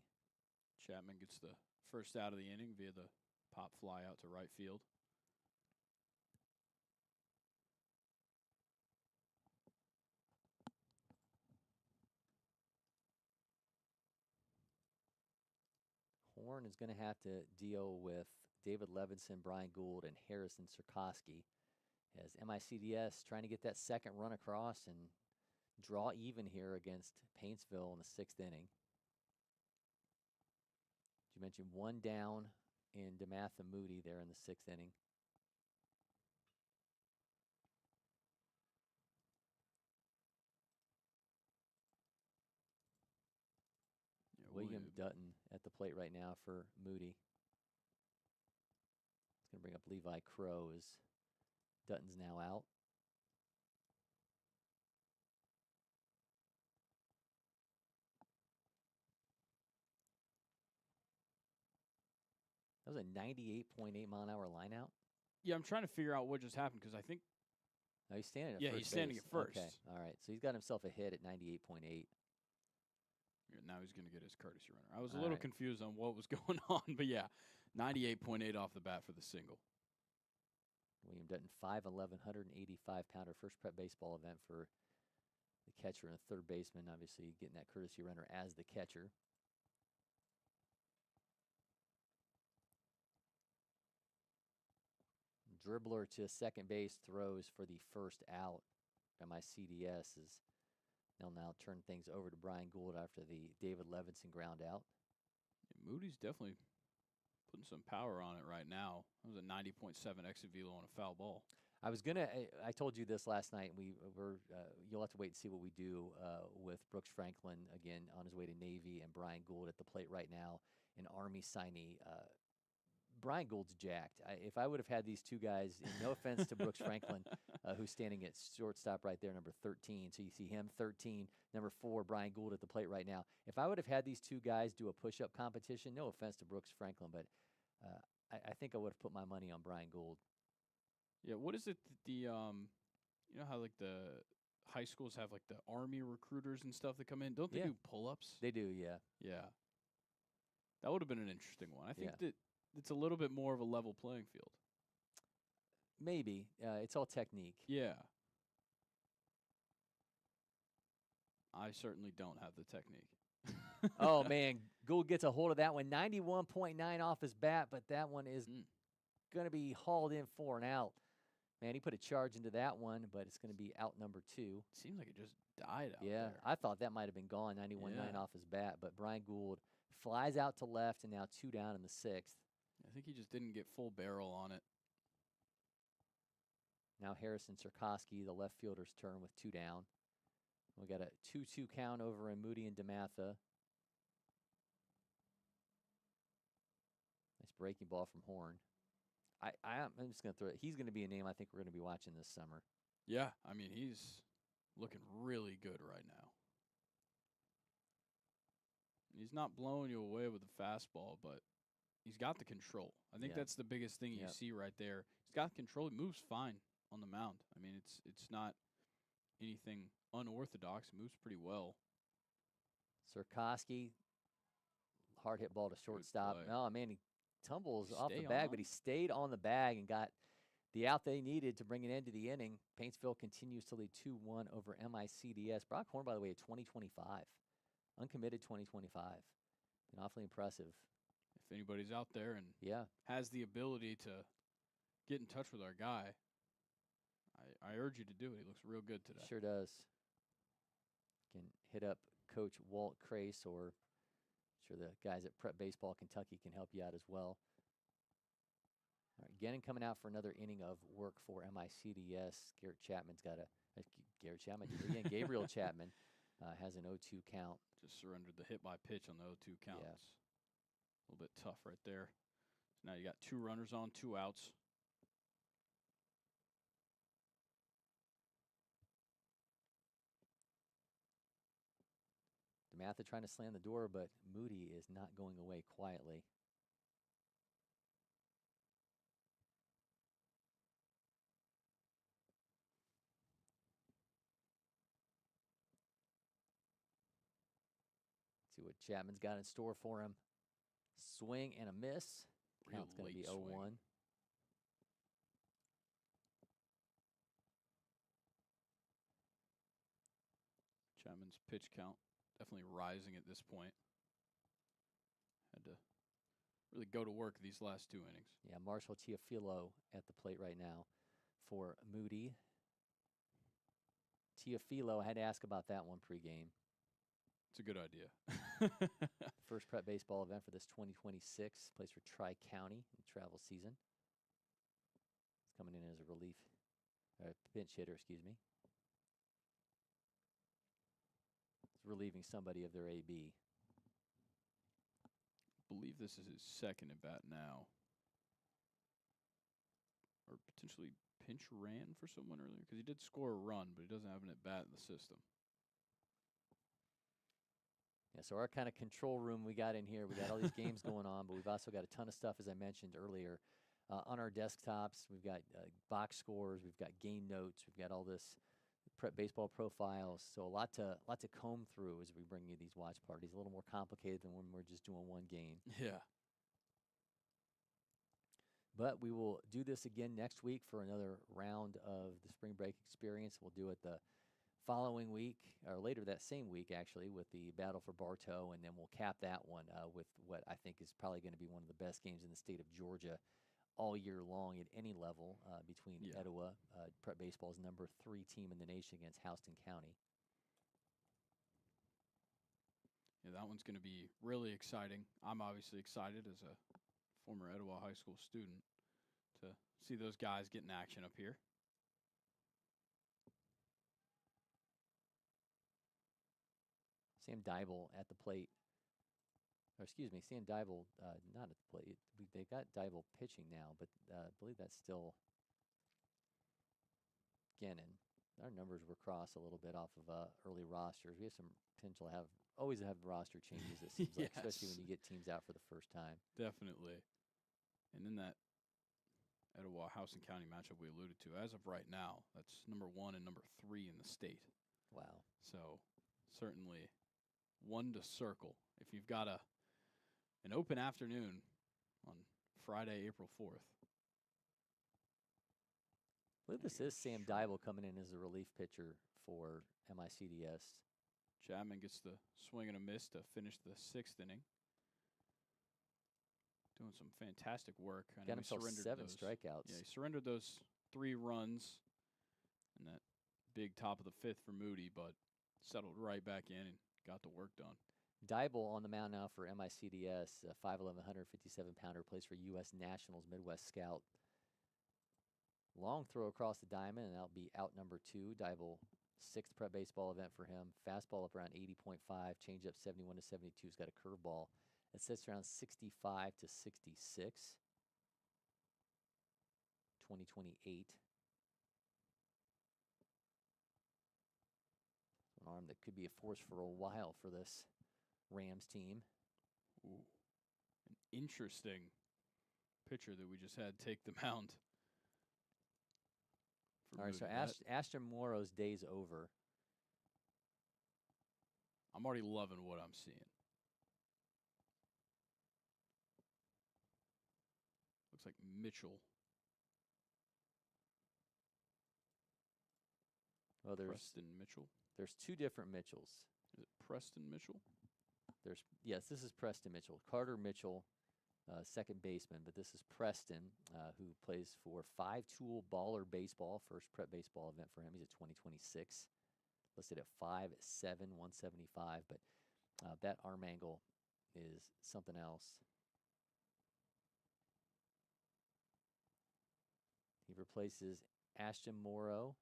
Chapman gets the first out of the inning via the pop fly out to right field. Horn is going to have to deal with David Levinson, Brian Gould, and Harrison Sirkowski as MICDS trying to get that 2nd run across and draw even here against Paintsville in the 6th inning. You mentioned 1 down in Dematha-Moody there in the 6th inning. Yeah, William Dutton at the plate right now for Moody. It's going to bring up Levi Crow as Dutton's now out. That was a 98.8 mile an hour line out. Yeah, I'm trying to figure out what just happened because I think. No, he's standing at yeah, first he's standing base. at first. Okay, all right. So he's got himself a hit at 98.8. Yeah, now he's going to get his courtesy runner. I was a little confused on what was going on, but yeah, 98.8 off the bat for the single. William Dutton, 5'11", 185-pounder, first prep baseball event for the catcher and the 3rd baseman, obviously getting that courtesy runner as the catcher. Dribbler to 2nd base, throws for the 1st out. MICDS is they'll now turn things over to Brian Gould after the David Levinson ground out. Yeah, Moody's definitely putting some power on it right now. That was a 90.7 exit velo on a foul ball. I told you this last night. You'll have to wait and see what we do with Brooks Franklin again on his way to Navy and Brian Gould at the plate right now, an Army signee. Brian Gould's jacked. If I would have had these 2 guys, and no offense to Brooks Franklin, who's standing at shortstop right there, number 13. So you see him, 13, number 4, Brian Gould at the plate right now. If I would have had these 2 guys do a push-up competition, no offense to Brooks Franklin, but I think I would have put my money on Brian Gould. Yeah, what is it that you know how like the high schools have like the Army recruiters and stuff that come in? Don't they do pull-ups? They do, yeah. Yeah. That would have been an interesting one. I think Yeah. that it's a little bit more of a level playing field. Maybe. It's all technique. Yeah. I certainly don't have the technique. Oh, man. Gould gets a hold of that one. 91.9 off his bat, but that one is going to be hauled in for an out. Man, he put a charge into that one, but it's going to be out number 2. Seems like it just died out there. I thought that might have been gone, 91.9 off his bat, but Brian Gould flies out to left and now 2 down in the 6th. I think he just didn't get full barrel on it. Now Harrison Sirkowski, the left fielder's turn with 2 down. We got a 2-2 count over in Moody and Dematha. Nice breaking ball from Horn. I'm just going to throw it. He's going to be a name I think we're going to be watching this summer. Yeah, I mean, he's looking really good right now. He's not blowing you away with the fastball, but he's got the control. I think that's the biggest thing you see right there. He's got control. He moves fine on the mound. I mean, it's not anything unorthodox. He moves pretty well. Sirkoski, hard hit ball to shortstop. Oh, man, he tumbles off the Stay bag, on? but he stayed on the bag and got the out they needed to bring it into the inning. Paintsville continues to lead 2-1 over MICDS. Brock Horn, by the way, at 2025. Uncommitted 2025. Been awfully impressive. If anybody's out there and has the ability to get in touch with our guy, I urge you to do it. He looks real good today. Sure does. Can hit up Coach Walt Crace, or I'm sure the guys at Prep Baseball Kentucky can help you out as well. All right, Gannon coming out for another inning of work for MICDS. Garrett Chapman's got Gabriel Chapman has an 0-2 count. Just surrendered the hit by pitch on the 0-2 count. Yeah. A little bit tough right there. So now you got 2 runners on, 2 outs. Dematha trying to slam the door, but Moody is not going away quietly. See what Chapman's got in store for him. Swing and a miss. Count's going to be 0-1. Chapman's pitch count definitely rising at this point. Had to really go to work these last 2 innings. Yeah, Marshall Teofilo at the plate right now for Moody. Teofilo, I had to ask about that one pregame. It's a good idea. First prep baseball event for this 2026. Plays for Tri-County in the travel season. He's coming in as a pinch hitter, excuse me. He's relieving somebody of their AB. I believe this is his second at bat now. Or potentially pinch ran for someone earlier, because he did score a run, but he doesn't have an at bat in the system. Yeah, so our kind of control room we got in here, we got all these games going on, but we've also got a ton of stuff, as I mentioned earlier, on our desktops. We've got box scores, we've got game notes, we've got all this prep baseball profiles. So a lot to comb through as we bring you these watch parties. A little more complicated than when we're just doing one game. Yeah. But we will do this again next week for another round of the spring break experience. We'll do it the following week, or later that same week, actually, with the Battle for Bartow, and then we'll cap that one with what I think is probably going to be one of the best games in the state of Georgia all year long at any level between Etowah, Prep Baseball's number 3 team in the nation, against Houston County. Yeah, that one's going to be really exciting. I'm obviously excited as a former Etowah High School student to see those guys getting action up here. Sam Dybel at the plate. Or excuse me, Sam Dybel not at the plate. They've got Dybel pitching now, but I believe that's still Gannon. Our numbers were crossed a little bit off of early rosters. We have some potential to always have roster changes, it seems like, especially when you get teams out for the first time. Definitely. And in that Etowah Houston County matchup we alluded to, as of right now, that's number 1 and number 3 in the state. Wow. So certainly one to circle. If you've got an open afternoon on Friday, April 4th. I believe this is Sam Dybel coming in as a relief pitcher for MICDS. Chapman gets the swing and a miss to finish the 6th inning. Doing some fantastic work. Got himself 7 strikeouts. Yeah, he surrendered those 3 runs in that big top of the 5th for Moody, but settled right back in and got the work done. Dybel on the mound now for MICDS, a 5'11", 157-pounder, plays for U.S. Nationals Midwest Scout. Long throw across the diamond, and that'll be out number 2. Dybel, 6th prep baseball event for him. Fastball up around 80.5, changeup 71 to 72. He's got a curveball that sits around 65 to 66. 2028. An arm that could be a force for a while for this Rams team. Ooh, an interesting pitcher that we just had take the mound. All right, so Ashton Morrow's day's over. I'm already loving what I'm seeing. Looks like Mitchell. Well, Preston Mitchell. There's two different Mitchells. Is it Preston Mitchell? Yes, this is Preston Mitchell. Carter Mitchell, second baseman, but this is Preston, who plays for 5-tool baller baseball, first prep baseball event for him. He's at 2026, listed at 5'7", 175, but that arm angle is something else. He replaces Ashton Morrow.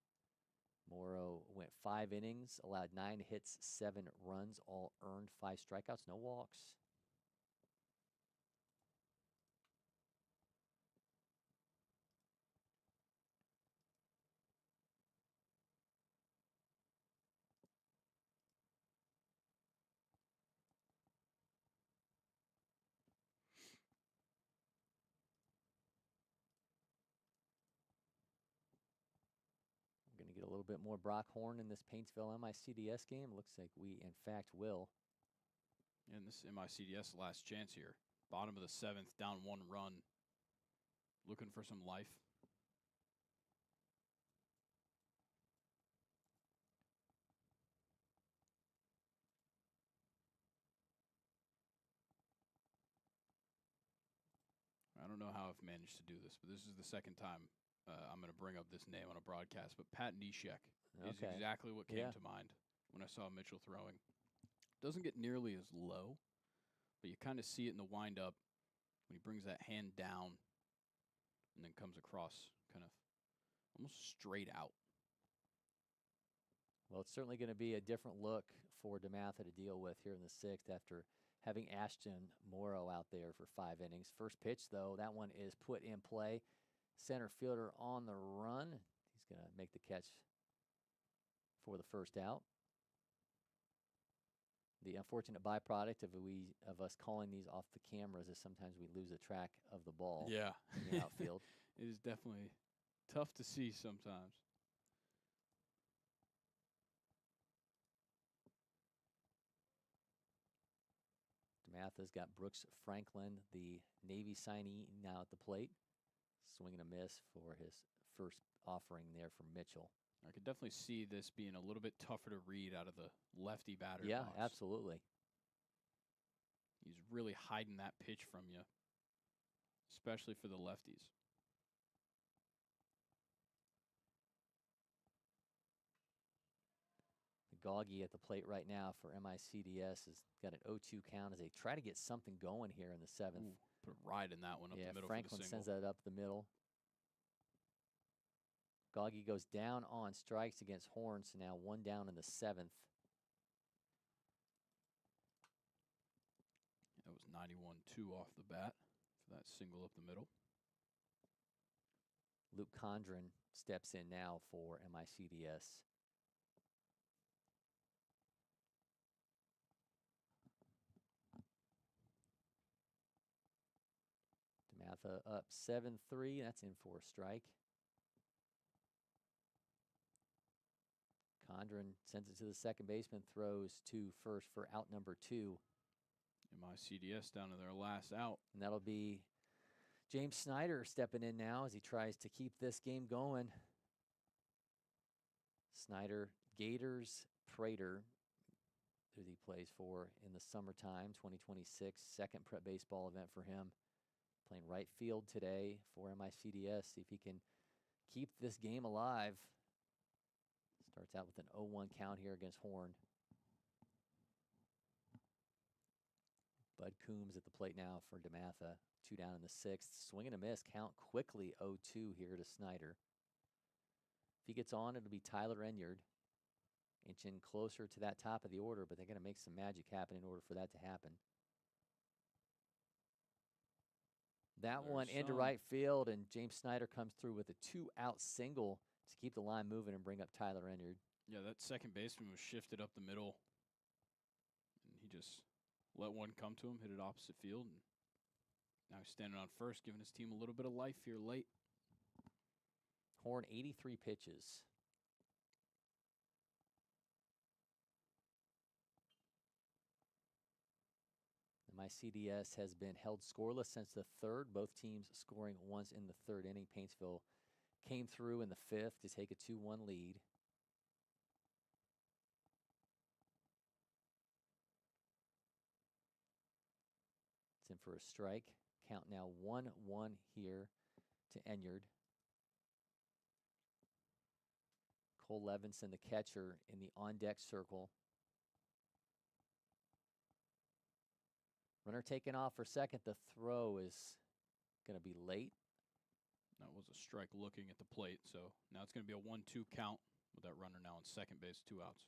Morrow went 5 innings, allowed 9 hits, 7 runs, all earned, 5 strikeouts, no walks. We're going to get a little bit more Brock Horn in this Paintsville MICDS game. Looks like we, in fact, will. And this MICDS last chance here. Bottom of the 7th, down 1 run. Looking for some life. I don't know how I've managed to do this, but this is the second time I'm going to bring up this name on a broadcast. But Pat Neshek is exactly what came to mind when I saw Mitchell throwing. Doesn't get nearly as low, but you kind of see it in the windup when he brings that hand down and then comes across kind of almost straight out. Well, it's certainly going to be a different look for Dematha to deal with here in the 6th after having Ashton Morrow out there for 5 innings. First pitch, though, that one is put in play. Center fielder on the run. He's going to make the catch for the first out. The unfortunate byproduct of us calling these off the cameras is sometimes we lose the track of the ball. Yeah. In the outfield. It is definitely tough to see sometimes. Dematha's got Brooks Franklin, the Navy signee, now at the plate. Swing and a miss for his first offering there from Mitchell. I could definitely see this being a little bit tougher to read out of the lefty batter. Yeah, box. absolutely. He's really hiding that pitch from you, especially for the lefties. Goggy at the plate right now for MICDS has got an 0-2 count as they try to get something going here in the 7th. Ooh, put a ride in that one up the middle. Franklin for the sends that up the middle. Goggy goes down on strikes against Horn, so now 1 down in the 7th. That was 91-2 off the bat for that single up the middle. Luke Condren steps in now for MICDS. Dematha up 7-3. That's in for a strike. Condren sends it to the second baseman, throws to first for out number 2. MICDS down to their last out. And that'll be James Snyder stepping in now as he tries to keep this game going. Snyder, Gators, Prater, who he plays for in the summertime, 2026, second prep baseball event for him. Playing right field today for MICDS. See if he can keep this game alive. Starts out with an 0-1 count here against Horn. Bud Coombs at the plate now for Dematha. 2 down in the 6th. Swing and a miss. Count quickly 0-2 here to Snyder. If he gets on, it'll be Tyler Enyard. Inching closer to that top of the order, but they're going to make some magic happen in order for that to happen. That one into right field, and James Snyder comes through with a 2-out single to keep the line moving and bring up Tyler Enyard. Yeah, that second baseman was shifted up the middle, and he just let one come to him, hit it opposite field, and now he's standing on first, giving his team a little bit of life here late. Horn, 83 pitches. MICDS has been held scoreless since the third, both teams scoring once in the third inning. Paintsville came through in the fifth to take a 2-1 lead. It's in for a strike. Count now 1-1 here to Enyard. Cole Levinson, the catcher, in the on-deck circle. Runner taken off for second. The throw is going to be late. That was a strike looking at the plate, so now it's going to be a 1-2 count with that runner now on second base, 2 outs.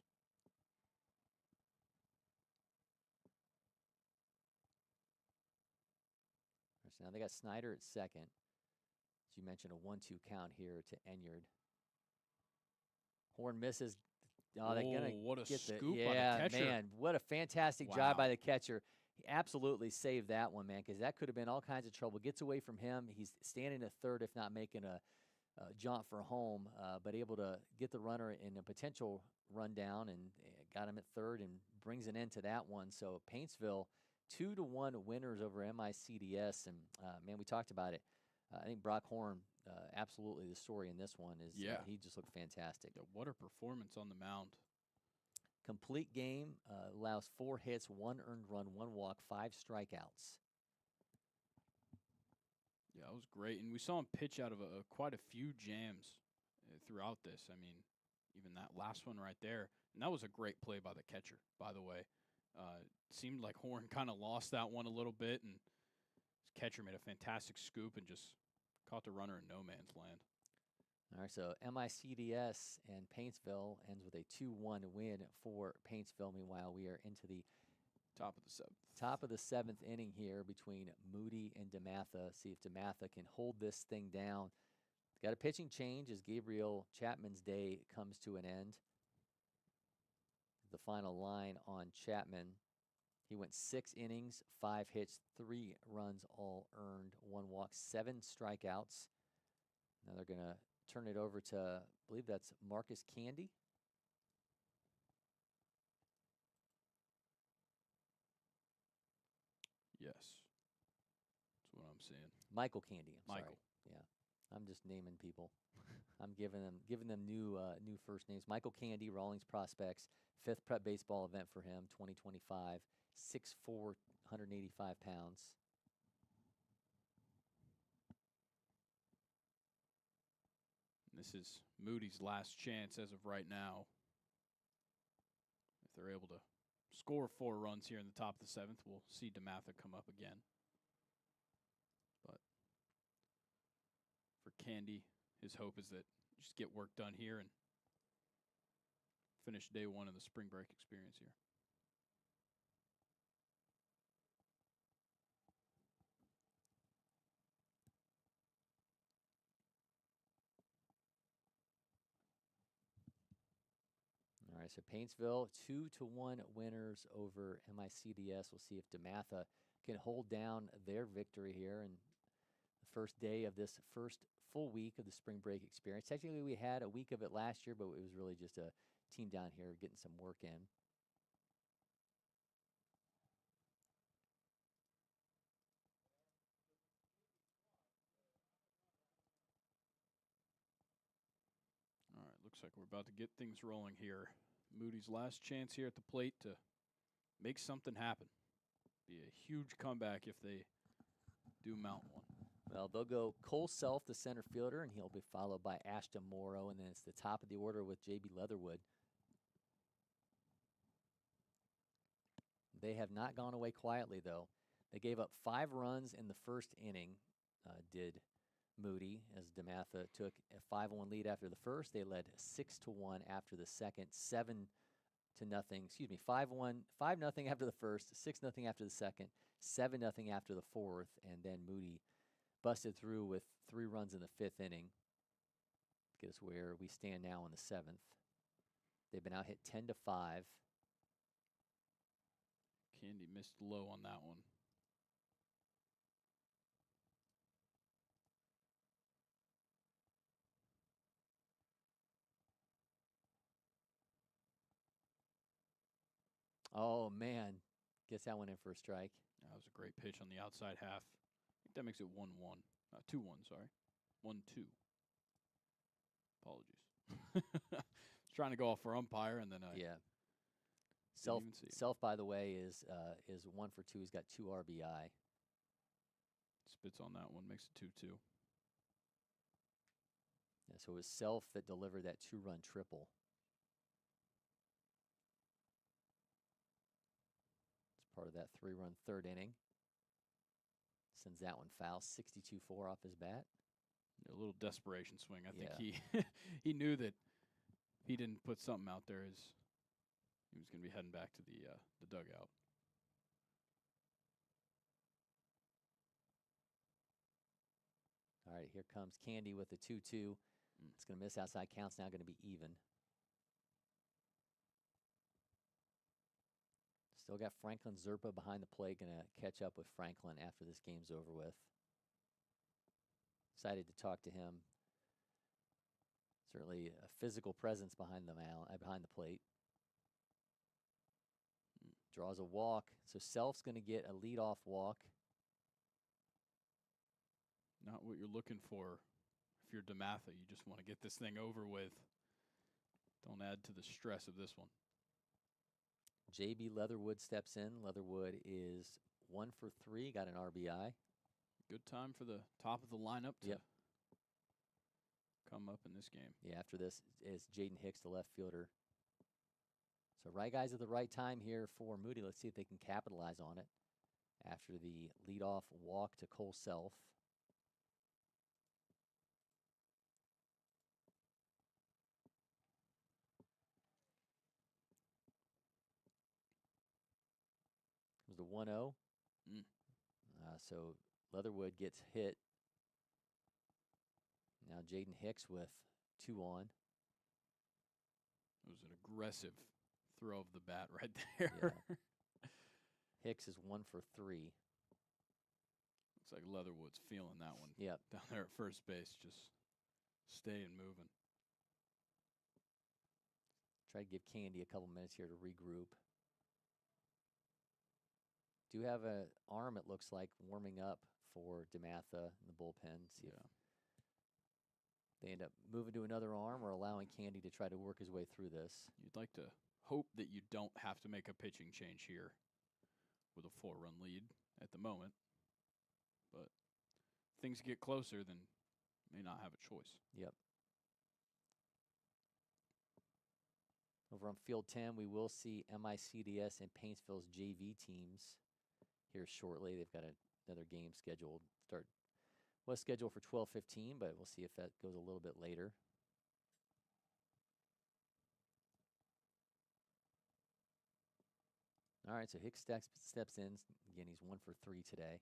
So now they got Snyder at second. As you mentioned, a 1-2 count here to Enyard. Horn misses. Oh, they're gonna what a get scoop the, by the catcher. Man, what a fantastic job by the catcher. He absolutely saved that one, man, because that could have been all kinds of trouble. Gets away from him. He's standing at third, if not making a jaunt for home, but able to get the runner in a potential rundown and got him at third and brings an end to that one. So Paintsville, 2-1 winners over MICDS. And, man, we talked about it. I think Brock Horn, absolutely the story in this one is he just looked fantastic. Yeah, what a performance on the mound. Complete game, allows 4 hits, 1 earned run, 1 walk, 5 strikeouts. Yeah, it was great. And we saw him pitch out of quite a few jams throughout this. I mean, even that last one right there. And that was a great play by the catcher, by the way. Seemed like Horn kind of lost that one a little bit, and his catcher made a fantastic scoop and just caught the runner in no man's land. All right, so MICDS and Paintsville ends with a 2-1 win for Paintsville. Meanwhile, we are into the top of the 7th. Top of the 7th inning here between Moody and Dematha. See if Dematha can hold this thing down. Got a pitching change as Gabriel Chapman's day comes to an end. The final line on Chapman. He went 6 innings, 5 hits, 3 runs all earned, 1 walk, 7 strikeouts. Now they're going to turn it over to, I believe that's Marcus Candy. Yes. That's what I'm saying. Michael Candy, I'm Michael. sorry. Yeah. I'm just naming people. I'm giving them new first names. Michael Candy, Rawlings Prospects, 5th prep baseball event for him, 2025, 6'4", 185 pounds. This is Moody's last chance as of right now. If they're able to score 4 runs here in the top of the 7th, we'll see Dematha come up again. But for Candy, his hope is that just get work done here and finish day 1 of the spring break experience here. All right, so Paintsville, 2-1 winners over MICDS. We'll see if Dematha can hold down their victory here in the first day of this first full week of the spring break experience. Technically, we had a week of it last year, but it was really just a team down here getting some work in. All right, looks like we're about to get things rolling here. Moody's last chance here at the plate to make something happen. Be a huge comeback if they do mount one. Well, they'll go Cole Self, the center fielder, and he'll be followed by Ashton Morrow, and then it's the top of the order with J.B. Leatherwood. They have not gone away quietly, though. They gave up 5 runs in the first inning, did Moody, as Dematha took a 5-1 lead after the first. They led 6-1 after the second, 5-0 after the first, 6-0 after the second, 7-0 after the fourth, and then Moody busted through with 3 runs in the 5th inning. Get us where we stand now in the 7th. They've been out hit 10-5. Candy missed low on that one. Oh, man. Gets that one in for a strike. That was a great pitch on the outside half. I think that makes it 1-1. 2-1, sorry. 1-2. Apologies. Trying to go off for umpire, and then I yeah. didn't even see it. Self, by the way, is 1 for 2. He's got 2 RBI. Spits on that one, makes it 2-2. Yeah, so it was Self that delivered that 2-run triple. It's part of that 3-run third inning. Sends that one foul, 62-4 off his bat. A little desperation swing. I think Yeah. he knew that if he didn't put something out there, he was going to be heading back to the dugout. All right, here comes Candy with the 2-2. It's going to miss outside. Count's now going to be even. Still got Franklin Zerpa behind the plate, going to catch up with Franklin after this game's over with. Excited to talk to him. Certainly a physical presence behind the plate. Draws a walk, so Self's going to get a leadoff walk. Not what you're looking for. If you're Dematha, you just want to get this thing over with. Don't add to the stress of this one. J.B. Leatherwood steps in. Leatherwood is 1 for 3, got an RBI. Good time for the top of the lineup to Yep. come up in this game. Yeah, after this is Jaden Hicks, the left fielder. So right guys at the right time here for Moody. Let's see if they can capitalize on it after the leadoff walk to Cole Self. Comes the 1-0. So Leatherwood gets hit. Now Jaden Hicks with 2 on. It was an aggressive throw of the bat right there. Yeah. Hicks is 1 for 3. Looks like Leatherwood's feeling that one. Yep. Down there at first base, just staying moving. Try to give Candy a couple minutes here to regroup. Do have an arm, it looks like, warming up for Dematha in the bullpen. See if they end up moving to another arm or allowing Candy to try to work his way through this. You'd like to hope that you don't have to make a pitching change here with a 4-run lead at the moment. But if things get closer, then may not have a choice. Yep. Over on Field 10, we will see MICDS and Paintsville's JV teams here shortly. They've got another game scheduled. Was scheduled for 12:15, but we'll see if that goes a little bit later. All right, so Hicks steps in. Again, he's 1 for 3 today.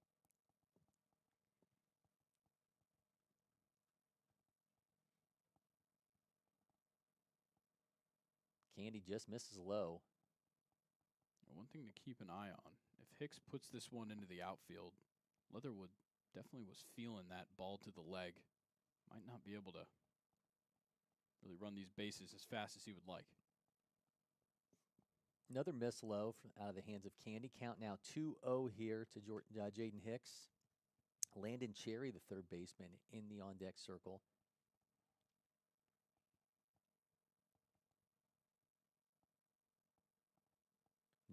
Candy just misses low. One thing to keep an eye on, if Hicks puts this one into the outfield, Leatherwood definitely was feeling that ball to the leg. Might not be able to really run these bases as fast as he would like. Another miss low out of the hands of Candy. Count now 2-0 here to Jaden Hicks. Landon Cherry, the third baseman, in the on-deck circle.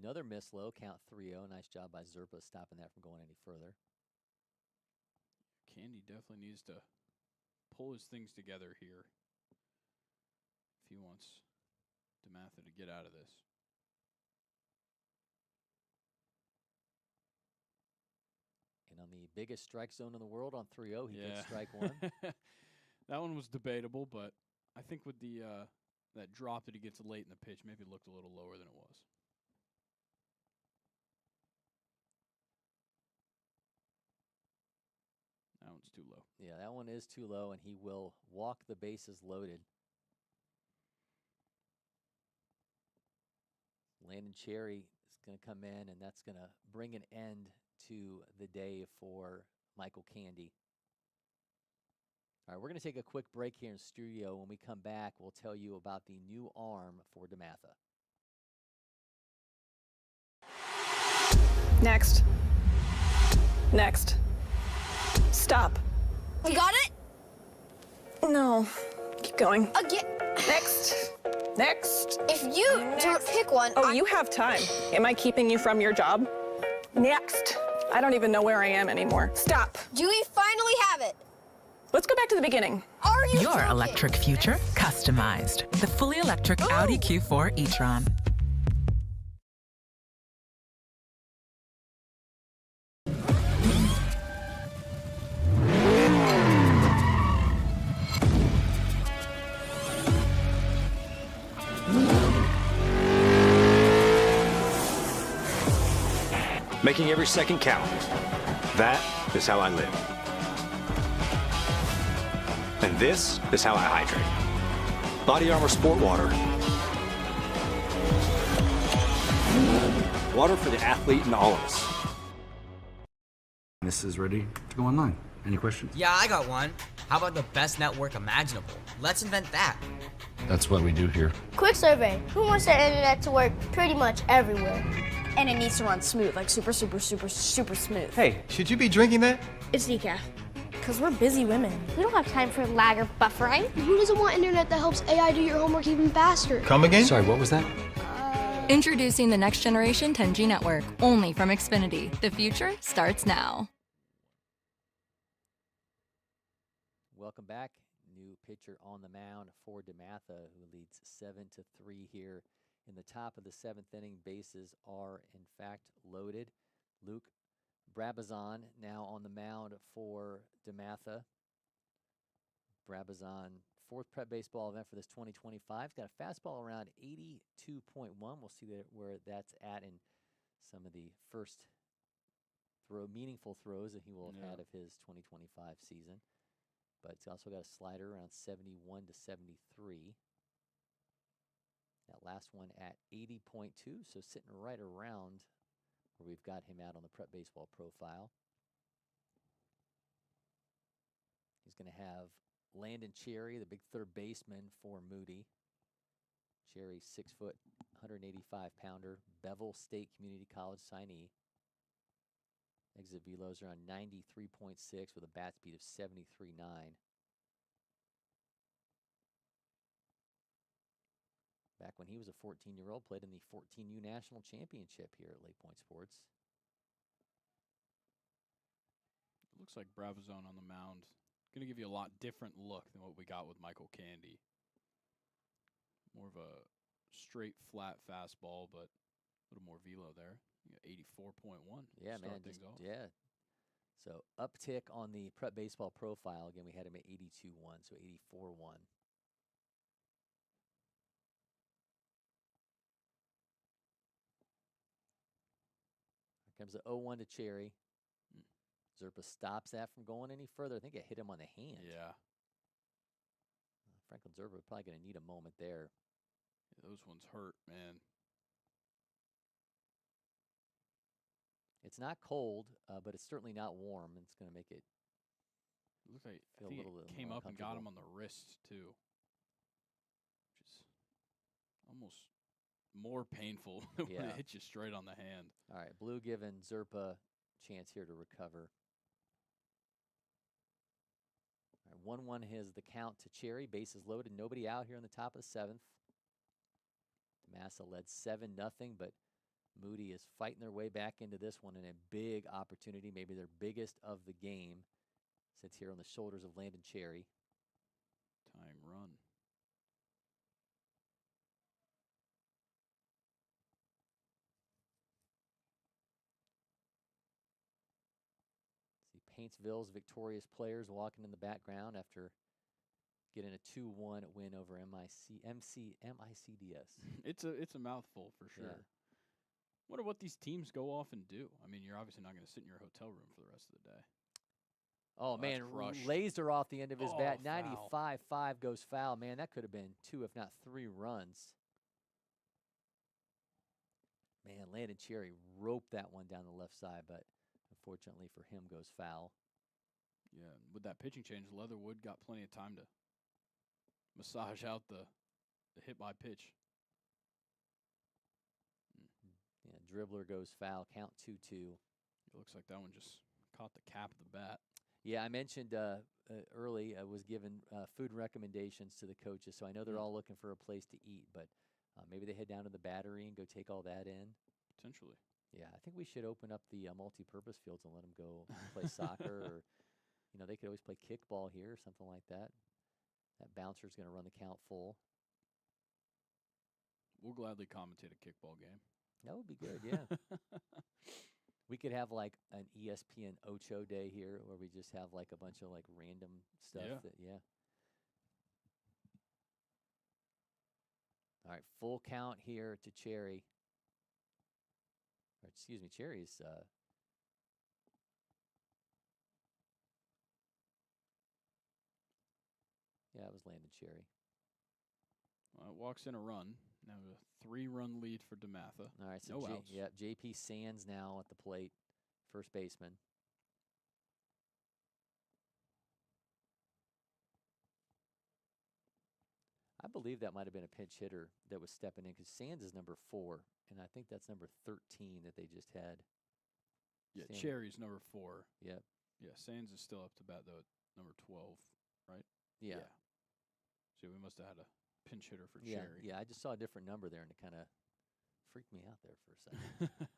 Another miss low, count 3-0. Nice job by Zerpa stopping that from going any further. Candy definitely needs to pull his things together here if he wants Dematha to get out of this. And on the biggest strike zone in the world on 3-0, he gets strike one. That one was debatable, but I think with the that drop that he gets late in the pitch, maybe it looked a little lower than it was. That one's too low. Yeah, that one is too low, and he will walk the bases loaded. Landon Cherry is going to come in, and that's going to bring an end to the day for Michael Candy. All right, we're going to take a quick break here in studio. When we come back, we'll tell you about the new arm for Dematha. Next. Next. Stop. You got it? No. Keep going. Again. Next. Next. If you don't pick one, Oh, you have time. Am I keeping you from your job? Next. I don't even know where I am anymore. Stop. Do we finally have it? Let's go back to the beginning. Are you Your joking? electric future customized. The fully electric Audi Q4 e-tron. Making every second count. That is how I live. And this is how I hydrate. Body Armor Sport Water. Water for the athlete and all of us. This is ready to go online. Any questions? Yeah, I got one. How about the best network imaginable? Let's invent that. That's what we do here. Quick survey. Who wants their internet to work pretty much everywhere? And it needs to run smooth, like super smooth. Hey, should you be drinking that? It's decaf. Because we're busy women. We don't have time for lag or buffering. Who doesn't want internet that helps AI do your homework even faster? Come again? Sorry, what was that? Introducing the next generation 10G network, only from Xfinity. The future starts now. Welcome back. New pitcher on the mound for Dematha, who leads 7-3 here in the top of the 7th inning. Bases are, in fact, loaded. Luke Brabazon now on the mound for Dematha. Brabazon, 4th prep baseball event for this 2025. Got a fastball around 82.1. We'll see where that's at in some of the first meaningful throws that he will have had of his 2025 season. But it's also got a slider around 71 to 73. That last one at 80.2, so sitting right around where we've got him out on the prep baseball profile. He's going to have Landon Cherry, the big third baseman for Moody. Cherry, 6 foot, 185 pounder, Bevel State Community College signee. Exit velos are on 93.6 with a bat speed of 73.9. Back when he was a 14-year-old, played in the 14U National Championship here at LakePoint Sports. It looks like Brabazon on the mound. Going to give you a lot different look than what we got with Michael Candy. More of a straight, flat fastball, but a little more velo there. 84.1. Yeah, man. Yeah. So uptick on the prep baseball profile. Again, we had him at 82.1, so 84.1. Here comes the 0-1 to Cherry. Zerpa stops that from going any further. I think it hit him on the hand. Yeah. Franklin Zerpa probably going to need a moment there. Yeah, those ones hurt, man. It's not cold, but it's certainly not warm. It's going to make it. It looks like feel I think a little it came more up and got him uncomfortable. on the wrist too, which is almost more painful when Yeah. it hits you straight on the hand. All right, Blue giving Zerpa a chance here to recover. All right, 1-1 has the count to Cherry. Bases loaded, nobody out here in the top of the 7th. Dematha led 7-0, but Moody is fighting their way back into this one, and a big opportunity, maybe their biggest of the game, sits here on the shoulders of Landon Cherry. Tying run. See Paintsville's victorious players walking in the background after getting a 2-1 win over MICDS. It's a mouthful for sure. Yeah. Wonder what these teams go off and do. I mean, you're obviously not going to sit in your hotel room for the rest of the day. Oh, man, crushed. laser off the end of his bat. Foul. 95-5 goes foul. Man, that could have been 2, if not 3 runs. Man, Landon Cherry roped that one down the left side, but unfortunately for him goes foul. Yeah, with that pitching change, Leatherwood got plenty of time to massage out the hit by pitch. Yeah, dribbler goes foul, count 2-2. It looks like that one just caught the cap of the bat. Yeah, I mentioned early I was given food recommendations to the coaches, so I know they're all looking for a place to eat, but maybe they head down to the Battery and go take all that in. Potentially. Yeah, I think we should open up the multi-purpose fields and let them go play soccer, or they could always play kickball here or something like that. That bouncer's going to run the count full. We'll gladly commentate a kickball game. That would be good, yeah. We could have like an ESPN Ocho day here where we just have like a bunch of like random stuff. Yeah. All right, full count here to Cherry. Or excuse me, Cherry's yeah, it was Landon Cherry. Well, it walks in a run. Now a 3-run lead for Dematha. All right, so no outs. Yeah, J.P. Sands now at the plate, first baseman. I believe that might have been a pinch hitter that was stepping in because Sands is number 4, and I think that's number 13 that they just had. Yeah, Sands. Cherry's number 4. Yep. Yeah, Sands is still up to bat, though, at number 12, right? Yeah. So we must have had a pinch hitter for Yeah, Cherry. yeah, I just saw a different number there, and it kind of freaked me out there for a second.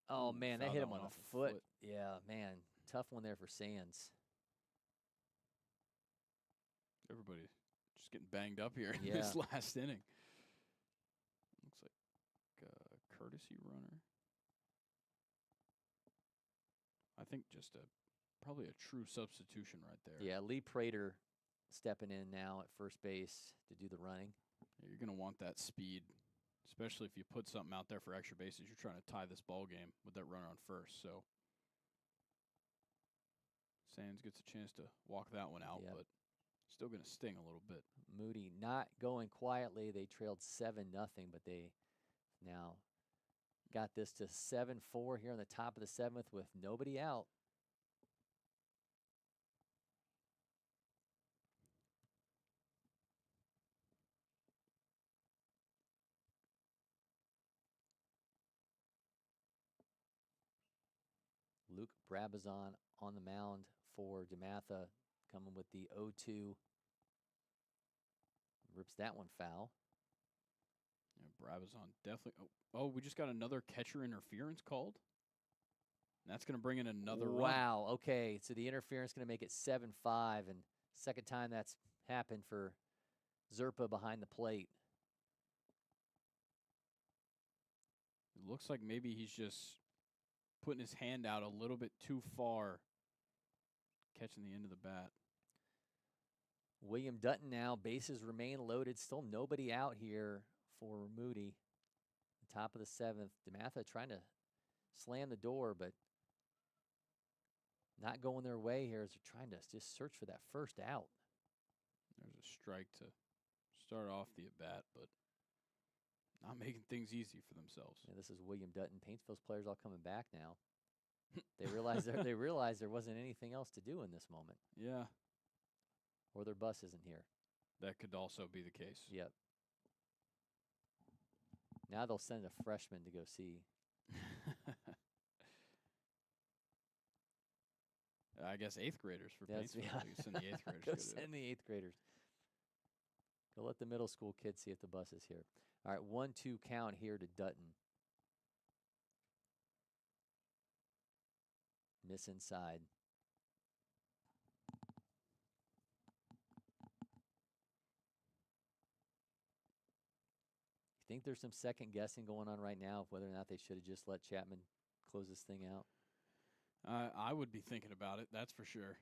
Oh, man, that fouled hit that him one on off the the foot. foot. Yeah, man, tough one there for Sands. Everybody just getting banged up here in Yeah. this last inning. Looks like a courtesy runner. I think just probably a true substitution right there. Yeah, Lee Prater stepping in now at first base to do the running. Yeah, you're going to want that speed, especially if you put something out there for extra bases. You're trying to tie this ball game with that runner on first. So Sands gets a chance to walk that one out, but still going to sting a little bit. Moody not going quietly. They trailed 7-0, but they now got this to 7-4 here on the top of the 7th with nobody out. Luke Brabazon on the mound for Dematha, coming with the 0-2. Rips that one foul. Yeah, Brabazon definitely. Oh, we just got another catcher interference called. And that's going to bring in another run. Wow, okay. So the interference going to make it 7-5, and second time that's happened for Zerpa behind the plate. It looks like maybe he's just putting his hand out a little bit too far, catching the end of the bat. William Dutton now, bases remain loaded. Still nobody out here for Moody. The top of the 7th. Dematha trying to slam the door, but not going their way here as they're trying to just search for that first out. There's a strike to start off the at-bat, but not making things easy for themselves. Yeah, this is William Dutton. Paintsville's players all coming back now. They realize there wasn't anything else to do in this moment. Yeah. Or their bus isn't here. That could also be the case. Yep. Now they'll send a freshman to go see. I guess 8th graders for That's, Paintsville. yeah. You send the 8th graders. Go to do send the 8th graders. Go let the middle school kids see if the bus is here. All right, 1-2 count here to Dutton. Miss inside. You think there's some second guessing going on right now of whether or not they should have just let Chapman close this thing out? I would be thinking about it, that's for sure.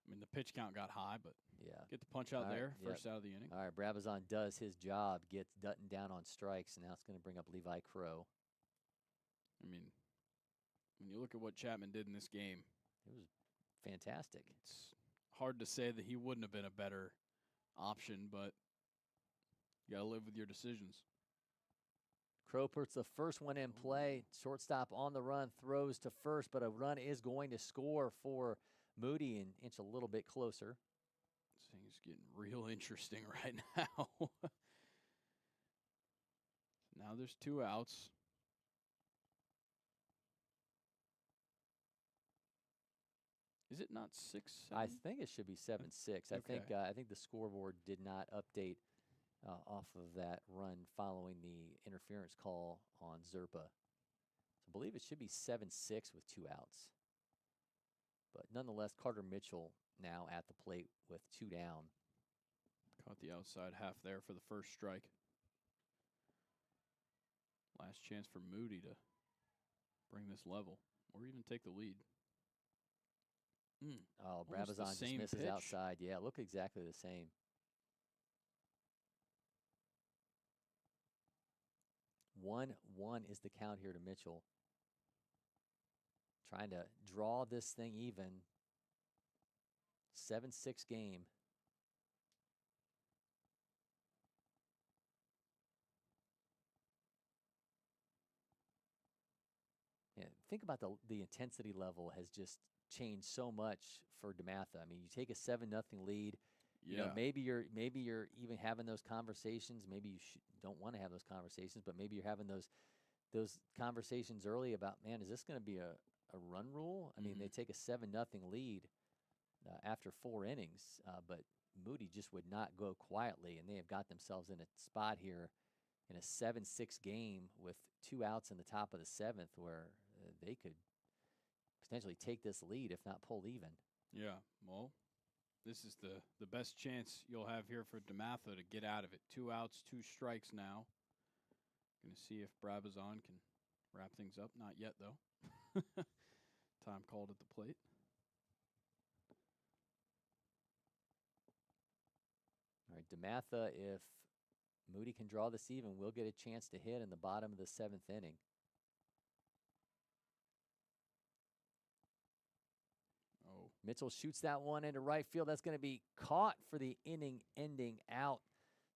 I mean, the pitch count got high, but yeah, get the punch out All right, there, yep. first out of the inning. All right, Brabazon does his job, gets Dutton down on strikes, and now it's going to bring up Levi Crow. I mean, when you look at what Chapman did in this game, it was fantastic. It's hard to say that he wouldn't have been a better option, but you got to live with your decisions. Crow puts the first one in play. Shortstop on the run, throws to first, but a run is going to score for Moody and inch a little bit closer. This thing's getting real interesting right now. Now there's 2 outs. Is it not 6-7? I think it should be 7-6. Okay. I think the scoreboard did not update off of that run following the interference call on Zerpa. So I believe it should be 7-6 with 2 outs. But nonetheless, Carter Mitchell now at the plate with 2 down. Caught the outside half there for the first strike. Last chance for Moody to bring this level or even take the lead. Oh, Brabazon just misses pitch. outside. Yeah, look exactly the same. 1-1 is the count here to Mitchell. Trying to draw this thing even. 7-6 game. Yeah, think about the intensity level has just changed so much for Dematha. I mean, you take a 7-0 lead. Yeah. You know, maybe you're even having those conversations. Maybe you don't want to have those conversations, but maybe you're having those conversations early about, man, is this going to be a run rule? I mean, they take a 7-0 lead after 4 innings, but Moody just would not go quietly, and they have got themselves in a spot here in a 7-6 game with 2 outs in the top of the 7th where they could potentially take this lead, if not pull even. Yeah, well, this is the best chance you'll have here for Dematha to get out of it. 2 outs, 2 strikes now. Going to see if Brabazon can wrap things up. Not yet, though. Time called at the plate. All right, Dematha, if Moody can draw this even, will get a chance to hit in the bottom of the 7th inning. Oh. Mitchell shoots that one into right field. That's going to be caught for the inning-ending out.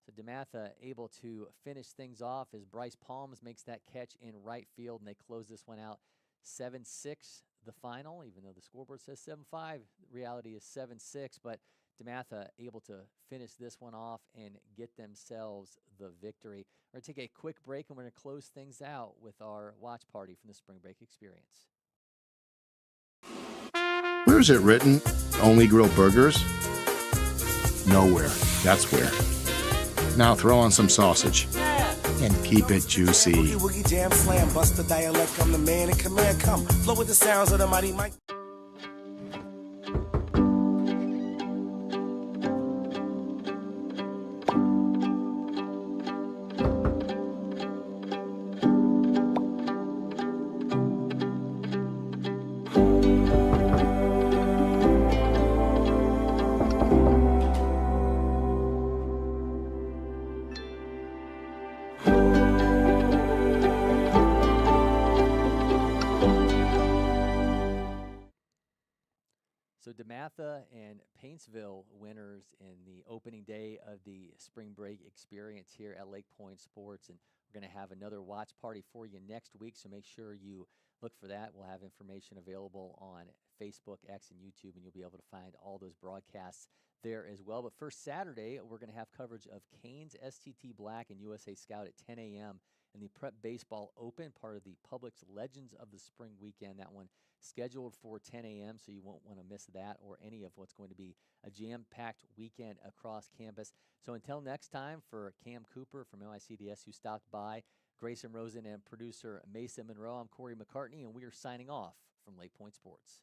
So Dematha able to finish things off as Bryce Palms makes that catch in right field, and they close this one out 7-6, the final, even though the scoreboard says 7-5. Reality is 7-6, but Dematha able to finish this one off and get themselves the victory. We're going to take a quick break, and we're going to close things out with our watch party from the Spring Break Experience. Where's it written? Only grill burgers? Nowhere. That's where. Now throw on some sausage. And keep it juicy. Boogie, woogie, jam, slam, bust the dialect. I'm the man in command. Come, flow with the sounds of the mighty mic. So Dematha and Paintsville winners in the opening day of the Spring Break Experience here at LakePoint Sports, and we're going to have another watch party for you next week, so make sure you look for that. We'll have information available on Facebook, X, and YouTube, and you'll be able to find all those broadcasts there as well. But first Saturday, we're going to have coverage of Canes, STT Black, and USA Scout at 10 a.m. in the Prep Baseball Open, part of the Publix Legends of the Spring weekend. That one scheduled for 10 a.m., so you won't want to miss that or any of what's going to be a jam-packed weekend across campus. So until next time, for Cam Cooper from MICDS, who stopped by, Grayson, Rosen, and producer Mason Monroe, I'm Cory McCartney, and we are signing off from LakePoint Sports.